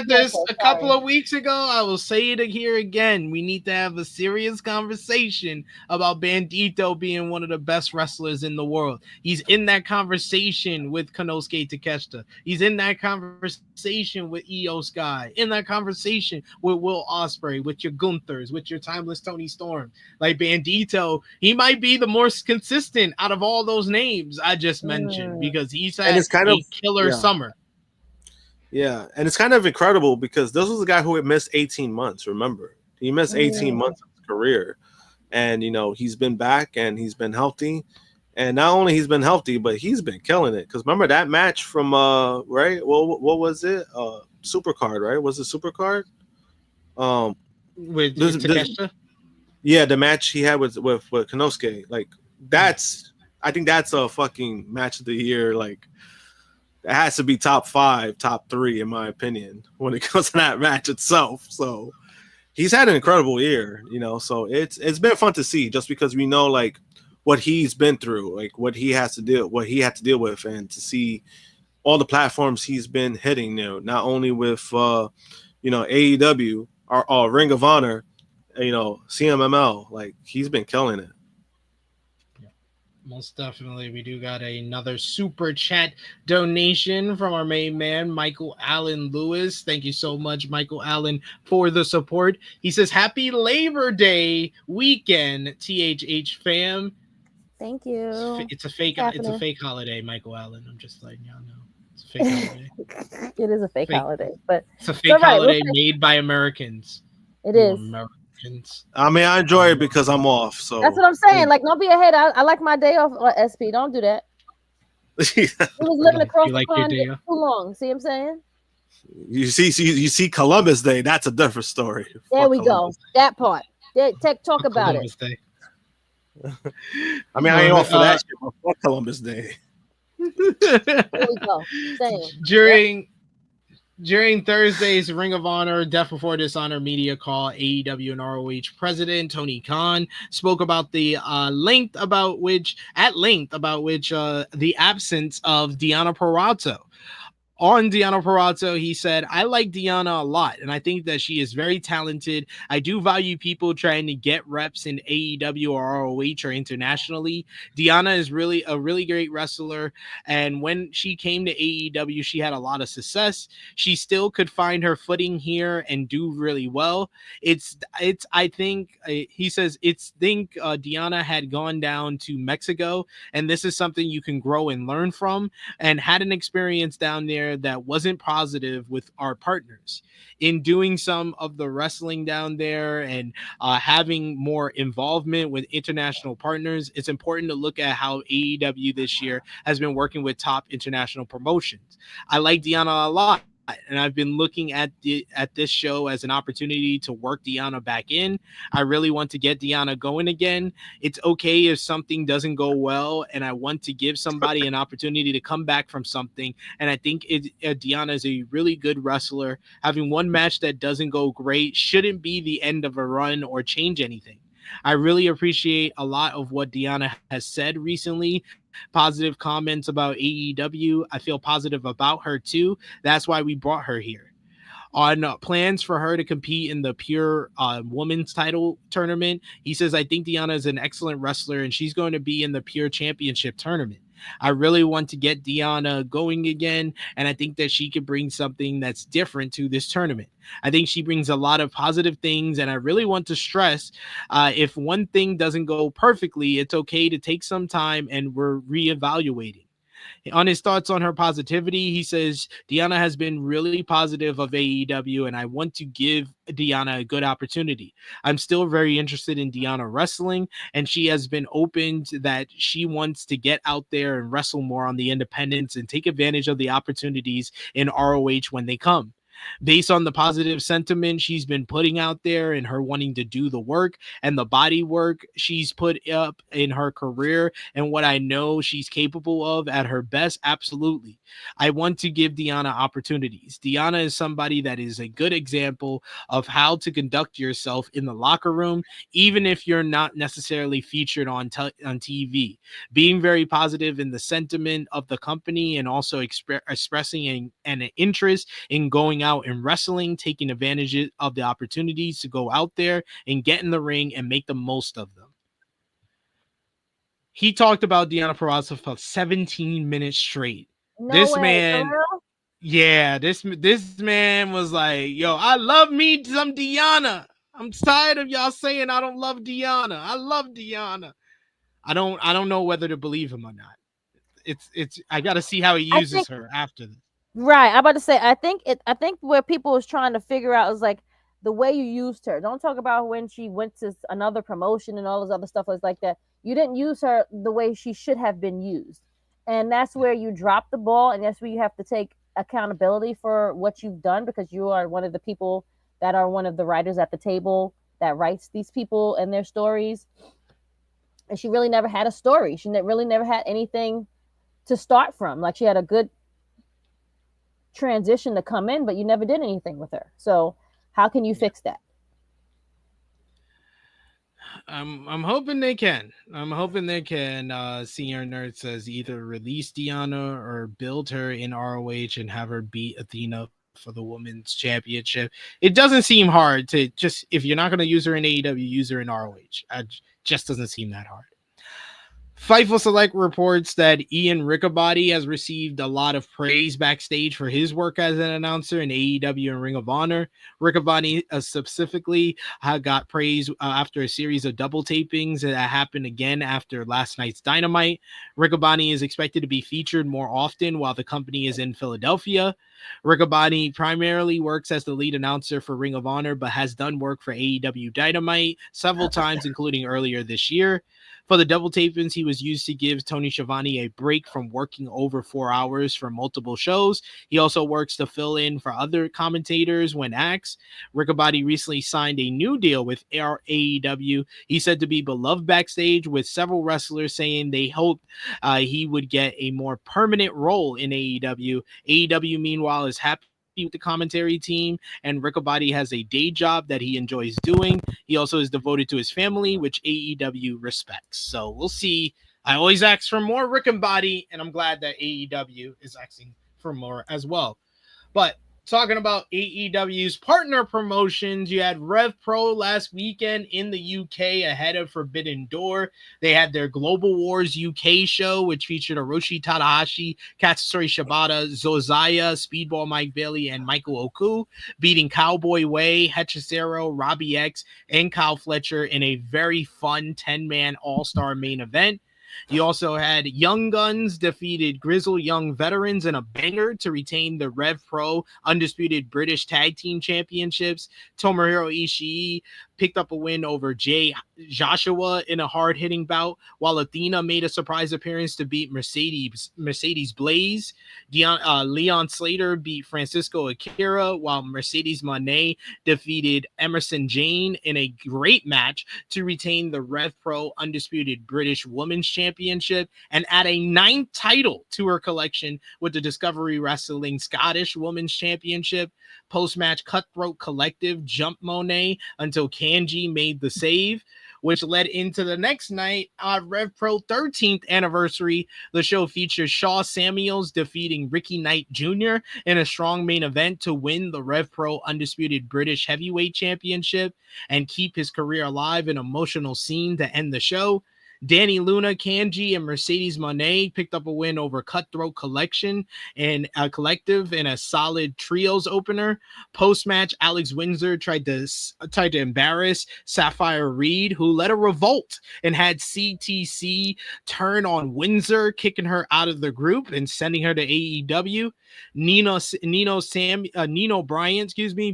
this a couple of weeks ago. I will say it here again. We need to have a serious conversation about Bandito being one of the best wrestlers in the world. He's in that conversation with Konosuke Takeshita. He's in that conversation with Io Sky. In that conversation with Will Ospreay, with your Gunthers, with your Timeless Tony Storm. Like Bandito, he might be the most consistent out of all those names I just mentioned because he's had a killer summer. Yeah, and it's kind of incredible because this was a guy who had missed 18 months, remember? He missed 18 months of his career. And, he's been back and he's been healthy. And not only he's been healthy, but he's been killing it. Because remember that match from, right? Well, what was it? Supercard, right? Was it Supercard? With Takeshita? Yeah, the match he had with Konosuke. Like, I think that's a fucking match of the year, like, it has to be top 5, top 3, in my opinion, when it comes to that match itself. So he's had an incredible year, so it's been fun to see just because we know like what he's been through, like what he had to deal with, and to see all the platforms he's been hitting now, not only with AEW or Ring of Honor, CMML, like he's been killing it. Most definitely. We do got another super chat donation from our main man, Michael Allen Lewis. Thank you so much, Michael Allen, for the support. He says, Happy Labor Day weekend, THH fam. Thank you. It's a fake holiday, Michael Allen. I'm just letting y'all know. It's a fake holiday. It is a fake holiday, but it's a fake holiday made by Americans. It is. I mean, I enjoy it because I'm off. So that's what I'm saying. Like, don't be a hater. I like my day off. SP, don't do that. He was living across the pond too long. See what I'm saying? You see Columbus Day. That's a different story. There we go. That part. Talk about Columbus Day. I mean, I ain't off for that shit. But fuck Columbus Day. There we go. Same. During Thursday's Ring of Honor Death Before Dishonor media call, AEW and ROH president Tony Khan spoke about the length about which the absence of Deonna Purrazzo. On Deonna Purrazzo, he said, I like Deonna a lot, and I think that she is very talented. I do value people trying to get reps in AEW or ROH or internationally. Deonna is really a really great wrestler, and when she came to AEW, she had a lot of success. She still could find her footing here and do really well. I think Deonna had gone down to Mexico, and this is something you can grow and learn from, and had an experience down there that wasn't positive with our partners. In doing some of the wrestling down there and having more involvement with international partners, it's important to look at how AEW this year has been working with top international promotions. I like Deonna a lot, and I've been looking at this show as an opportunity to work Deonna back in. I really want to get Deonna going again. It's okay if something doesn't go well, and I want to give somebody an opportunity to come back from something. And I think Deonna is a really good wrestler. Having one match that doesn't go great shouldn't be the end of a run or change anything. I really appreciate a lot of what Deonna has said recently. Positive comments about AEW. I feel positive about her too. That's why we brought her here. on plans for her to compete in the pure women's title tournament. He says, I think Deonna is an excellent wrestler and she's going to be in the pure championship tournament. I really want to get Deonna going again, and I think that she could bring something that's different to this tournament. I think she brings a lot of positive things, and I really want to stress, if one thing doesn't go perfectly, it's okay to take some time and we're reevaluating. On his thoughts on her positivity, he says, Deonna has been really positive of AEW, and I want to give Deonna a good opportunity. I'm still very interested in Deonna wrestling, and she has been open to that she wants to get out there and wrestle more on the independents and take advantage of the opportunities in ROH when they come. Based on the positive sentiment she's been putting out there and her wanting to do the work and the body work she's put up in her career and what I know she's capable of at her best, absolutely. I want to give Deonna opportunities. Deonna is somebody that is a good example of how to conduct yourself in the locker room, even if you're not necessarily featured on TV. Being very positive in the sentiment of the company and also expressing an interest in going out and wrestling, taking advantage of the opportunities to go out there and get in the ring and make the most of them. He talked about Deonna Purrazzo for 17 minutes straight. No this way, man, for real? yeah, this man was like, yo, I love me some Deonna. I'm tired of y'all saying I don't love Deonna. I love Deonna. I don't know whether to believe him or not. It's I got to see how he uses her after this. Right. I'm about to say, I think where people was trying to figure out is like the way you used her. Don't talk about when she went to another promotion and all this other stuff was like that. You didn't use her the way she should have been used. And that's where you drop the ball, and that's where you have to take accountability for what you've done, because you are one of the people that are one of the writers at the table that writes these people and their stories. And she really never had a story. She really never had anything to start from. Like, she had a good transition to come in, but you never did anything with her. So how can you fix that? I'm hoping they can. Senior Nerd says either release Deonna or build her in ROH and have her beat Athena for the women's championship. It doesn't seem hard to just, if you're not going to use her in AEW, use her in ROH. It just doesn't seem that hard. Fightful Select reports that Ian Riccaboni has received a lot of praise backstage for his work as an announcer in AEW and Ring of Honor. Riccaboni specifically got praise after a series of double tapings that happened again after last night's Dynamite. Riccaboni is expected to be featured more often while the company is in Philadelphia. Riccaboni primarily works as the lead announcer for Ring of Honor, but has done work for AEW Dynamite several times, including earlier this year. For the double tapings, he was used to give Tony Schiavone a break from working over 4 hours for multiple shows. He also works to fill in for other commentators when asked. Riccaboni recently signed a new deal with AEW. He's said to be beloved backstage, with several wrestlers saying they hoped he would get a more permanent role in AEW. AEW, meanwhile, is happy with the commentary team, and Riccaboni has a day job that he enjoys doing. He also is devoted to his family, which AEW respects. So we'll see. I always ask for more Riccaboni, and I'm glad that AEW is asking for more as well. But talking about AEW's partner promotions, you had RevPro last weekend in the UK ahead of Forbidden Door. They had their Global Wars UK show, which featured Hiroshi Tanahashi, Katsuyori Shibata, Zozaya, Speedball Mike Bailey, and Michael Oku, beating Cowboy Way, Hechicero, Robbie X, and Kyle Fletcher in a very fun 10-man all-star main event. You also had Young Guns defeated Grizzled Young Veterans in a banger to retain the Rev Pro Undisputed British Tag Team Championships. Tomohiro Ishii picked up a win over Jay Joshua in a hard-hitting bout, while Athena made a surprise appearance to beat Mercedes Blaze. Leon Slater beat Francisco Akira, while Mercedes Moné defeated Emerson Jane in a great match to retain the Rev Pro Undisputed British Women's Championship and add a 9th title to her collection with the Discovery Wrestling Scottish Women's Championship. Post-match, Cutthroat Collective jumped Moné until Kanji made the save. which led into the next night, RevPro 13th anniversary. The show features Shaw Samuels defeating Ricky Knight Jr. in a strong main event to win the RevPro Undisputed British Heavyweight Championship and keep his career alive. An emotional scene to end the show. Danny Luna, Kanji, and Mercedes Moné picked up a win over Cutthroat Collection and Collective in a solid trios opener. Post-match, Alex Windsor tried to embarrass Sapphire Reed, who led a revolt and had CTC turn on Windsor, kicking her out of the group and sending her to AEW. Nino Bryan,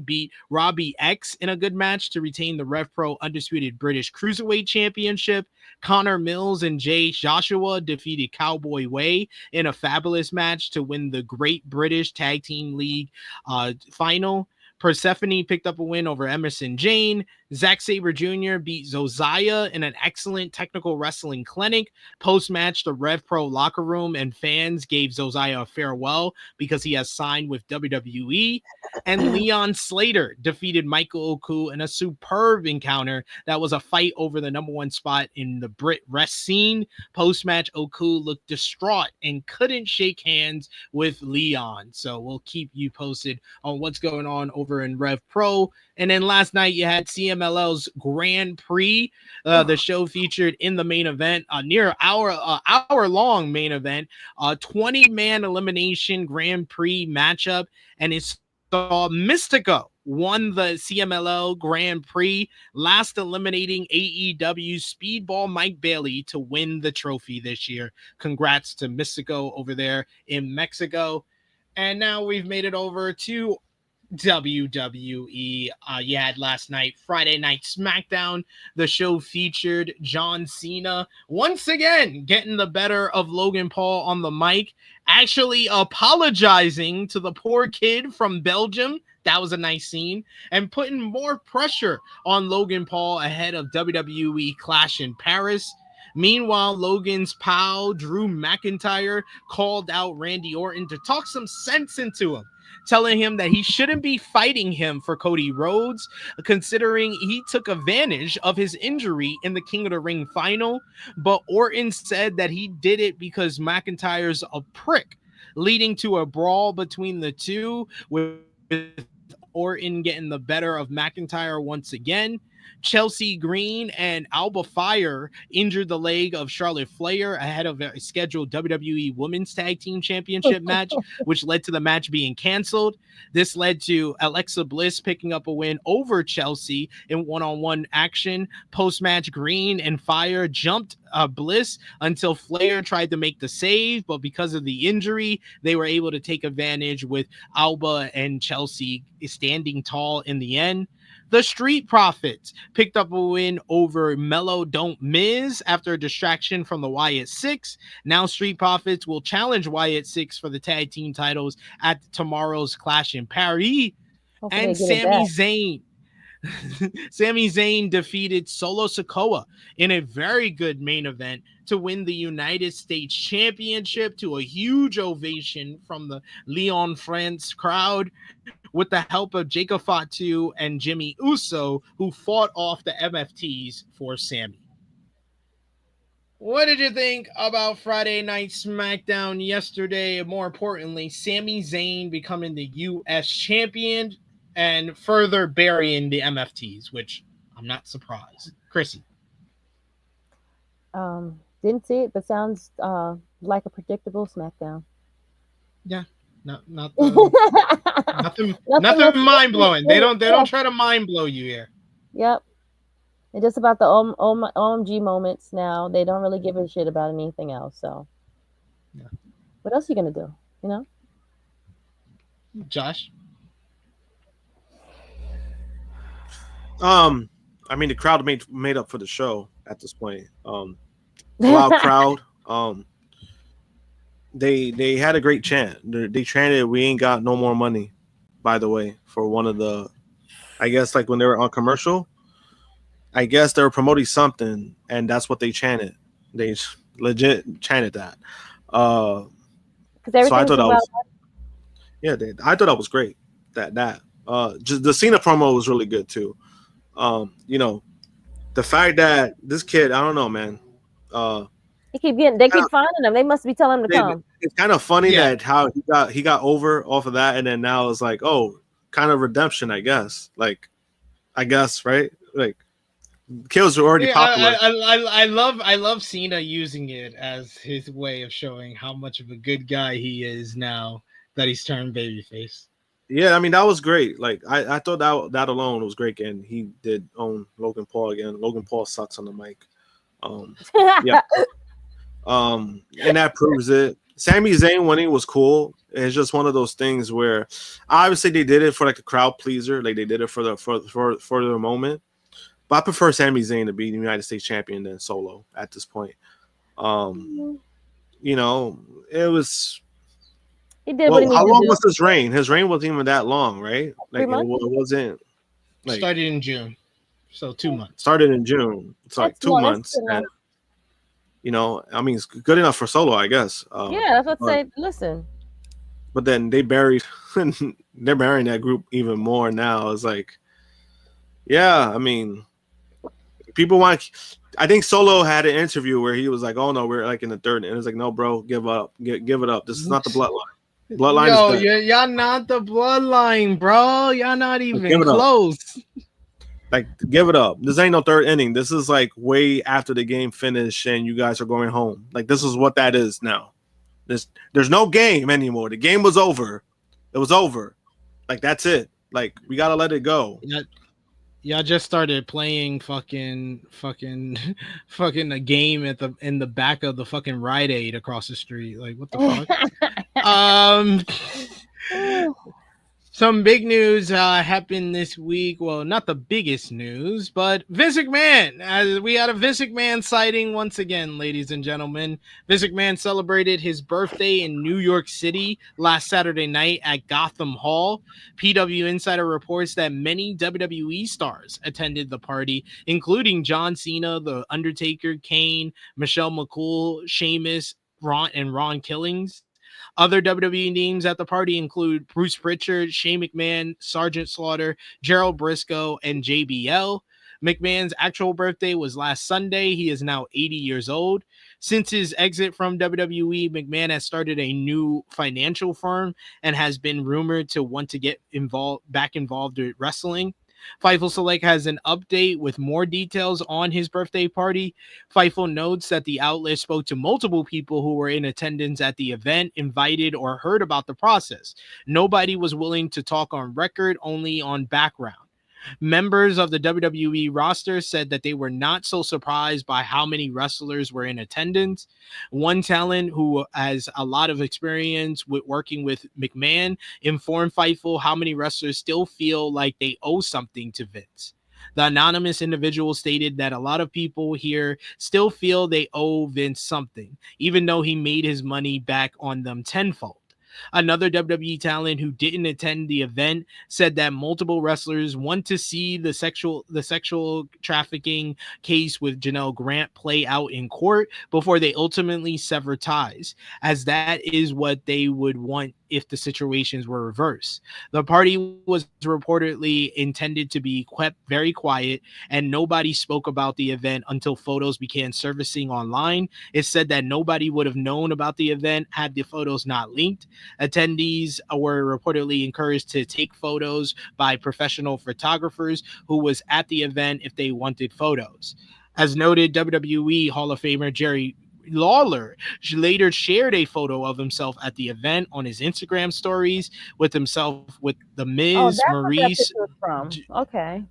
beat Robbie X in a good match to retain the RevPro Undisputed British Cruiserweight Championship. Connor Mills and Jay Joshua defeated Cowboy Way in a fabulous match to win the Great British Tag Team League final. Persephone picked up a win over Emerson Jane. Zack Sabre Jr. beat Zosiah in an excellent technical wrestling clinic. Post-match, the RevPro locker room and fans gave Zosiah a farewell because he has signed with WWE. And Leon Slater defeated Michael Oku in a superb encounter that was a fight over the number one spot in the Brit Rest scene. Post-match, Oku looked distraught and couldn't shake hands with Leon. So we'll keep you posted on what's going on over in RevPro. And then last night you had CMLL's Grand Prix. The show featured in the main event a near hour-long main event, a 20-man elimination Grand Prix matchup, and it saw Mystico won the CMLL Grand Prix, last eliminating AEW Speedball Mike Bailey to win the trophy this year. Congrats to Mystico over there in Mexico. And now we've made it over to WWE. You had last night, Friday Night SmackDown. The show featured John Cena once again getting the better of Logan Paul on the mic, actually apologizing to the poor kid from Belgium. That was a nice scene, and putting more pressure on Logan Paul ahead of WWE Clash in Paris. Meanwhile, Logan's pal, Drew McIntyre, called out Randy Orton to talk some sense into him, telling him that he shouldn't be fighting him for Cody Rhodes, considering he took advantage of his injury in the King of the Ring final. But Orton said that he did it because McIntyre's a prick, leading to a brawl between the two, with Orton getting the better of McIntyre once again. Chelsea Green and Alba Fire injured the leg of Charlotte Flair ahead of a scheduled WWE Women's Tag Team Championship match, which led to the match being canceled. This led to Alexa Bliss picking up a win over Chelsea in one-on-one action. Post-match, Green and Fire jumped Bliss until Flair tried to make the save, but because of the injury, they were able to take advantage with Alba and Chelsea standing tall in the end. The Street Profits picked up a win over Mello Don't Miz after a distraction from the Wyatt Six. Now Street Profits will challenge Wyatt Six for the tag team titles at tomorrow's Clash in Paris. Hopefully And Sami Zayn. Sami Zayn defeated Solo Sikoa in a very good main event to win the United States Championship to a huge ovation from the Lyon, France crowd, with the help of Jacob Fatu and Jimmy Uso, who fought off the MFTs for Sammy. What did you think about Friday Night SmackDown yesterday? And more importantly, Sami Zayn becoming the U.S. champion and further burying the MFTs, which I'm not surprised. Krssi. Didn't see it, but sounds like a predictable SmackDown. Yeah. Nothing mind blowing. They don't try to mind blow you here. Yep. And just about the OMG moments now. They don't really give a shit about anything else. So, yeah. What else are you gonna do? You know, Josh. I mean, the crowd made up for the show at this point. Loud crowd. They had a great chant. They chanted, "We ain't got no more money," by the way, for one of the, I guess, like when they were on commercial, I guess they were promoting something, and that's what they chanted. They legit chanted that. So I thought that was, I thought that was great. That just the Cena promo was really good too. You know, the fact that this kid, I don't know, man. They keep finding him. They must be telling him to come. It's kind of funny Yeah. that how he got over off of that, and then now it's like, oh, kind of redemption, I guess. Like, I guess, right? Like, kills are already popular. I love Cena using it as his way of showing how much of a good guy he is now that he's turned babyface. Yeah, I mean, that was great. Like, I thought that alone was great, and he did own Logan Paul again. Logan Paul sucks on the mic. Yeah. And that proves it. Sami Zayn winning was cool. It's just one of those things where obviously they did it for like a crowd pleaser, like they did it for the moment. But I prefer Sami Zayn to be the United States champion than Solo at this point. You know, it was. He did Well, what he how needed long to was his reign? His reign wasn't even that long, right? Like it wasn't. Like, Started in June, so 2 months. Started in June. It's like 2 months, and you know, I mean, it's good enough for Solo, I guess. Yeah, that's what I say. Listen. But then they're burying that group even more now. It's like, yeah, I mean, people want. I think Solo had an interview where he was like, "Oh no, we're like in the third," and it's like, "No, bro, give up, give it up. This is not the bloodline. Bloodline is dead. Y'all not the bloodline, bro. Y'all not even close. Like, give it up. This ain't no third inning. This is like way after the game finished and you guys are going home. Like, this is what that is now. There's no game anymore. The game was over. It was over. Like, that's it. Like, we gotta let it go. Y'all just started playing fucking a game in the back of the fucking Rite Aid across the street. Like, what the fuck? Some big news happened this week. Well, not the biggest news, but Vince McMahon. We had a Vince McMahon sighting once again, ladies and gentlemen. Vince McMahon celebrated his birthday in New York City last Saturday night at Gotham Hall. PW Insider reports that many WWE stars attended the party, including John Cena, The Undertaker, Kane, Michelle McCool, Sheamus, Ron Killings. Other WWE names at the party include Bruce Pritchard, Shane McMahon, Sergeant Slaughter, Gerald Briscoe, and JBL. McMahon's actual birthday was last Sunday. He is now 80 years old. Since his exit from WWE, McMahon has started a new financial firm and has been rumored to want to get back involved with wrestling. Fightful Select has an update with more details on his birthday party. Fightful notes that the outlet spoke to multiple people who were in attendance at the event, invited or heard about the process. Nobody was willing to talk on record, only on background. Members of the WWE roster said that they were not so surprised by how many wrestlers were in attendance. One talent who has a lot of experience with working with McMahon informed Fightful how many wrestlers still feel like they owe something to Vince. The anonymous individual stated that a lot of people here still feel they owe Vince something, even though he made his money back on them tenfold. Another WWE talent who didn't attend the event said that multiple wrestlers want to see the sexual trafficking case with Janelle Grant play out in court before they ultimately sever ties, as that is what they would want if the situations were reversed. The party was reportedly intended to be kept very quiet, and nobody spoke about the event until photos began surfacing online. It said that nobody would have known about the event had the photos not leaked. Attendees were reportedly encouraged to take photos by professional photographers who was at the event if they wanted photos. As noted, WWE Hall of Famer Jerry Lawler later shared a photo of himself at the event on his Instagram stories with himself with The Miz, Maurice, okay,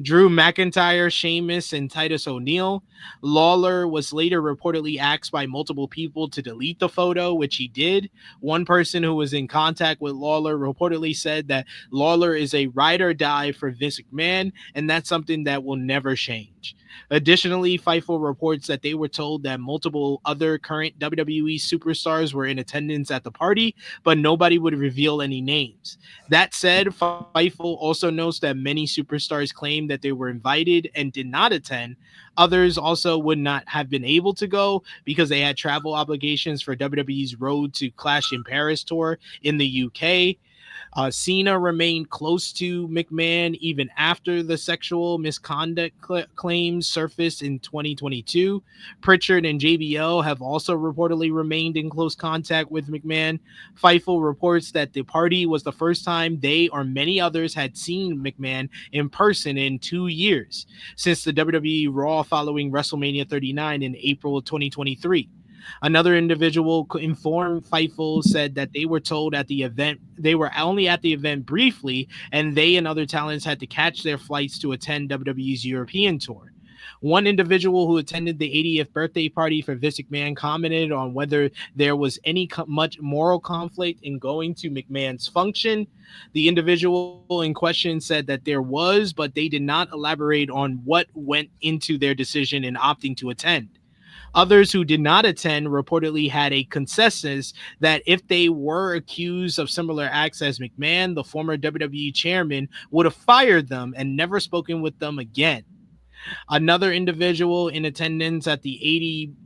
Drew McIntyre, Sheamus, and Titus O'Neil. Lawler was later reportedly asked by multiple people to delete the photo, which he did. One person who was in contact with Lawler reportedly said that Lawler is a ride or die for Vince McMahon, and that's something that will never change. Additionally, Fightful reports that they were told that multiple other current WWE superstars were in attendance at the party, but nobody would reveal any names. That said, Fightful also notes that many superstars claimed that they were invited and did not attend. Others also would not have been able to go because they had travel obligations for WWE's Road to Clash in Paris tour in the UK. Cena remained close to McMahon even after the sexual misconduct claims surfaced in 2022. Pritchard and JBL have also reportedly remained in close contact with McMahon. Fightful reports that the party was the first time they or many others had seen McMahon in person in 2 years, since the WWE Raw following WrestleMania 39 in April of 2023. Another individual informed Fightful said that they were told at the event they were only at the event briefly, and they and other talents had to catch their flights to attend WWE's European tour. One individual who attended the 80th birthday party for Vince McMahon commented on whether there was any much moral conflict in going to McMahon's function. The individual in question said that there was, but they did not elaborate on what went into their decision in opting to attend. Others who did not attend reportedly had a consensus that if they were accused of similar acts as McMahon, the former WWE chairman would have fired them and never spoken with them again. Another individual in attendance at the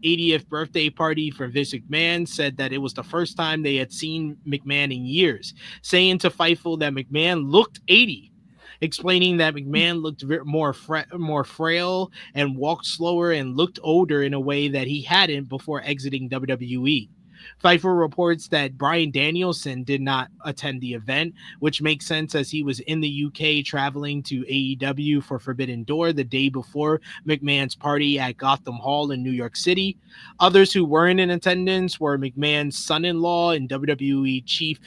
80th birthday party for Vince McMahon said that it was the first time they had seen McMahon in years, saying to Fightful that McMahon looked 80. Explaining that McMahon looked more frail and walked slower and looked older in a way that he hadn't before exiting WWE. Fightful reports that Bryan Danielson did not attend the event, which makes sense as he was in the UK traveling to AEW for Forbidden Door the day before McMahon's party at Gotham Hall in New York City. Others who weren't in attendance were McMahon's son-in-law and WWE Chief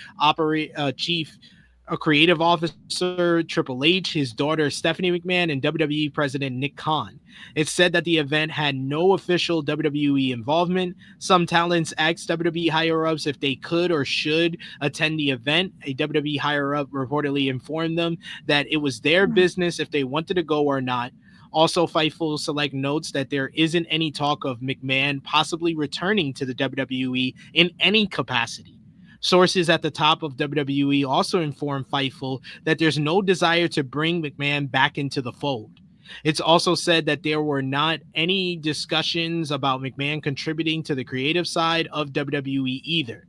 Creative Officer Triple H, his daughter Stephanie McMahon, and WWE President Nick Khan. It's said that the event had no official WWE involvement. Some talents asked WWE higher-ups if they could or should attend the event. A WWE higher-up reportedly informed them that it was their business if they wanted to go or not. Also, Fightful Select notes that there isn't any talk of McMahon possibly returning to the WWE in any capacity. Sources at the top of WWE also informed Fightful that there's no desire to bring McMahon back into the fold. It's also said that there were not any discussions about McMahon contributing to the creative side of WWE either.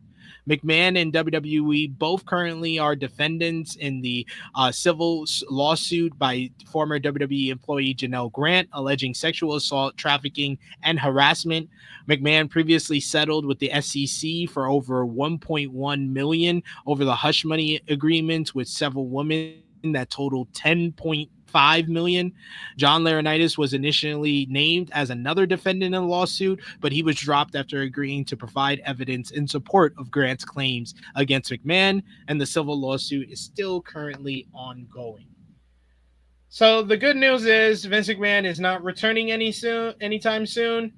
McMahon and WWE both currently are defendants in the civil lawsuit by former WWE employee Janelle Grant alleging sexual assault, trafficking, and harassment. McMahon previously settled with the SEC for over $1.1 million over the hush money agreements with several women that totaled $10.5 million. John Laurinaitis was initially named as another defendant in the lawsuit, but he was dropped after agreeing to provide evidence in support of Grant's claims against McMahon, and the civil lawsuit is still currently ongoing. So the good news is Vince McMahon is not returning anytime soon.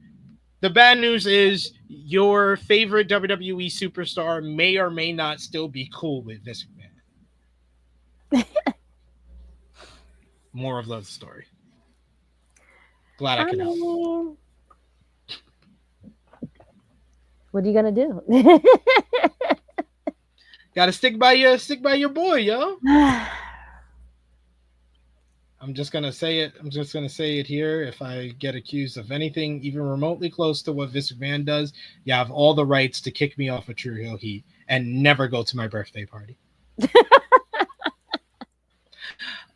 The bad news is your favorite WWE superstar may or may not still be cool with Vince McMahon. More of the story. Glad I could help. What are you gonna do? Gotta stick by your boy, yo. I'm just gonna say it. I'm just gonna say it here. If I get accused of anything even remotely close to what Vince McMahon does, you have all the rights to kick me off of Tru Heel Heat and never go to my birthday party.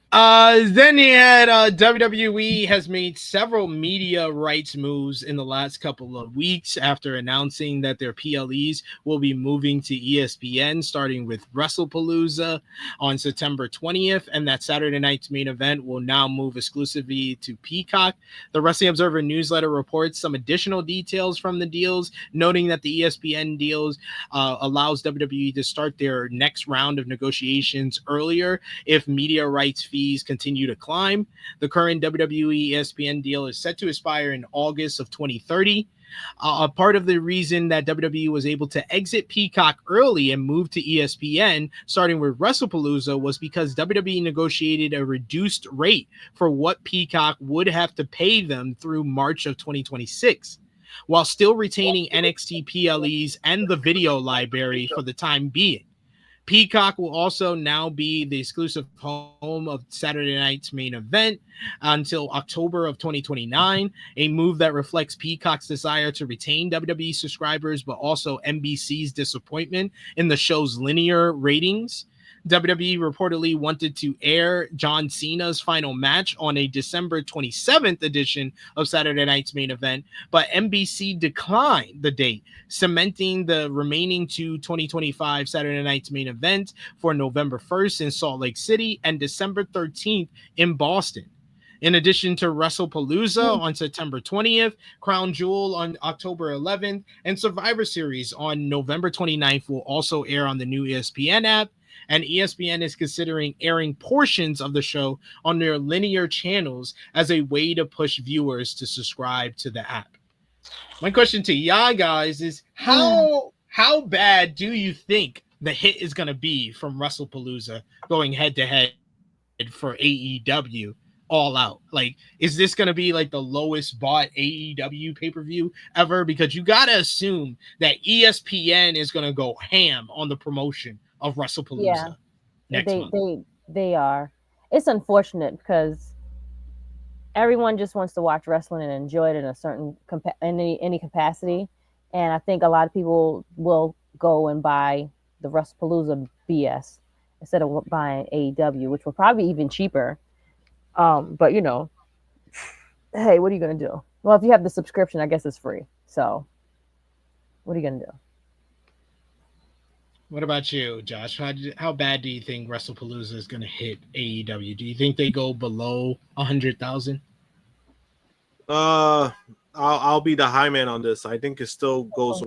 Then he had WWE has made several media rights moves in the last couple of weeks after announcing that their PLEs will be moving to ESPN, starting with WrestlePalooza on September 20th, and that Saturday night's main event will now move exclusively to Peacock. The Wrestling Observer newsletter reports some additional details from the deals, noting that the ESPN deals allows WWE to start their next round of negotiations earlier if media rights fees continue to climb. The current WWE ESPN deal is set to expire in August of 2030. A part of the reason that WWE was able to exit Peacock early and move to ESPN, starting with WrestlePalooza, was because WWE negotiated a reduced rate for what Peacock would have to pay them through March of 2026, while still retaining NXT PLEs and the video library for the time being. Peacock will also now be the exclusive home of Saturday night's main event until October of 2029, a move that reflects Peacock's desire to retain WWE subscribers, but also NBC's disappointment in the show's linear ratings. WWE reportedly wanted to air John Cena's final match on a December 27th edition of Saturday Night's Main Event, but NBC declined the date, cementing the remaining two 2025 Saturday Night's Main Event for November 1st in Salt Lake City and December 13th in Boston. In addition to WrestlePalooza on September 20th, Crown Jewel on October 11th, and Survivor Series on November 29th will also air on the new ESPN app, and ESPN is considering airing portions of the show on their linear channels as a way to push viewers to subscribe to the app. My question to y'all guys is how bad do you think the hit is going to be from WrestlePalooza going head to head for AEW? All Out? Like, is this going to be like the lowest bought AEW pay-per-view ever? Because you got to assume that ESPN is going to go ham on the promotion of WrestlePalooza next month. They are. It's unfortunate because everyone just wants to watch wrestling and enjoy it in a certain any capacity, and I think a lot of people will go and buy the WrestlePalooza BS instead of buying AEW, which will probably be even cheaper. But you know, hey, what are you gonna do? Well, if you have the subscription, I guess it's free. So, what are you gonna do? What about you, Josh? How bad do you think WrestlePalooza is gonna hit AEW? Do you think they go below 100,000? I'll be the high man on this. I think it still goes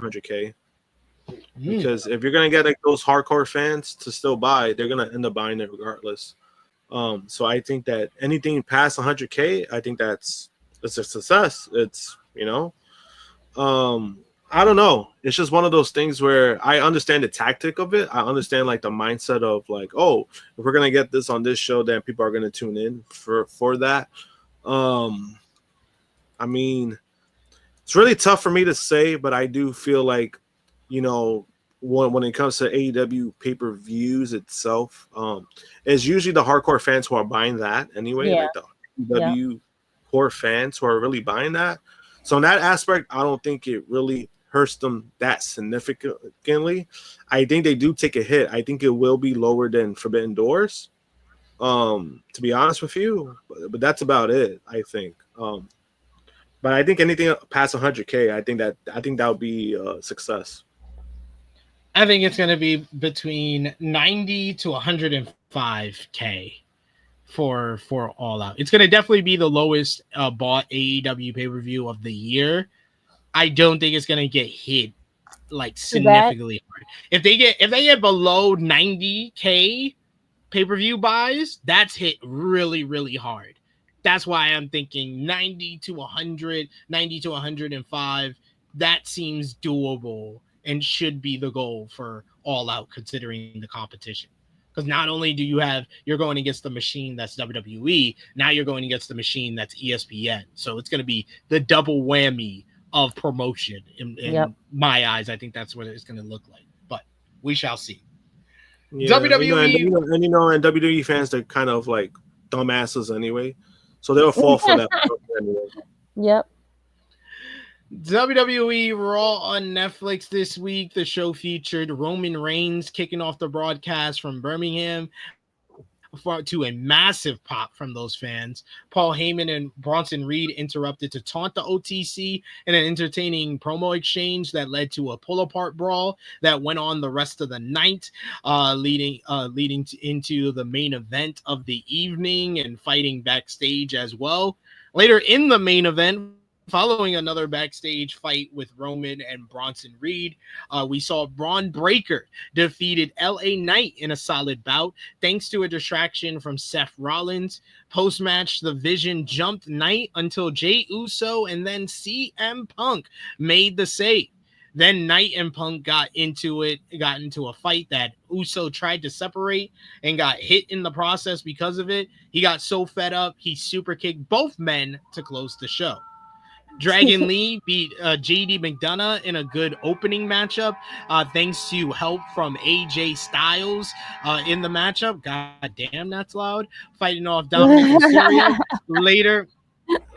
100K. Because if you're gonna get like those hardcore fans to still buy, they're gonna end up buying it regardless. So I think that anything past 100K, I think it's a success. It's, you know, I don't know. It's just one of those things where I understand the tactic of it. I understand like the mindset of like, oh, if we're gonna get this on this show, then people are gonna tune in for that. I mean, it's really tough for me to say, but I do feel like, you know, when it comes to AEW pay-per-views itself, it's usually the hardcore fans who are buying that anyway, like the AEW core fans who are really buying that. So in that aspect, I don't think it really hurts them that significantly. I think they do take a hit. I think it will be lower than Forbidden Doors, to be honest with you, but that's about it, I think. But I think anything past 100K, I think that would be a success. I think it's going to be between 90 to 105K for All Out. It's going to definitely be the lowest bought AEW pay-per-view of the year. I don't think it's going to get hit like significantly hard. If they get below 90K pay-per-view buys, that's hit really, really hard. That's why I'm thinking 90 to 100, 90 to 105. That seems doable and should be the goal for All Out, considering the competition. Because not only you're going against the machine that's WWE, now you're going against the machine that's ESPN. So it's going to be the double whammy of promotion in my eyes. I think that's what it's going to look like. But we shall see. Yeah, WWE, and WWE fans, they're kind of like dumbasses anyway. So they'll fall for that anyway. Yep. WWE Raw on Netflix this week. The show featured Roman Reigns kicking off the broadcast from Birmingham to a massive pop from those fans. Paul Heyman and Bronson Reed interrupted to taunt the OTC in an entertaining promo exchange that led to a pull-apart brawl that went on the rest of the night, leading into the main event of the evening and fighting backstage as well. Later in the main event, following another backstage fight with Roman and Bronson Reed, we saw Braun Breaker defeated LA Knight in a solid bout thanks to a distraction from Seth Rollins. Post-match, the Vision jumped Knight until Jey Uso and then CM Punk made the save. Then Knight and Punk got into a fight that Uso tried to separate and got hit in the process because of it. He got so fed up, he super kicked both men to close the show. Dragon Lee beat JD McDonough in a good opening matchup, thanks to help from AJ Styles in the matchup. God damn, that's loud. Fighting off Dominic Mysterio.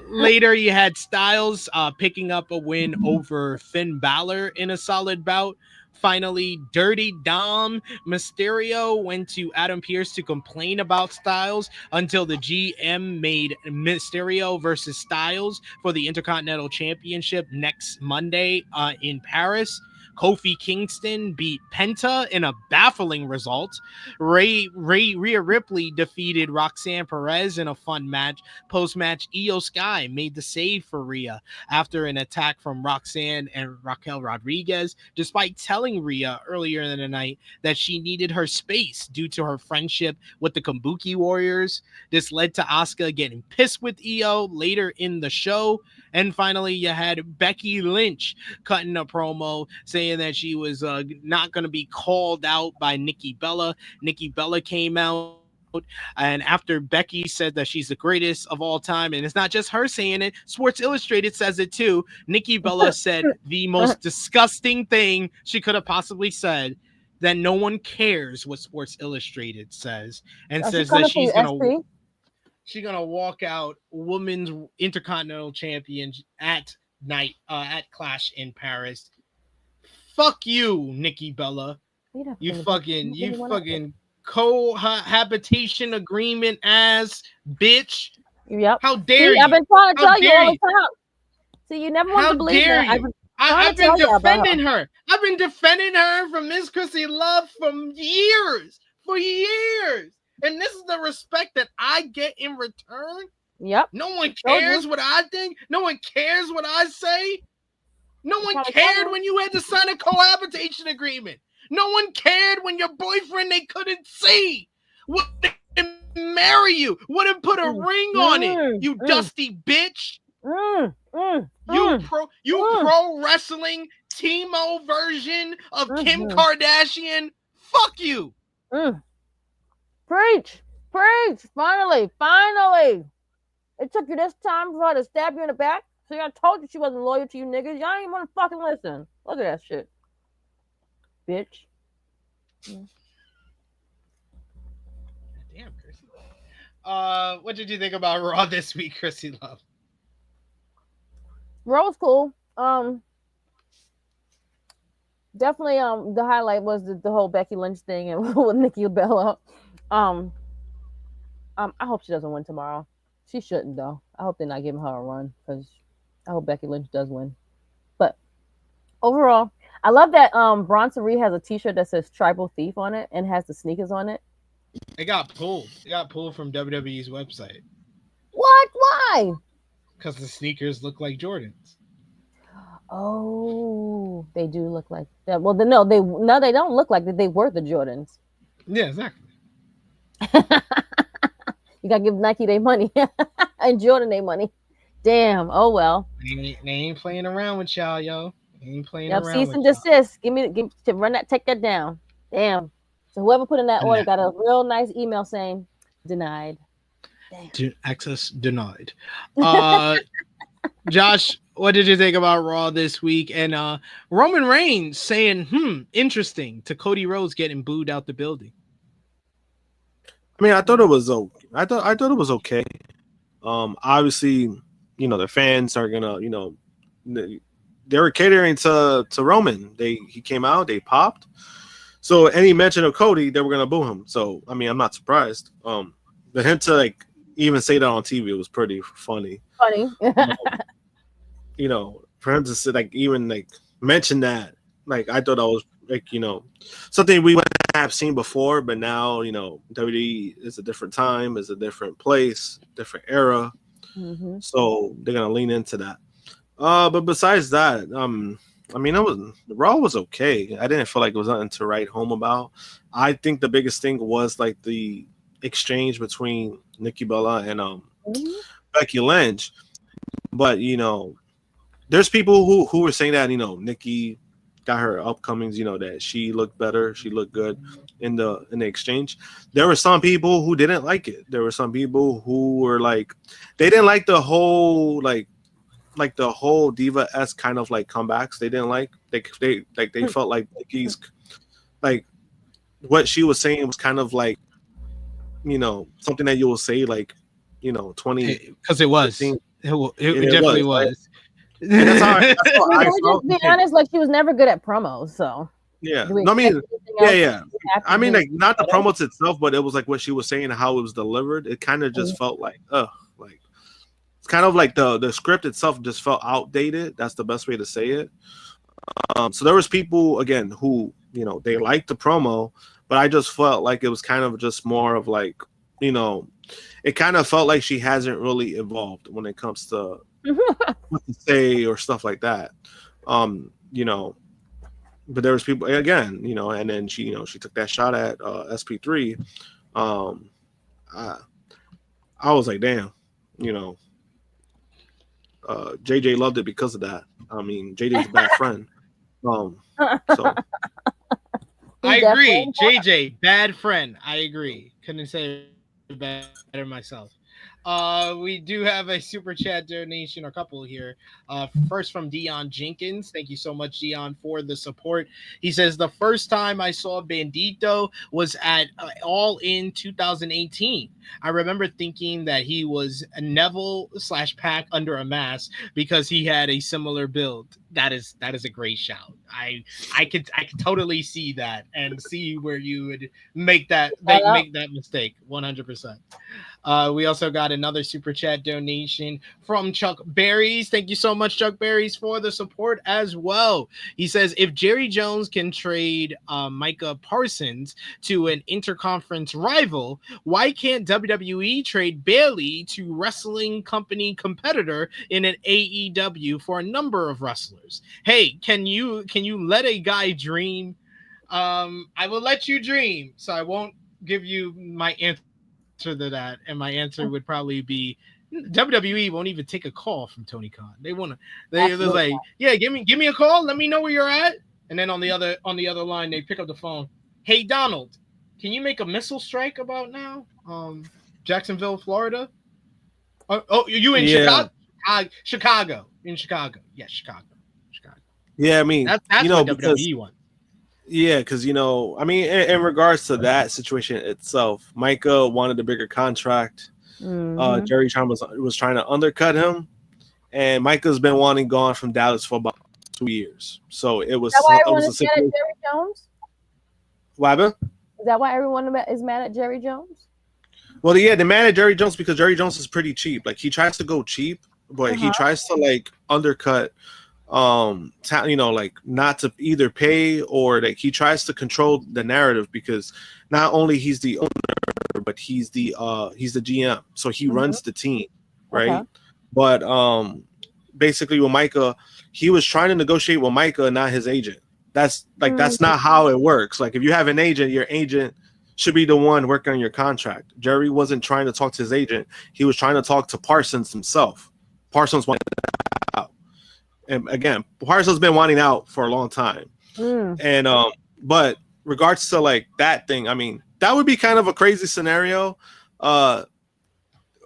Later, you had Styles picking up a win over Finn Balor in a solid bout. finally, Dirty Dom Mysterio went to Adam Pearce to complain about Styles until the GM made Mysterio versus Styles for the Intercontinental Championship next Monday in Paris. Kofi Kingston beat Penta in a baffling result. Rhea Ripley defeated Roxanne Perez in a fun match. Post-match, Io Sky made the save for Rhea after an attack from Roxanne and Raquel Rodriguez, despite telling Rhea earlier in the night that she needed her space due to her friendship with the Kabuki Warriors. This led to Asuka getting pissed with Io later in the show. And finally, you had Becky Lynch cutting a promo saying that she was not going to be called out by Nikki Bella. Nikki Bella came out, and after Becky said that she's the greatest of all time, and it's not just her saying it, Sports Illustrated says it too. Nikki Bella said the most disgusting thing she could have possibly said, that no one cares what Sports Illustrated says, and says that she's gonna walk out women's Intercontinental Champion at Clash in Paris. Fuck you, Nikki Bella. You fucking cohabitation agreement ass bitch. Yep. How dare you? I've been trying to tell you all the time. See, you never want to believe that. I've been defending her. I've been defending her from Miss Krssi Love for years. And this is the respect that I get in return. Yep. No one cares what I think. No one cares what I say. No one cared when you had to sign a cohabitation agreement. No one cared when your boyfriend they couldn't see wouldn't marry you, wouldn't put a ring on it. You dusty bitch. You pro wrestling Timo version of Kim Kardashian. Fuck you. Preach. Finally. It took you this time for her to stab you in the back. See, I told you she wasn't loyal to you niggas. Y'all ain't want to fucking listen. Look at that shit. Bitch. Damn, Krssi. What did you think about Raw this week, Krssi Love? Raw was cool. Definitely the highlight was the whole Becky Lynch thing and with Nikki Bella. I hope she doesn't win tomorrow. She shouldn't though. I hope they're not giving her a run because I hope Becky Lynch does win. But overall, I love that Bronson Reed has a t-shirt that says Tribal Thief on it and has the sneakers on it. It got pulled. It got pulled from WWE's website. What? Why? Because the sneakers look like Jordans. Oh, they do look like that. Well, they don't look like that. They were the Jordans. Yeah, exactly. You gotta give Nike their money and Jordan their money. Damn. Oh well. They ain't playing around with y'all, yo. They ain't playing around. Cease and desist. Take that down. Damn. So whoever put in that order got a real nice email saying denied. Access denied. Josh, what did you think about Raw this week? And Roman Reigns saying, interesting, to Cody Rhodes getting booed out the building. I mean, I thought it was okay. I thought it was okay. Obviously, the fans are gonna, they were catering to Roman. He came out, they popped. So any mention of Cody, they were gonna boo him. So I mean, I'm not surprised. But him to even say that on TV was pretty funny. For him to say even mention that, I thought that was something we wouldn't have seen before, but now WWE is a different time, is a different place, different era. Mm-hmm. So they're gonna lean into that. But besides that, I mean, the Raw was okay. I didn't feel like it was nothing to write home about. I think the biggest thing was the exchange between Nikki Bella and Becky Lynch. But there's people who were saying that Nikki got her upcomings, that she looked better, she looked good in the exchange. There were some people who didn't like it. There were some people who were they didn't like the whole the whole diva-esque kind of comebacks. They didn't like they felt like Nikki's what she was saying was kind of something that you will say 20 because it was it definitely was. Just be honest, she was never good at promos. So Yeah. Do we No, I mean, expect anything yeah, else yeah. after I mean, this like not the better? promos itself, but it was like what she was saying and how it was delivered. It kind of just felt like, like it's kind of like the script itself just felt outdated. That's the best way to say it. So there was people again who, you know, they liked the promo, but I just felt like it was kind of just more of like, you know, it kind of felt like she hasn't really evolved when it comes to what to say or stuff like that. You know, but there was people again, you know, and then she, you know, she took that shot at SP3. I was like, damn, you know, JJ loved it because of that. I mean, JJ's a bad friend. So I agree. JJ, bad friend. I agree. Couldn't say it better myself. We do have a super chat donation, a couple here. First from Dion Jenkins. Thank you so much, Dion, for the support. He says the first time I saw Bandito was at All In 2018. I remember thinking that he was a Neville / Pac under a mask because he had a similar build. That is a great shout. I could totally see that and see where you would make that mistake 100%. We also got another super chat donation from Chuck Berries. Thank you so much, Chuck Berries, for the support as well. He says, if Jerry Jones can trade Micah Parsons to an interconference rival, why can't WWE trade Bailey to wrestling company competitor in an AEW for a number of wrestlers? Hey, can you let a guy dream? I will let you dream, so I won't give you my answer to that, and my answer would probably be WWE won't even take a call from Tony Khan. They're like, yeah, give me a call, let me know where you're at, and then on the other line they pick up the phone. Hey Donald, can you make a missile strike about now? Jacksonville, Florida. Oh, you in Chicago? Chicago. In Chicago. Yes, Chicago. yeah, I mean, That's you know, what because WWE wants. yeah, because you know, I mean, in regards to that situation itself, Micah wanted a bigger contract. Jerry Charm was trying to undercut him, and Micah's been wanting gone from Dallas for about 2 years. So it was a situation. Jerry Jones? What happened? Is that why everyone is mad at Jerry Jones? Well, yeah, they're mad at Jerry Jones because Jerry Jones is pretty cheap. Like he tries to go cheap, but he tries to like undercut you know, like not to either pay or like he tries to control the narrative because not only he's the owner, but he's the GM, so he runs the team, right? But basically with Micah, he was trying to negotiate with Micah, not his agent. That's not how it works. Like if you have an agent, your agent should be the one working on your contract. Jerry wasn't trying to talk to his agent. He was trying to talk to Parsons himself. Parsons wanted out. And again, Parsons been wanting out for a long time. And but regards to like that thing, I mean, that would be kind of a crazy scenario of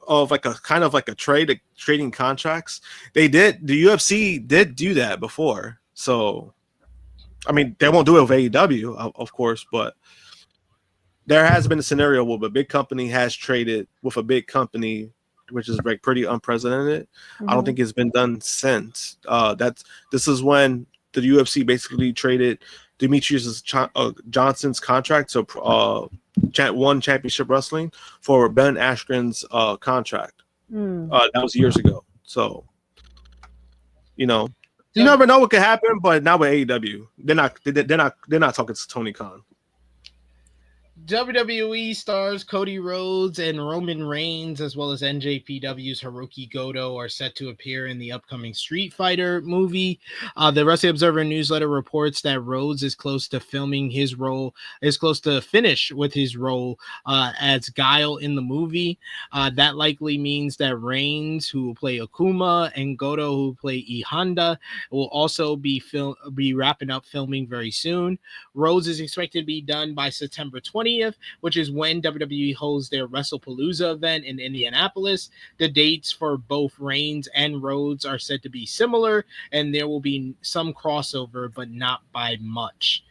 like a kind of like a trading contracts. The UFC did do that before. So I mean, they won't do it with AEW, of course, but there has been a scenario where a big company has traded with a big company, which is like pretty unprecedented. I don't think it's been done since. This is when the UFC basically traded Demetrius Johnson's contract, so one Championship Wrestling, for Ben Askren's contract. That was years ago. So, you know, you never know what could happen. But now with AEW, they're not talking to Tony Khan. WWE stars Cody Rhodes and Roman Reigns, as well as NJPW's Hiroki Goto, are set to appear in the upcoming Street Fighter movie. The Wrestling Observer newsletter reports that Rhodes is close to finish with his role as Guile in the movie. That likely means that Reigns, who will play Akuma, and Goto, who will play E Honda, will also be wrapping up filming very soon. Rhodes is expected to be done by September 20th, which is when WWE holds their WrestlePalooza event in Indianapolis. The dates for both Reigns and Rhodes are said to be similar, and there will be some crossover, but not by much.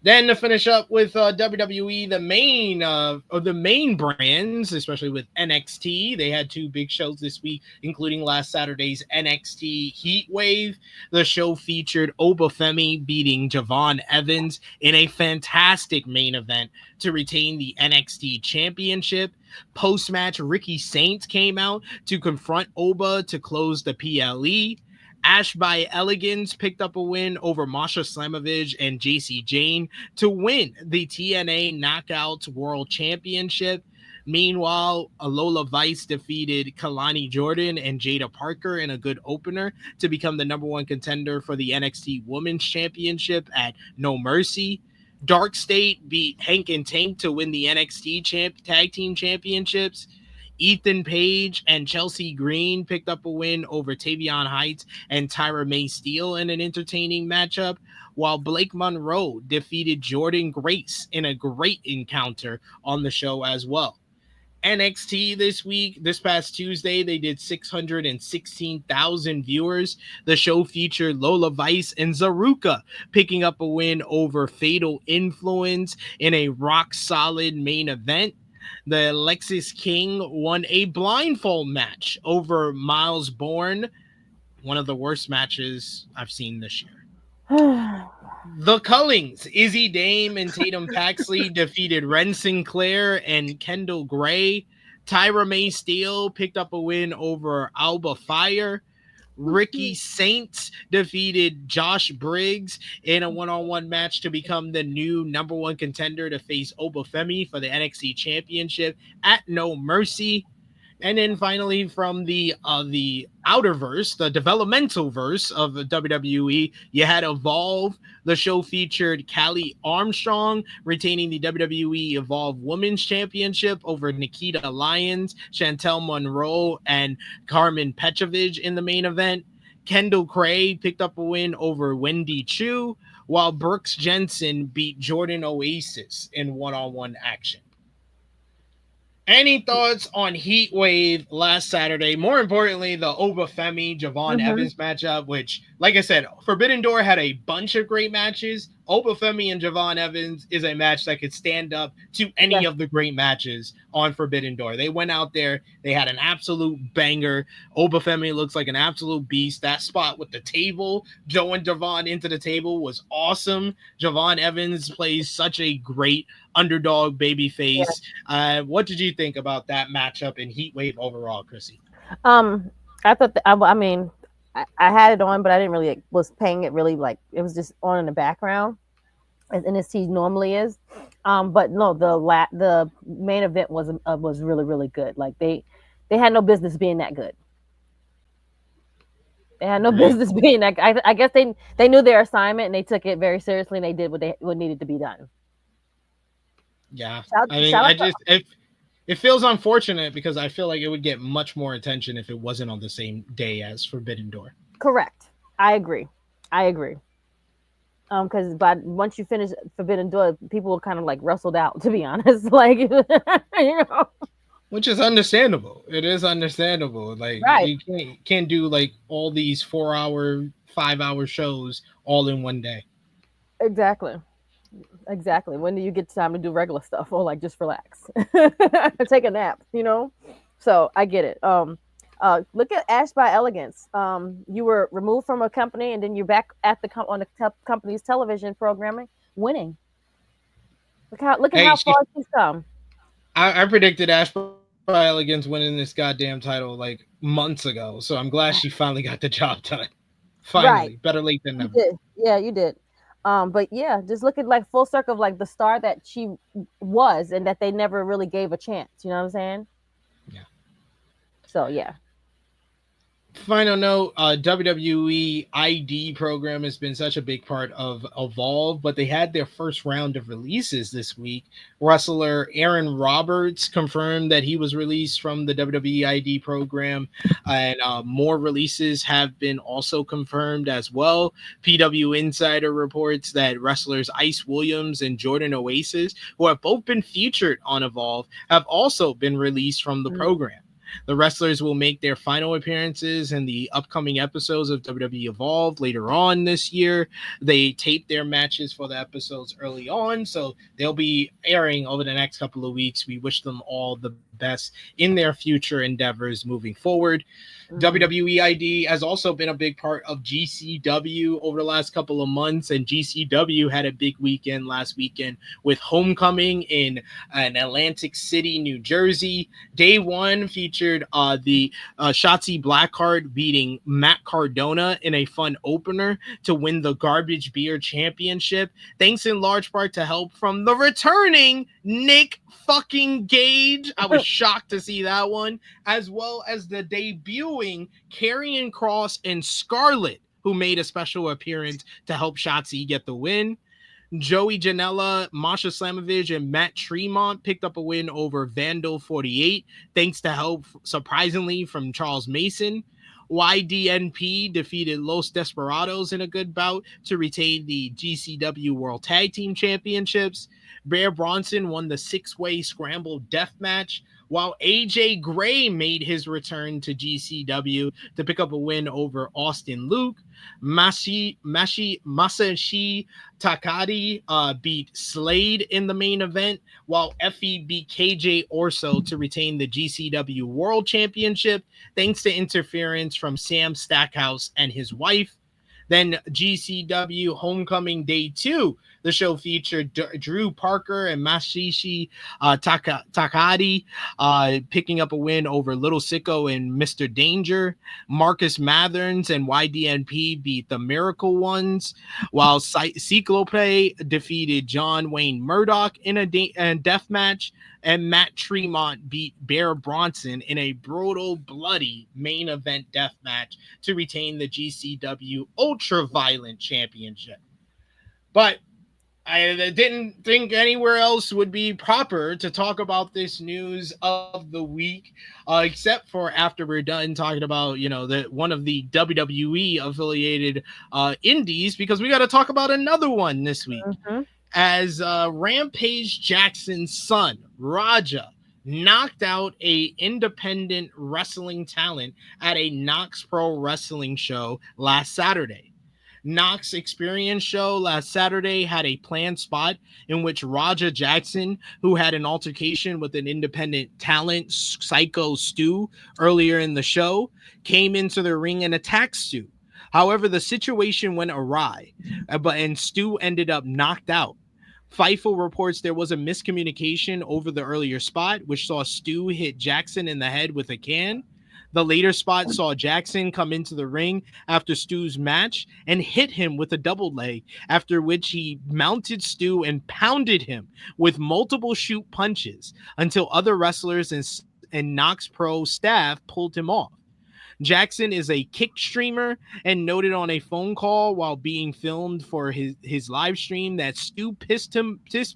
Then to finish up with WWE, the main brands, especially with NXT, they had two big shows this week, including last Saturday's NXT Heatwave. The show featured Obafemi beating Javon Evans in a fantastic main event to retain the NXT Championship. Post-match, Ricky Saints came out to confront Oba to close the PLE. Ash by Elegance picked up a win over Masha Slamovich and JC Jane to win the TNA Knockouts World Championship. Meanwhile, Alola Vice defeated Kalani Jordan and Jada Parker in a good opener to become the number one contender for the NXT Women's Championship at No Mercy. Dark State beat Hank and Tank to win the NXT Tag Team Championships. Ethan Page and Chelsea Green picked up a win over Tavion Heights and Tyra May Steele in an entertaining matchup, while Blake Monroe defeated Jordan Grace in a great encounter on the show as well. NXT this past Tuesday, they did 616,000 viewers. The show featured Lola Vice and Zaruka picking up a win over Fatal Influence in a rock-solid main event. The Lexis King won a blindfold match over Miles Bourne, one of the worst matches I've seen this year. The Cullings, Izzy Dame and Tatum Paxley defeated Ren Sinclair and Kendall Gray. Tyra May Steele picked up a win over Alba Fire. Ricky Saints defeated Josh Briggs in a one-on-one match to become the new number one contender to face Obafemi for the NXT Championship at No Mercy. And then finally, from the outer verse, the developmental verse of the WWE, you had Evolve. The show featured Callie Armstrong retaining the WWE Evolve Women's Championship over Nikita Lyons, Chantel Monroe, and Carmen Petrovich in the main event. Kendall Cray picked up a win over Wendy Chu, while Brooks Jensen beat Jordan Oasis in one-on-one action. Any thoughts on Heatwave last Saturday? More importantly, the Obafemi Javon Evans matchup, which, like I said, Forbidden Door had a bunch of great matches. Obafemi and Javon Evans is a match that could stand up to any of the great matches on Forbidden Door. They went out there, they had an absolute banger. Obafemi looks like an absolute beast. That spot with the table, Joe and Javon into the table, was awesome. Javon Evans plays such a great underdog babyface. What did you think about that matchup in Heatwave overall, Krssi? I thought I had it on, but I didn't really was paying it really, like it was just on in the background as NXT normally is. But no, the main event was really, really good. Like they had no business being that good. They had no business being that. I guess they knew their assignment and they took it very seriously and they did what needed to be done. Yeah, it feels unfortunate because I feel like it would get much more attention if it wasn't on the same day as Forbidden Door. Correct. I agree. Because once you finish Forbidden Door, people will kind of like rustled out, to be honest. Like, you know, which is understandable. It is understandable. Like, you can't do like all these 4-hour, 5-hour shows all in one day. Exactly. When do you get time to do regular stuff or like just relax, take a nap? You know. So I get it. Look at Ash by Elegance. You were removed from a company and then you're back at on the company's television programming, winning. Look at how far she's come. I predicted Ash by Elegance winning this goddamn title like months ago, so I'm glad she finally got the job done. Finally, better late than never. Yeah, you did. But yeah, just look at like full circle of like the star that she was and that they never really gave a chance. You know what I'm saying? Yeah. So yeah. Final note, WWE ID program has been such a big part of Evolve, but they had their first round of releases this week. Wrestler Aaron Roberts confirmed that he was released from the WWE ID program, and more releases have been also confirmed as well. PW Insider reports that wrestlers Ice Williams and Jordan Oasis, who have both been featured on Evolve, have also been released from the program. The wrestlers will make their final appearances in the upcoming episodes of WWE Evolve later on this year. They tape their matches for the episodes early on, so they'll be airing over the next couple of weeks. We wish them all the best in their future endeavors moving forward. WWE ID has also been a big part of GCW over the last couple of months, and GCW had a big weekend last weekend with Homecoming in Atlantic City, New Jersey. Day one featured the Shotzi Blackheart beating Matt Cardona in a fun opener to win the Garbage Beer Championship, thanks in large part to help from the returning Nick fucking Gage. I was shocked to see that one, as well as the debuting Karrion Kross and Scarlett, who made a special appearance to help Shotzi get the win. Joey Janela, Masha Slamovich, and Matt Tremont picked up a win over Vandal 48, thanks to help, surprisingly, from Charles Mason. YDNP defeated Los Desperados in a good bout to retain the GCW World Tag Team Championships. Bear Bronson won the six-way scramble death match, while AJ Gray made his return to GCW to pick up a win over Austin Luke. Masashi Takagi beat Slade in the main event, while Effie beat KJ Orso to retain the GCW World Championship, thanks to interference from Sam Stackhouse and his wife. Then GCW Homecoming Day 2, the show featured Drew Parker and Mashishi Takadi picking up a win over Little Sicko and Mr. Danger. Marcus Matherns and YDNP beat the Miracle Ones, while Cyclope defeated John Wayne Murdoch in a death match, and Matt Tremont beat Bear Bronson in a brutal, bloody main event death match to retain the GCW Ultra Violent Championship. But I didn't think anywhere else would be proper to talk about this news of the week, except for after we're done talking about, one of the WWE affiliated indies, because we got to talk about another one this week. As Rampage Jackson's son, Raja, knocked out a independent wrestling talent at a Knox Pro Wrestling show last Saturday. Knox Experience show last Saturday had a planned spot in which Raja Jackson, who had an altercation with an independent talent, Psycho Stu, earlier in the show, came into the ring and attacked Stu. However, the situation went awry, and Stu ended up knocked out. Fightful reports there was a miscommunication over the earlier spot, which saw Stu hit Jackson in the head with a can. The later spot saw Jackson come into the ring after Stu's match and hit him with a double leg, after which he mounted Stu and pounded him with multiple shoot punches until other wrestlers and Knox Pro staff pulled him off. Jackson is a kick streamer and noted on a phone call while being filmed for his live stream that Stu pissed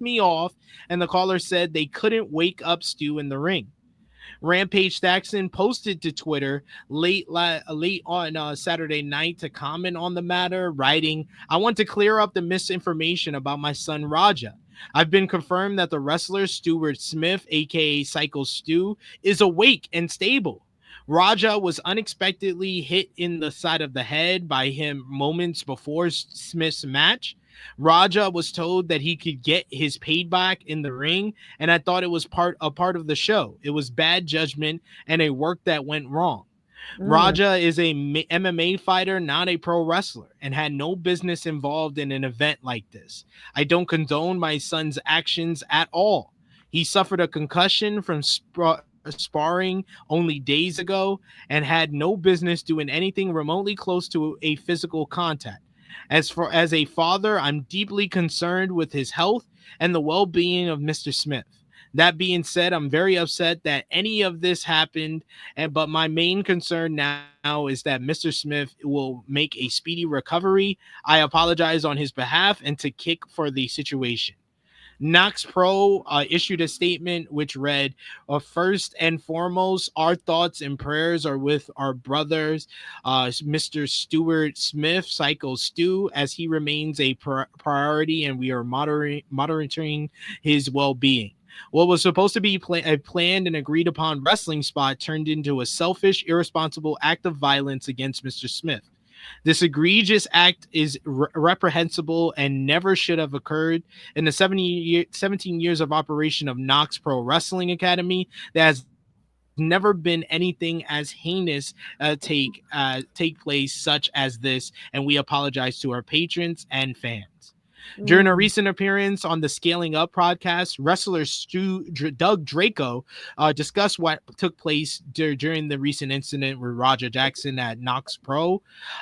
me off, and the caller said they couldn't wake up Stu in the ring. Rampage Jackson posted to Twitter late on Saturday night to comment on the matter, writing, "I want to clear up the misinformation about my son Raja. I've been confirmed that the wrestler Stuart Smith, aka Psycho Stu, is awake and stable. Raja was unexpectedly hit in the side of the head by him moments before Smith's match. Raja was told that he could get his payback in the ring, and I thought it was a part of the show. It was bad judgment and a work that went wrong. Raja is a MMA fighter, not a pro wrestler, and had no business involved in an event like this. I don't condone my son's actions at all. He suffered a concussion from sparring only days ago and had no business doing anything remotely close to a physical contact. As a father, I'm deeply concerned with his health and the well-being of Mr. Smith. That being said, I'm very upset that any of this happened, but my main concern now is that Mr. Smith will make a speedy recovery. I apologize on his behalf and to kick for the situation." Knox Pro issued a statement which read, "First and foremost, our thoughts and prayers are with our brothers, Mr. Stuart Smith, Psycho Stu, as he remains a priority, and we are monitoring his well-being. What was supposed to be a planned and agreed upon wrestling spot turned into a selfish, irresponsible act of violence against Mr. Smith. This egregious act is reprehensible and never should have occurred. In the 17 years of operation of Knox Pro Wrestling Academy, there has never been anything as heinous take place such as this, and we apologize to our patrons and fans. During a recent appearance on the Scaling Up podcast, wrestler Doug Draco discussed what took place during the recent incident with Roger Jackson at Knox Pro.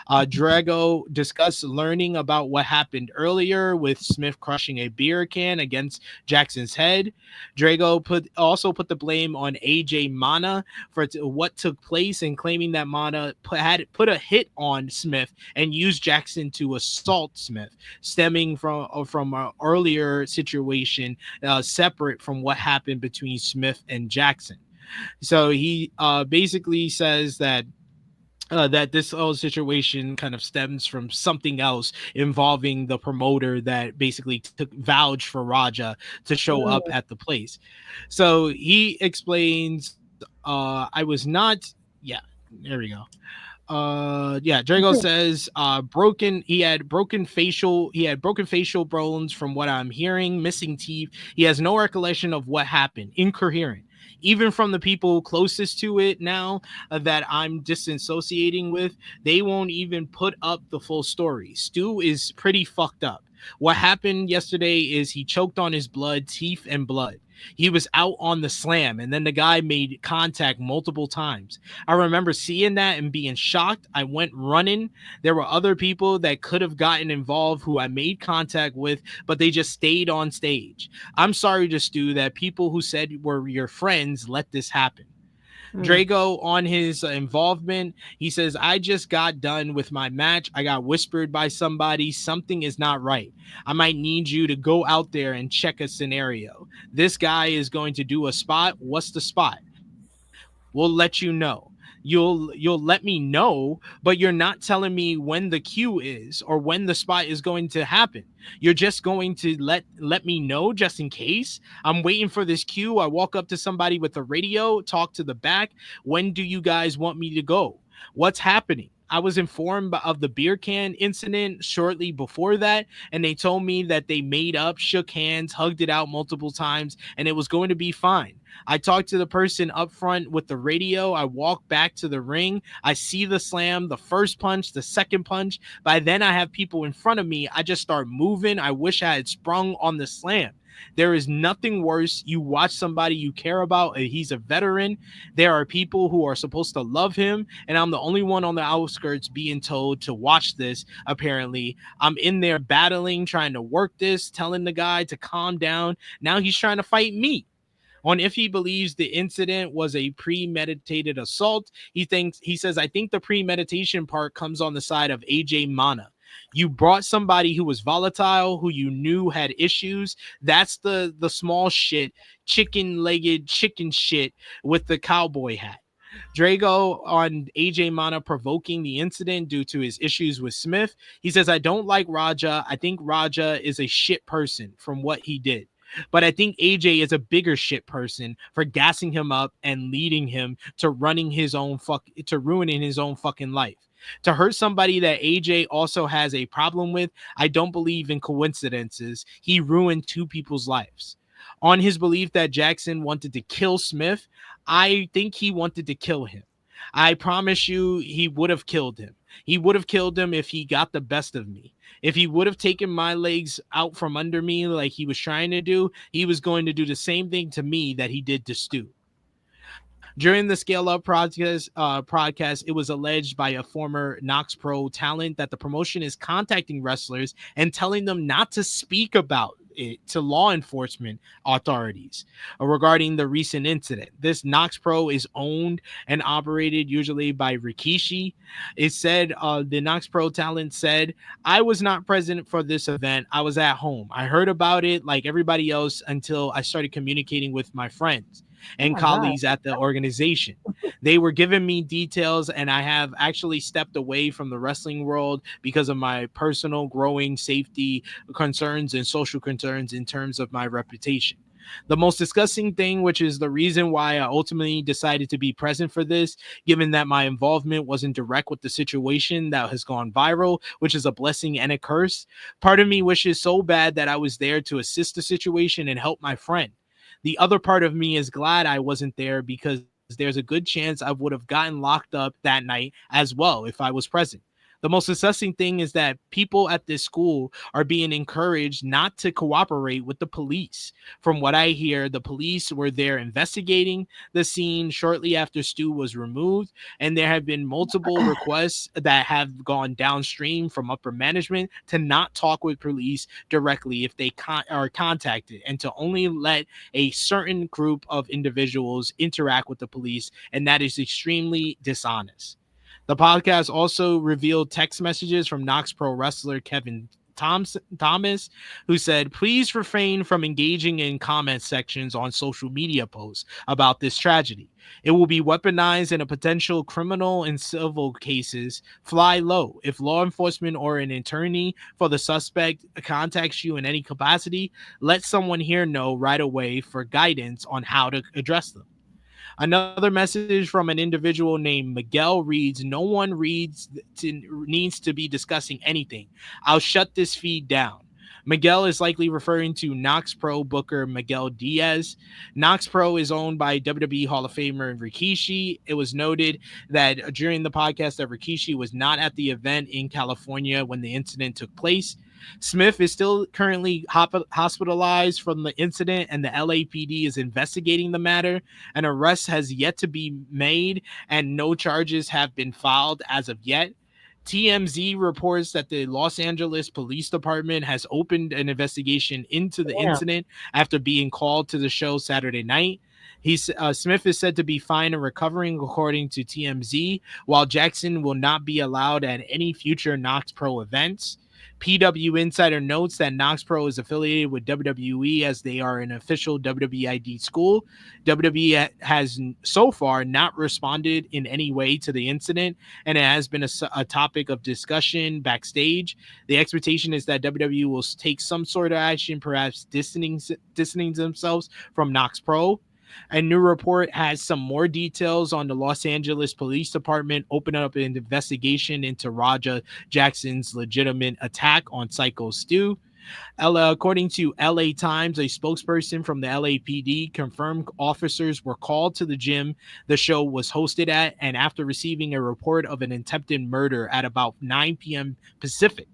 Drago discussed learning about what happened earlier with Smith crushing a beer can against Jackson's head. Drago also put the blame on AJ Mana for what took place and claiming that Mana had put a hit on Smith and used Jackson to assault Smith, stemming from an earlier situation separate from what happened between Smith and Jackson. So he basically says that this whole situation kind of stems from something else involving the promoter that basically vouched for Raja to show up at the place. So he explains, I was not, there we go. Drago says he had broken facial bones from what I'm hearing, missing teeth. He has no recollection of what happened, incoherent. Even from the people closest to it now that I'm disassociating with, they won't even put up the full story. Stu is pretty fucked up. What happened yesterday is he choked on his blood, teeth and blood. He was out on the slam, and then the guy made contact multiple times. I remember seeing that and being shocked. I went running. There were other people that could have gotten involved who I made contact with, but they just stayed on stage. I'm sorry to Stu that people who said were your friends let this happen. Drago, on his involvement, he says, I just got done with my match. I got whispered by somebody. Something is not right. I might need you to go out there and check a scenario. This guy is going to do a spot. What's the spot? We'll let you know. You'll let me know, but you're not telling me when the cue is or when the spot is going to happen. You're just going to let me know just in case. I'm waiting for this cue. I walk up to somebody with the radio, talk to the back. When do you guys want me to go? What's happening? I was informed of the beer can incident shortly before that, and they told me that they made up, shook hands, hugged it out multiple times, and it was going to be fine. I talked to the person up front with the radio. I walk back to the ring. I see the slam, the first punch, the second punch. By then, I have people in front of me. I just start moving. I wish I had sprung on the slam. There is nothing worse. You watch somebody you care about. He's a veteran. There are people who are supposed to love him, and I'm the only one on the outskirts being told to watch this, apparently. I'm in there battling, trying to work this, telling the guy to calm down. Now he's trying to fight me. On if he believes the incident was a premeditated assault, he says, I think the premeditation part comes on the side of AJ Mana. You brought somebody who was volatile, who you knew had issues. That's the small shit, chicken-legged chicken shit with the cowboy hat. Drago on AJ Mana provoking the incident due to his issues with Smith. He says, I don't like Raja. I think Raja is a shit person from what he did. But I think AJ is a bigger shit person for gassing him up and leading him to ruining his own fucking life. To hurt somebody that AJ also has a problem with, I don't believe in coincidences. He ruined two people's lives. On his belief that Jackson wanted to kill Smith, I think he wanted to kill him. I promise you he would have killed him. He would have killed him if he got the best of me. If he would have taken my legs out from under me like he was trying to do, he was going to do the same thing to me that he did to Stu. During the Scale Up podcast, it was alleged by a former Knox Pro talent that the promotion is contacting wrestlers and telling them not to speak about it to law enforcement authorities regarding the recent incident. This Knox Pro is owned and operated usually by Riccaboni. It said the Knox Pro talent said, I was not present for this event. I was at home. I heard about it like everybody else until I started communicating with my friends and colleagues at the organization. They were giving me details, and I have actually stepped away from the wrestling world because of my personal growing safety concerns and social concerns in terms of my reputation. The most disgusting thing, which is the reason why I ultimately decided to be present for this, given that my involvement wasn't direct with the situation that has gone viral, which is a blessing and a curse. Part of me wishes so bad that I was there to assist the situation and help my friend. The other part of me is glad I wasn't there because there's a good chance I would have gotten locked up that night as well if I was present. The most disgusting thing is that people at this school are being encouraged not to cooperate with the police. From what I hear, the police were there investigating the scene shortly after Stu was removed, and there have been multiple requests that have gone downstream from upper management to not talk with police directly if they are contacted, and to only let a certain group of individuals interact with the police, and that is extremely dishonest. The podcast also revealed text messages from Knox Pro wrestler Kevin Thomas, who said, "Please refrain from engaging in comment sections on social media posts about this tragedy. It will be weaponized in a potential criminal and civil cases. Fly low. If law enforcement or an attorney for the suspect contacts you in any capacity, let someone here know right away for guidance on how to address them." Another message from an individual named Miguel reads, "No one needs to be discussing anything. I'll shut this feed down." Miguel is likely referring to Knox Pro booker Miguel Diaz. Knox Pro is owned by WWE Hall of Famer Riccaboni. It was noted that during the podcast that Riccaboni was not at the event in California when the incident took place. Smith is still currently hospitalized from the incident, and the LAPD is investigating the matter. An arrest has yet to be made, and no charges have been filed as of yet. TMZ reports that the Los Angeles Police Department has opened an investigation into the incident after being called to the show Saturday night. Smith is said to be fine and recovering, according to TMZ, while Jackson will not be allowed at any future Knox Pro events. PW Insider notes that Knox Pro is affiliated with WWE as they are an official WWEID school. WWE has so far not responded in any way to the incident, and it has been a topic of discussion backstage. The expectation is that WWE will take some sort of action, perhaps distancing themselves from Knox Pro. A new report has some more details on the Los Angeles Police Department opening up an investigation into Raja Jackson's legitimate attack on Psycho Stu. According to LA Times, a spokesperson from the LAPD confirmed officers were called to the gym the show was hosted at, and after receiving a report of an attempted murder at about 9 p.m. Pacific.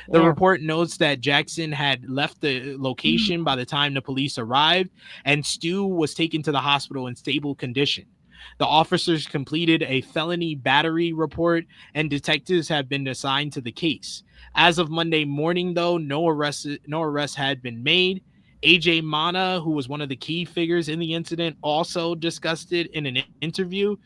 The report notes that Jackson had left the location by the time the police arrived, and Stu was taken to the hospital in stable condition. The officers completed a felony battery report, and detectives have been assigned to the case. As of Monday morning, though, no arrests had been made. AJ Mana, who was one of the key figures in the incident, also discussed it in an interview.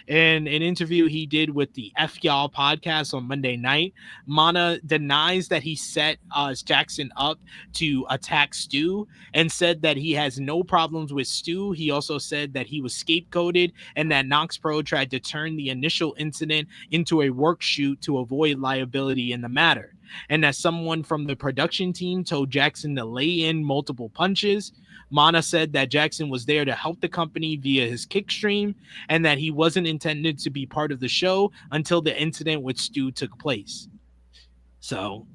In an interview he did with the F Y'all podcast on Monday night, Mana denies that he set Jackson up to attack Stu and said that he has no problems with Stu. He also said that he was scapegoated and that Knox Pro tried to turn the initial incident into a work shoot to avoid liability in the matter, and that someone from the production team told Jackson to lay in multiple punches. Mana said that Jackson was there to help the company via his kick stream, and that he wasn't intended to be part of the show until the incident with Stu took place. So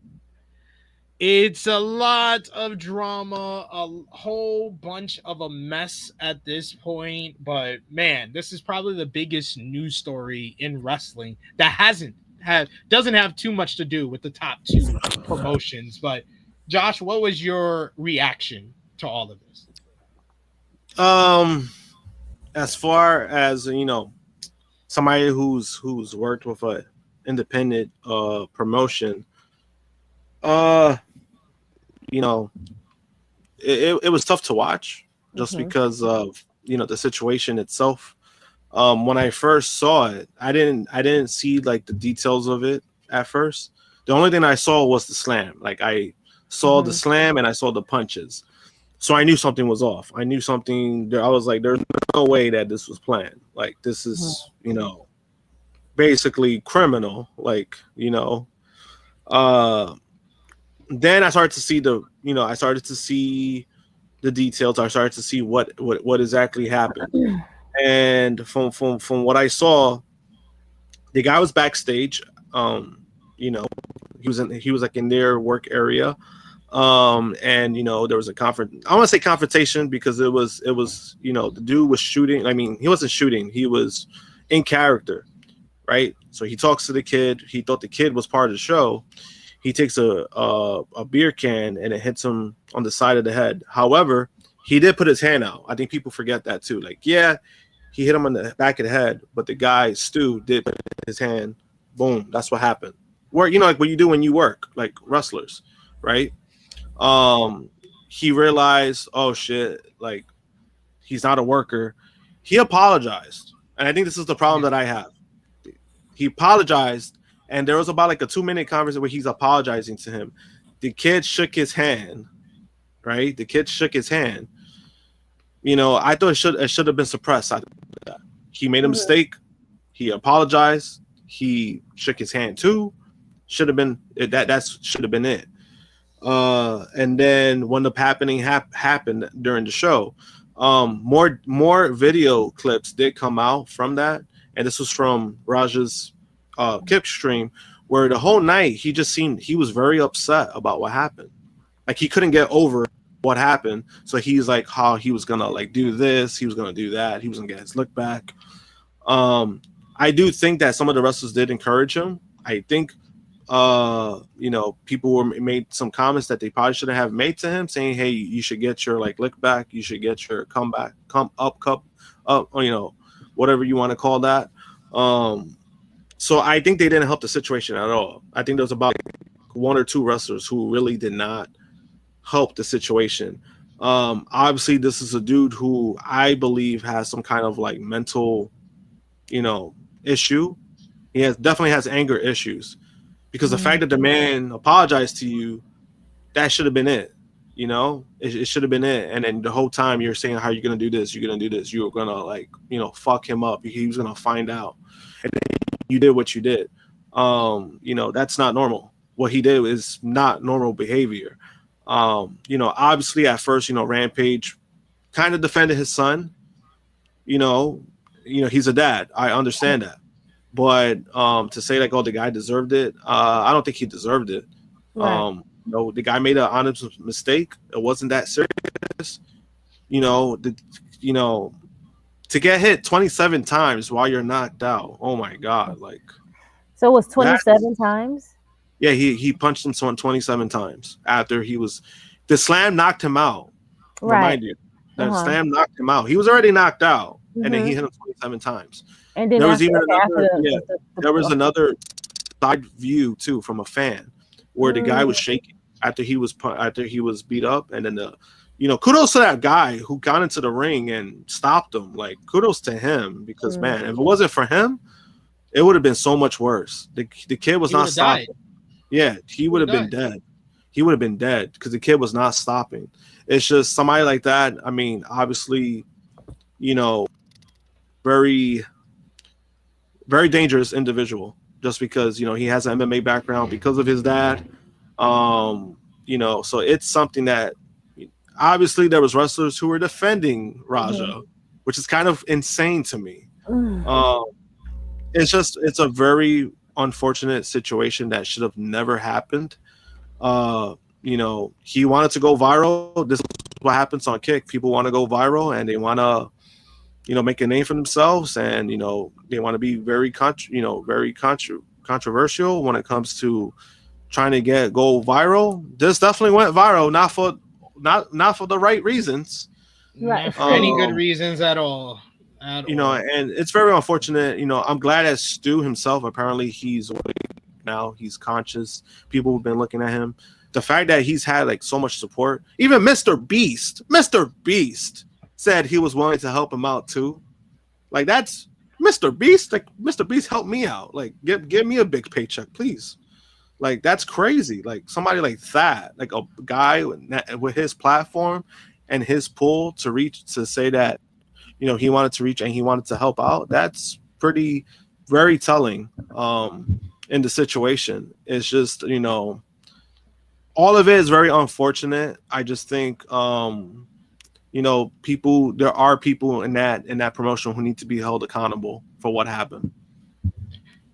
it's a lot of drama, a whole bunch of a mess at this point. But man, this is probably the biggest news story in wrestling that doesn't have too much to do with the top two promotions. But Josh, what was your reaction to all of this? As far as somebody who's worked with a independent promotion, it was tough to watch just because of the situation itself. When I first saw it, I didn't see like the details of it at first. The only thing I saw was the slam. Like I saw the slam and I saw the punches. So I knew something was off. I knew something. I was like, there's no way that this was planned. Like this is, basically criminal. Like, then I started to see the details. I started to see what exactly happened. And from what I saw, the guy was backstage. You know, he was like in their work area. And you know, there was a I want to say confrontation because it was, you know, the dude was shooting. I mean, he wasn't shooting, he was in character, right? So he talks to the kid. He thought the kid was part of the show. He takes a beer can and it hits him on the side of the head. However, he did put his hand out. I think people forget that too. Like, yeah, he hit him on the back of the head, but the guy, Stu, did put his hand. Boom, that's what happened. Where, you know, like what you do when you work, like wrestlers, right? He realized, oh shit, like he's not a worker. He apologized. And I think this is the problem that I have. He apologized, and there was about like a 2-minute conversation where he's apologizing to him. The kid shook his hand, right? The kid shook his hand. You know, I thought it should have been suppressed. He made a mistake. He apologized. He shook his hand too. Should have been that should have been it. And then when the happening happened during the show, more video clips did come out from that, and this was from Raja's kick stream, where the whole night he just seemed he was very upset about what happened. Like he couldn't get over what happened, so he's like how he was gonna like do this, he was gonna do that, he was gonna get his look back. I do think that some of the wrestlers did encourage him. I think you know, people made some comments that they probably shouldn't have made to him, saying, hey, you should get your like lick back, you should get your come up, you know, whatever you want to call that. So I think they didn't help the situation at all. I think there was about 1 or 2 wrestlers who really did not help the situation. Obviously this is a dude who I believe has some kind of like mental, you know, issue. He definitely has anger issues, because the fact that the man apologized to you, that should have been it. You know, it should have been it. And then the whole time you're saying how you're gonna do this, you're gonna do this, you're gonna like, you know, fuck him up. He was gonna find out, and then you did what you did. You know, that's not normal. What he did is not normal behavior. You know, obviously at first, you know, Rampage kind of defended his son. You know, he's a dad. I understand that. But to say like, oh, the guy deserved it, I don't think he deserved it. Right. You know, the guy made an honest mistake. It wasn't that serious. You know, to get hit 27 times while you're knocked out. Oh my God! Like, So it was 27 times. Yeah, he punched him 27 times after the slam knocked him out. Right. Remind you, that slam knocked him out. He was already knocked out, and then he hit him 27 times. And then there was even another side view too from a fan where the guy was shaking after he was beat up, and then kudos to that guy who got into the ring and stopped him. Like, kudos to him, because man, if it wasn't for him, it would have been so much worse. The kid was not stopping. Yeah, he would have been dead. He would have been dead because the kid was not stopping. It's just somebody like that. I mean, obviously, very, very dangerous individual, just because, he has an MMA background because of his dad. So it's something that obviously there was wrestlers who were defending Raja, which is kind of insane to me. It's a very unfortunate situation that should have never happened. He wanted to go viral. This is what happens on Kick. People want to go viral and they want to, make a name for themselves, and they want to be very controversial when it comes to trying to go viral. This definitely went viral, not for the right reasons, not for any good reasons at all. And it's very unfortunate. I'm glad that Stu himself, apparently he's conscious. People have been looking at him. The fact that he's had so much support, even Mr. Beast said he was willing to help him out too. That's Mr. Beast. Mr. Beast, help me out. Give me a big paycheck, please. That's crazy. Somebody like that, a guy with his platform and his pull to reach, to say that, he wanted to reach and he wanted to help out. That's very telling in the situation. It's just, all of it is very unfortunate. I just think, there are people in that promotion who need to be held accountable for what happened.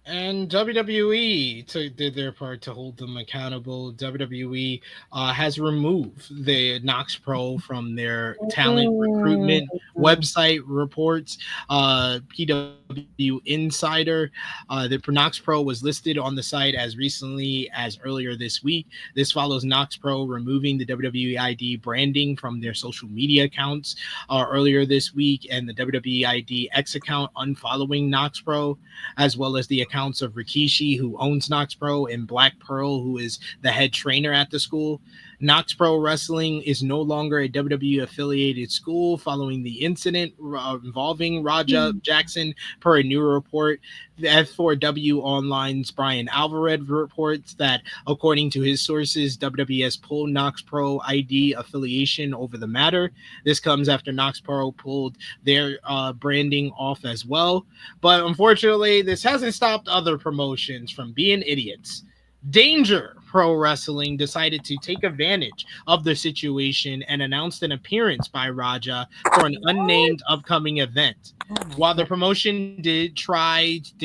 And WWE did their part to hold them accountable. WWE has removed the Knox Pro from their talent recruitment website reports. PW Insider, the Knox Pro was listed on the site as recently as earlier this week. This follows Knox Pro removing the WWE ID branding from their social media accounts earlier this week, and the WWE ID X account unfollowing Knox Pro, as well as the accounts of Rikishi, who owns Knox Pro, and Black Pearl, who is the head trainer at the school. Knox Pro Wrestling is no longer a WWE affiliated school following the incident involving Raja Jackson, per a new report. The F4W Online's Brian Alvarez reports that, according to his sources, WWE has pulled Knox Pro ID affiliation over the matter. This comes after Knox Pro pulled their branding off as well. But unfortunately, this hasn't stopped other promotions from being idiots. Danger Pro Wrestling decided to take advantage of the situation and announced an appearance by Raja for an unnamed upcoming event. While the promotion did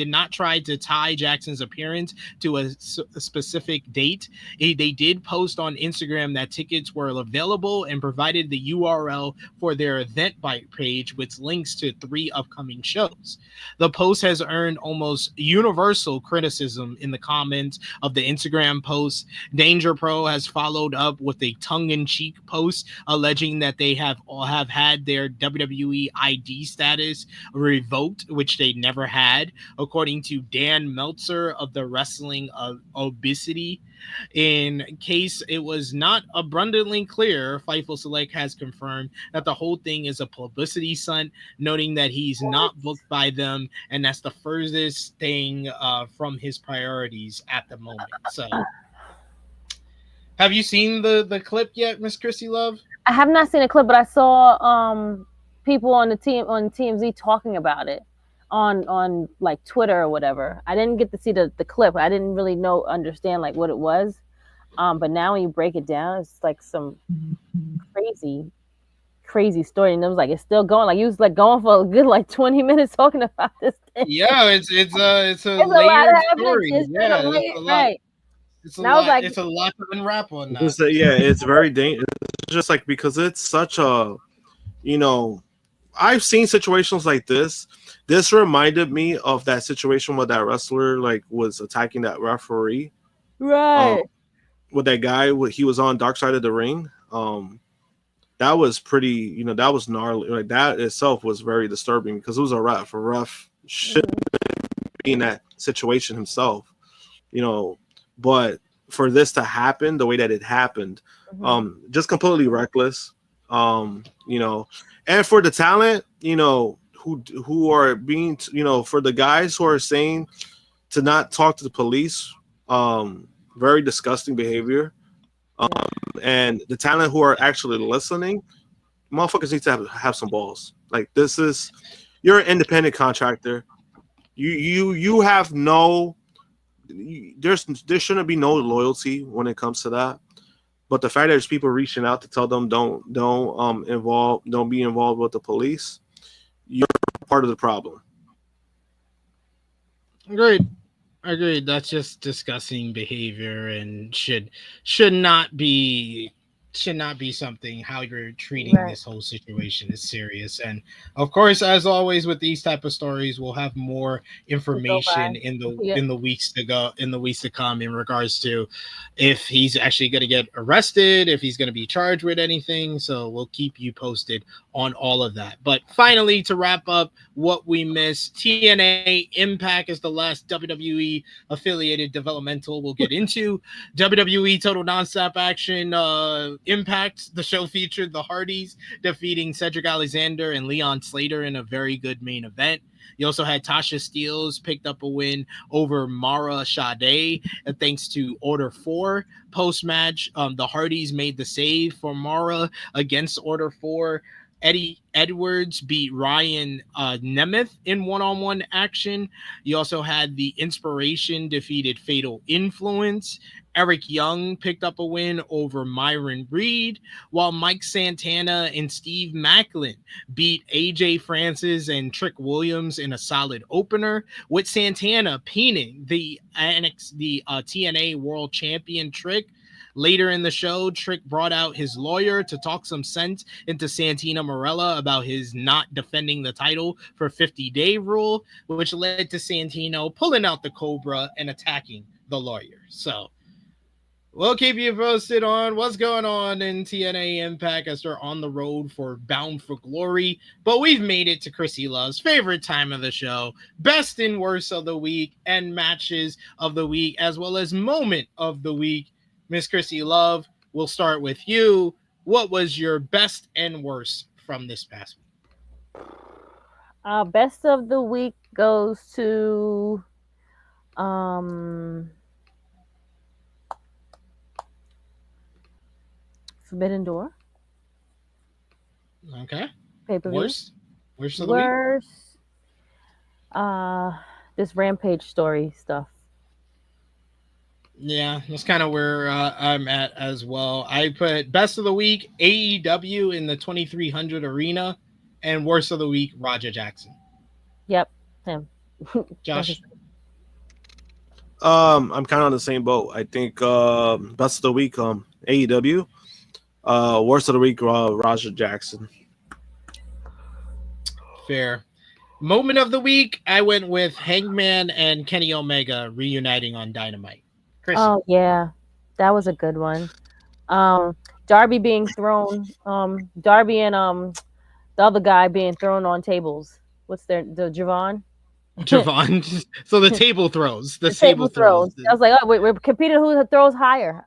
not try to tie Jackson's appearance to a specific date, they did post on Instagram that tickets were available and provided the URL for their Eventbrite page with links to 3 upcoming shows. The post has earned almost universal criticism in the comments of the Instagram post. Danger Pro has followed up with a tongue-in-cheek post alleging that they have had their WWE ID status revoked, which they never had, according to Dan Meltzer of the Wrestling of Obesity. In case it was not abundantly clear, Fightful Select has confirmed that the whole thing is a publicity stunt, noting that he's not booked by them, and that's the furthest thing from his priorities at the moment. So, have you seen the clip yet, Miss Krssi Love? I have not seen a clip, but I saw people on TMZ talking about it on like Twitter or whatever. I didn't get to see the clip. I didn't really understand like what it was. But now when you break it down, it's like some crazy story, and it was like it's still going. Like he was like going for a good like 20 minutes talking about this thing. Yeah, it's a layered story. Right. It's a lot. It's a lot to unwrap on that. It's very dangerous. It's just like because it's such a, I've seen situations like this. This reminded me of that situation where that wrestler like was attacking that referee, right? With that guy, he was on Dark Side of the Ring. That was pretty, that was gnarly. Like that itself was very disturbing because it was a ref. A ref shouldn't be in that situation himself, But for this to happen the way that it happened, just completely reckless, and for the talent, who are being, for the guys who are saying to not talk to the police, very disgusting behavior. And the talent who are actually listening, motherfuckers need to have some balls. Like you're an independent contractor. You have no. There shouldn't be no loyalty when it comes to that, but the fact that there's people reaching out to tell them don't be involved with the police, you're part of the problem. Agreed. That's just disgusting behavior and should not be something. How you're treating this whole situation is serious. And of course, as always with these type of stories, we'll have more information in the weeks to come in regards to if he's actually going to get arrested, if he's going to be charged with anything. So we'll keep you posted on all of that. But finally, to wrap up what we missed, TNA Impact is the last WWE affiliated developmental we'll get into. WWE Total Nonstop Action Impact, the show featured the Hardys defeating Cedric Alexander and Leon Slater in a very good main event. You also had Tasha Steelz picked up a win over Mara Sade, thanks to Order 4. Post-match, the Hardys made the save for Mara against Order 4. Eddie Edwards beat Ryan Nemeth in one-on-one action. You also had the Inspiration defeated Fatal Influence. Eric Young picked up a win over Myron Reed, while Mike Santana and Steve Macklin beat AJ Francis and Trick Williams in a solid opener, with Santana pinning the TNA World Champion Trick. Later in the show, Trick brought out his lawyer to talk some sense into Santino Marella about his not defending the title for 50-day rule, which led to Santino pulling out the Cobra and attacking the lawyer. So we'll keep you posted on what's going on in TNA Impact as they're on the road for Bound for Glory. But we've made it to Krssi Love's favorite time of the show, best and worst of the week, and matches of the week, as well as moment of the week. Miss Krssi Love, we'll start with you. What was your best and worst from this past week? Best of the week goes to Forbidden Door. Okay. Pay-per-view. Worst of the week? Worst. This Rampage story stuff. Yeah, that's kind of where I'm at as well. I put best of the week, AEW in the 2300 arena, and worst of the week, Roger Jackson. Yep, him. Josh? I'm kind of on the same boat. I think best of the week, AEW. Worst of the week, Roger Jackson. Fair. Moment of the week, I went with Hangman and Kenny Omega reuniting on Dynamite. Krssi. Oh yeah, that was a good one. Darby being thrown, Darby and the other guy being thrown on tables. What's the Javon? Javon. So the table throws. The table throws. I was like, oh, we're competing who throws higher.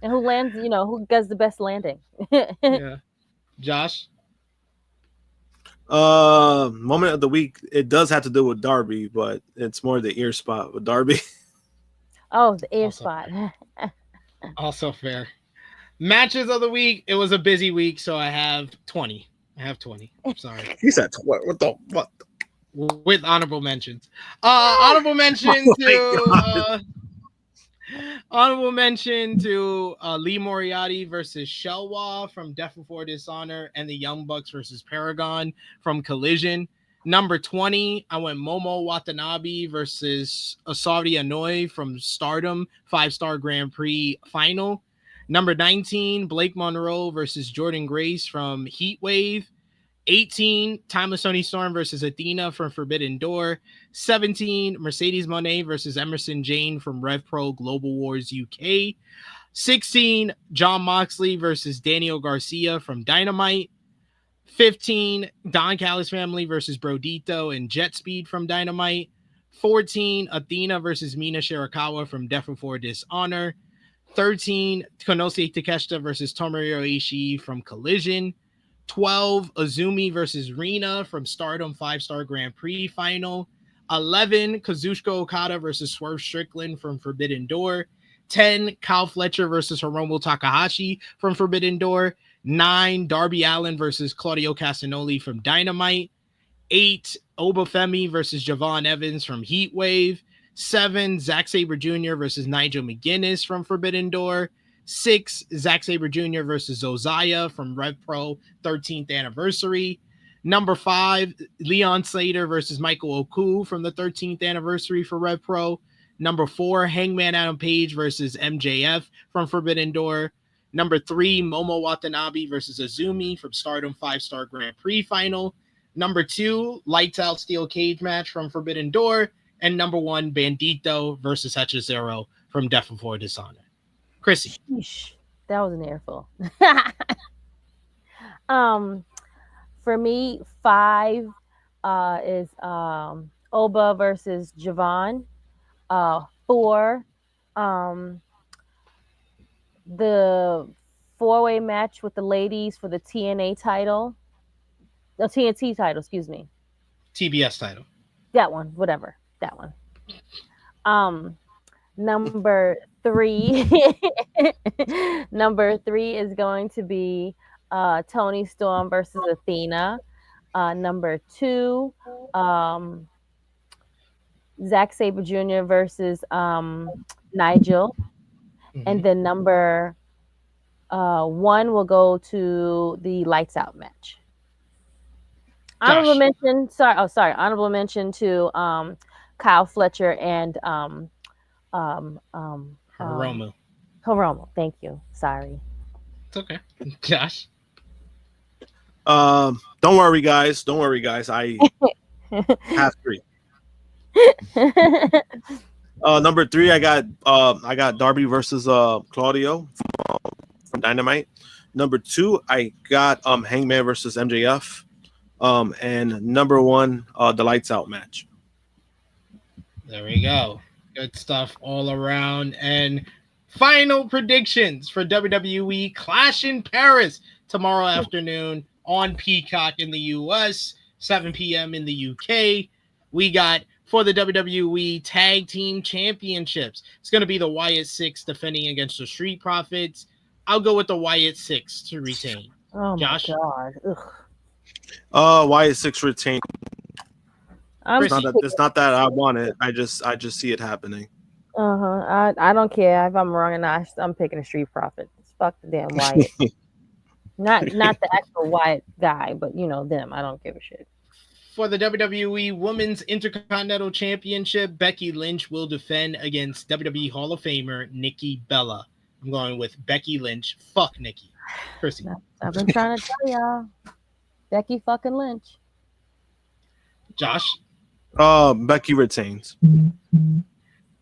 And who lands, who does the best landing. Yeah. Josh? Moment of the week, it does have to do with Darby, but it's more the ear spot with Darby. Oh, the ear Also spot. Also fair. Matches of the week, it was a busy week, so I have 20. I'm sorry. He said what? With honorable mentions. Honorable mention to Lee Moriarty versus Shelwa from Death Before Dishonor, and the Young Bucks versus Paragon from Collision. Number 20, I went Momo Watanabe versus Asari Anoi from Stardom 5-star Grand Prix final. Number 19, Blake Monroe versus Jordan Grace from Heatwave. 18, Timeless Toni Storm versus Athena from Forbidden Door. 17, Mercedes Moné versus Emerson Jane from RevPro Global Wars UK. 16, John Moxley versus Daniel Garcia from Dynamite. 15, Don Callis family versus Brodito and Jet Speed from Dynamite. 14, Athena versus Mina Shirakawa from Death Before Dishonor. 13, Konosuke Takeshita versus Tomohiro Ishii from Collision. 12, Azumi versus Rina from Stardom 5-star Grand Prix final. 11, Kazuchika Okada versus Swerve Strickland from Forbidden Door. 10, Kyle Fletcher versus Hiromu Takahashi from Forbidden Door. 9, Darby Allin versus Claudio Castagnoli from Dynamite. 8, Obafemi versus Javon Evans from Heatwave. 7, Zack Sabre Jr. versus Nigel McGuinness from Forbidden Door. 6, Zack Sabre Jr. versus Ozaya from RevPro 13th anniversary. Number 5, Leon Slater versus Michael Oku from the 13th anniversary for RevPro. Number 4, Hangman Adam Page versus MJF from Forbidden Door. Number 3, Momo Watanabe versus Azumi from Stardom 5-star Grand Prix final. Number 2, Lights Out Steel Cage match from Forbidden Door. And number 1, Bandito versus Hechizero from Death Before Dishonor. Krssi. Sheesh, that was an earful. For me, 5 is Oba versus Javon. 4, the 4-way match with the ladies for the TNA title. No, TNT title, excuse me. TBS title. That one, whatever. That one. Number 3. Number 3 is going to be Tony Storm versus Athena. Number 2, Zack Sabre Jr. versus Nigel. And then number 1 will go to the Lights Out match. Honorable mention. Honorable mention to Kyle Fletcher and Hiromu. Hiromu. Thank you. Sorry. It's okay. Josh. Don't worry, guys. Don't worry, guys. I have 3. Number 3, I got Darby versus Claudio from Dynamite. Number 2, I got Hangman versus MJF. And number 1, the Lights Out match. There we go. Good stuff all around. And final predictions for WWE Clash in Paris tomorrow afternoon on Peacock in the US, 7 p.m. in the UK. We got for the WWE Tag Team Championships. It's going to be the Wyatt Six defending against the Street Profits. I'll go with the Wyatt Six to retain. Oh, Josh? my God. Ugh. Wyatt Six retain. It's not that I want it. I just see it happening. I don't care if I'm wrong or not. I'm picking a Street Profits. Fuck the damn Wyatt. not the actual Wyatt guy, but them. I don't give a shit. For the WWE Women's Intercontinental Championship, Becky Lynch will defend against WWE Hall of Famer Nikki Bella. I'm going with Becky Lynch. Fuck Nikki. Krssi. I've been trying to tell y'all. Becky fucking Lynch. Josh? Becky retains. And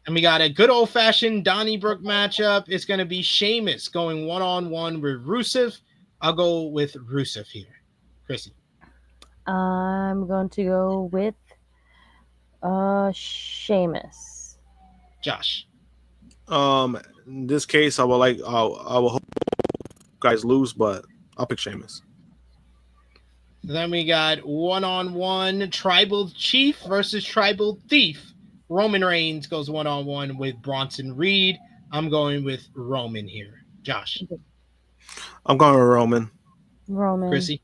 we got a good old-fashioned Donnybrook matchup. It's going to be Sheamus going one-on-one with Rusev. I'll go with Rusev here. Krssi. I'm going to go with Sheamus. Josh. In this case, I will hope guys lose, but I'll pick Sheamus. Then we got one-on-one Tribal Chief versus Tribal Thief. Roman Reigns goes one-on-one with Bronson Reed. I'm going with Roman here. Josh. I'm going with Roman. Krssi.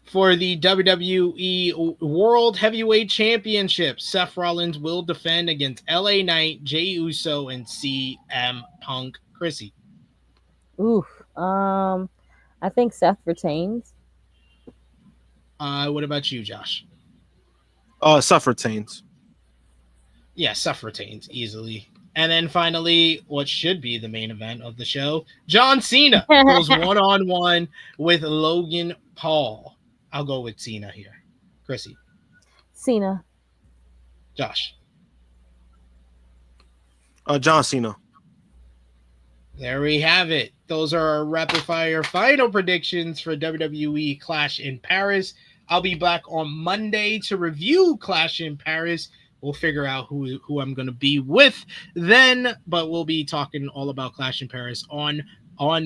For the WWE World Heavyweight Championship, Seth Rollins will defend against LA Knight, Jey Uso, and CM Punk. Krssi. I think Seth retains. What about you, Josh? Seth retains. Yeah, Seth retains easily. And then finally, what should be the main event of the show, John Cena goes one-on-one with Logan Paul. I'll go with Cena here. Krssi. Cena. Josh. John Cena. There we have it. Those are our rapid fire final predictions for WWE Clash in Paris. I'll be back on Monday to review Clash in Paris. We'll figure out who I'm going to be with then, but we'll be talking all about Clash in Paris on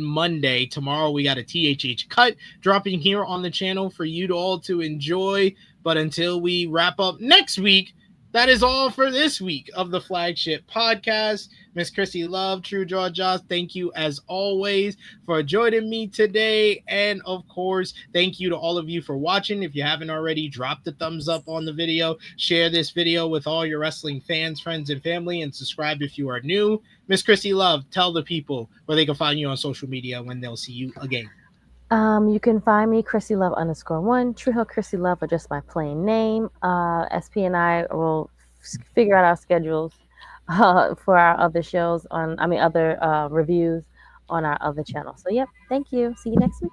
Monday. Tomorrow we got a THH cut dropping here on the channel for you all to enjoy. But until we wrap up next week, that is all for this week of the Flagship Podcast. Miss Krssi Love, True Jaw Josh, thank you as always for joining me today. And of course, thank you to all of you for watching. If you haven't already, drop the thumbs up on the video, share this video with all your wrestling fans, friends, and family, and subscribe if you are new. Miss Krssi Love, tell the people where they can find you on social media when they'll see you again. You can find me Krssi Love _1, Tru Heel Krssi Love, or just my plain name. SP and I will figure out our schedules for our other shows other reviews on our other channel. So yep, thank you. See you next week.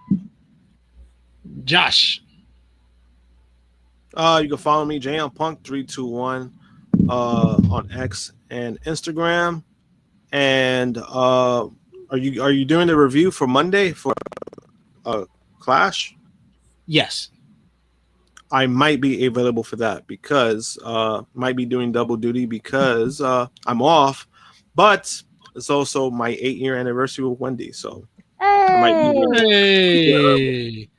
Josh. You can follow me, JMPunk321, on X and Instagram. And are you doing the review for Monday for Clash? Yes. I might be available for that because might be doing double duty because I'm off, but it's also my 8-year anniversary with Wendy, so I might be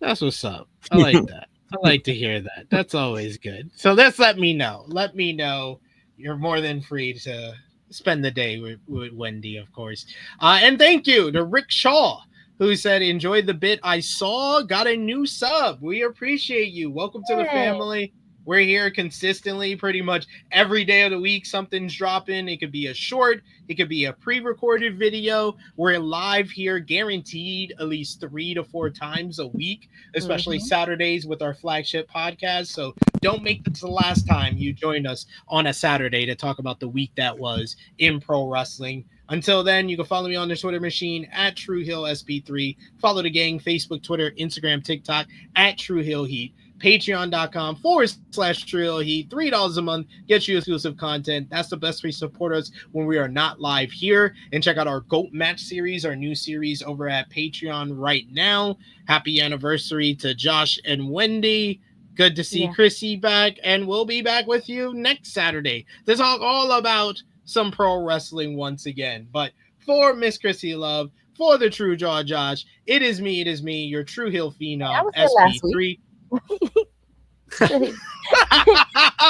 that's what's up. I like that. I like to hear that. That's always good. So let's let me know. Let me know. You're more than free to spend the day with Wendy, of course. And thank you to Rick Shaw who said, enjoyed the bit I saw, got a new sub. We appreciate you. Welcome to the family. We're here consistently, pretty much every day of the week. Something's dropping. It could be a short. It could be a pre-recorded video. We're live here, guaranteed at least 3 to 4 times a week, especially Saturdays with our flagship podcast. So don't make this the last time you join us on a Saturday to talk about the week that was in pro wrestling. Until then, you can follow me on the Twitter machine at Tru Heel SP3. Follow the gang, Facebook, Twitter, Instagram, TikTok at Tru Heel Heat. Patreon.com/Tru Heel Heat. $3 a month gets you exclusive content. That's the best way to support us when we are not live here. And check out our GOAT Match series, our new series over at Patreon right now. Happy anniversary to Josh and Wendy. Good to see Krssi back, and we'll be back with you next Saturday to talk all about some pro wrestling once again. But for Miss Krssi Love, for the True Jaw Josh, it is me, your Tru Heel Phenom, SP3.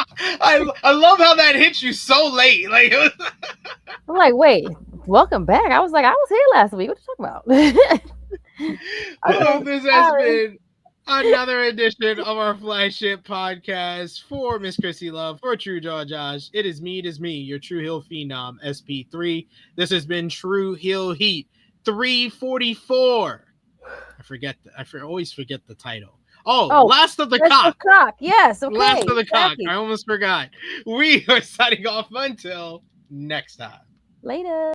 I love how that hit you so late. Like, I'm like, wait, welcome back. I was like, I was here last week. What are you talking about? This has been another edition of our flagship podcast for Miss Krssi Love, for True Jaw Josh. It is me, your Tru Heel Phenom, SP3. This has been Tru Heel Heat 344. I always forget the title. Oh, Last of the Cock. Yes, okay. Last of the Cock. I almost forgot. We are signing off until next time. Later.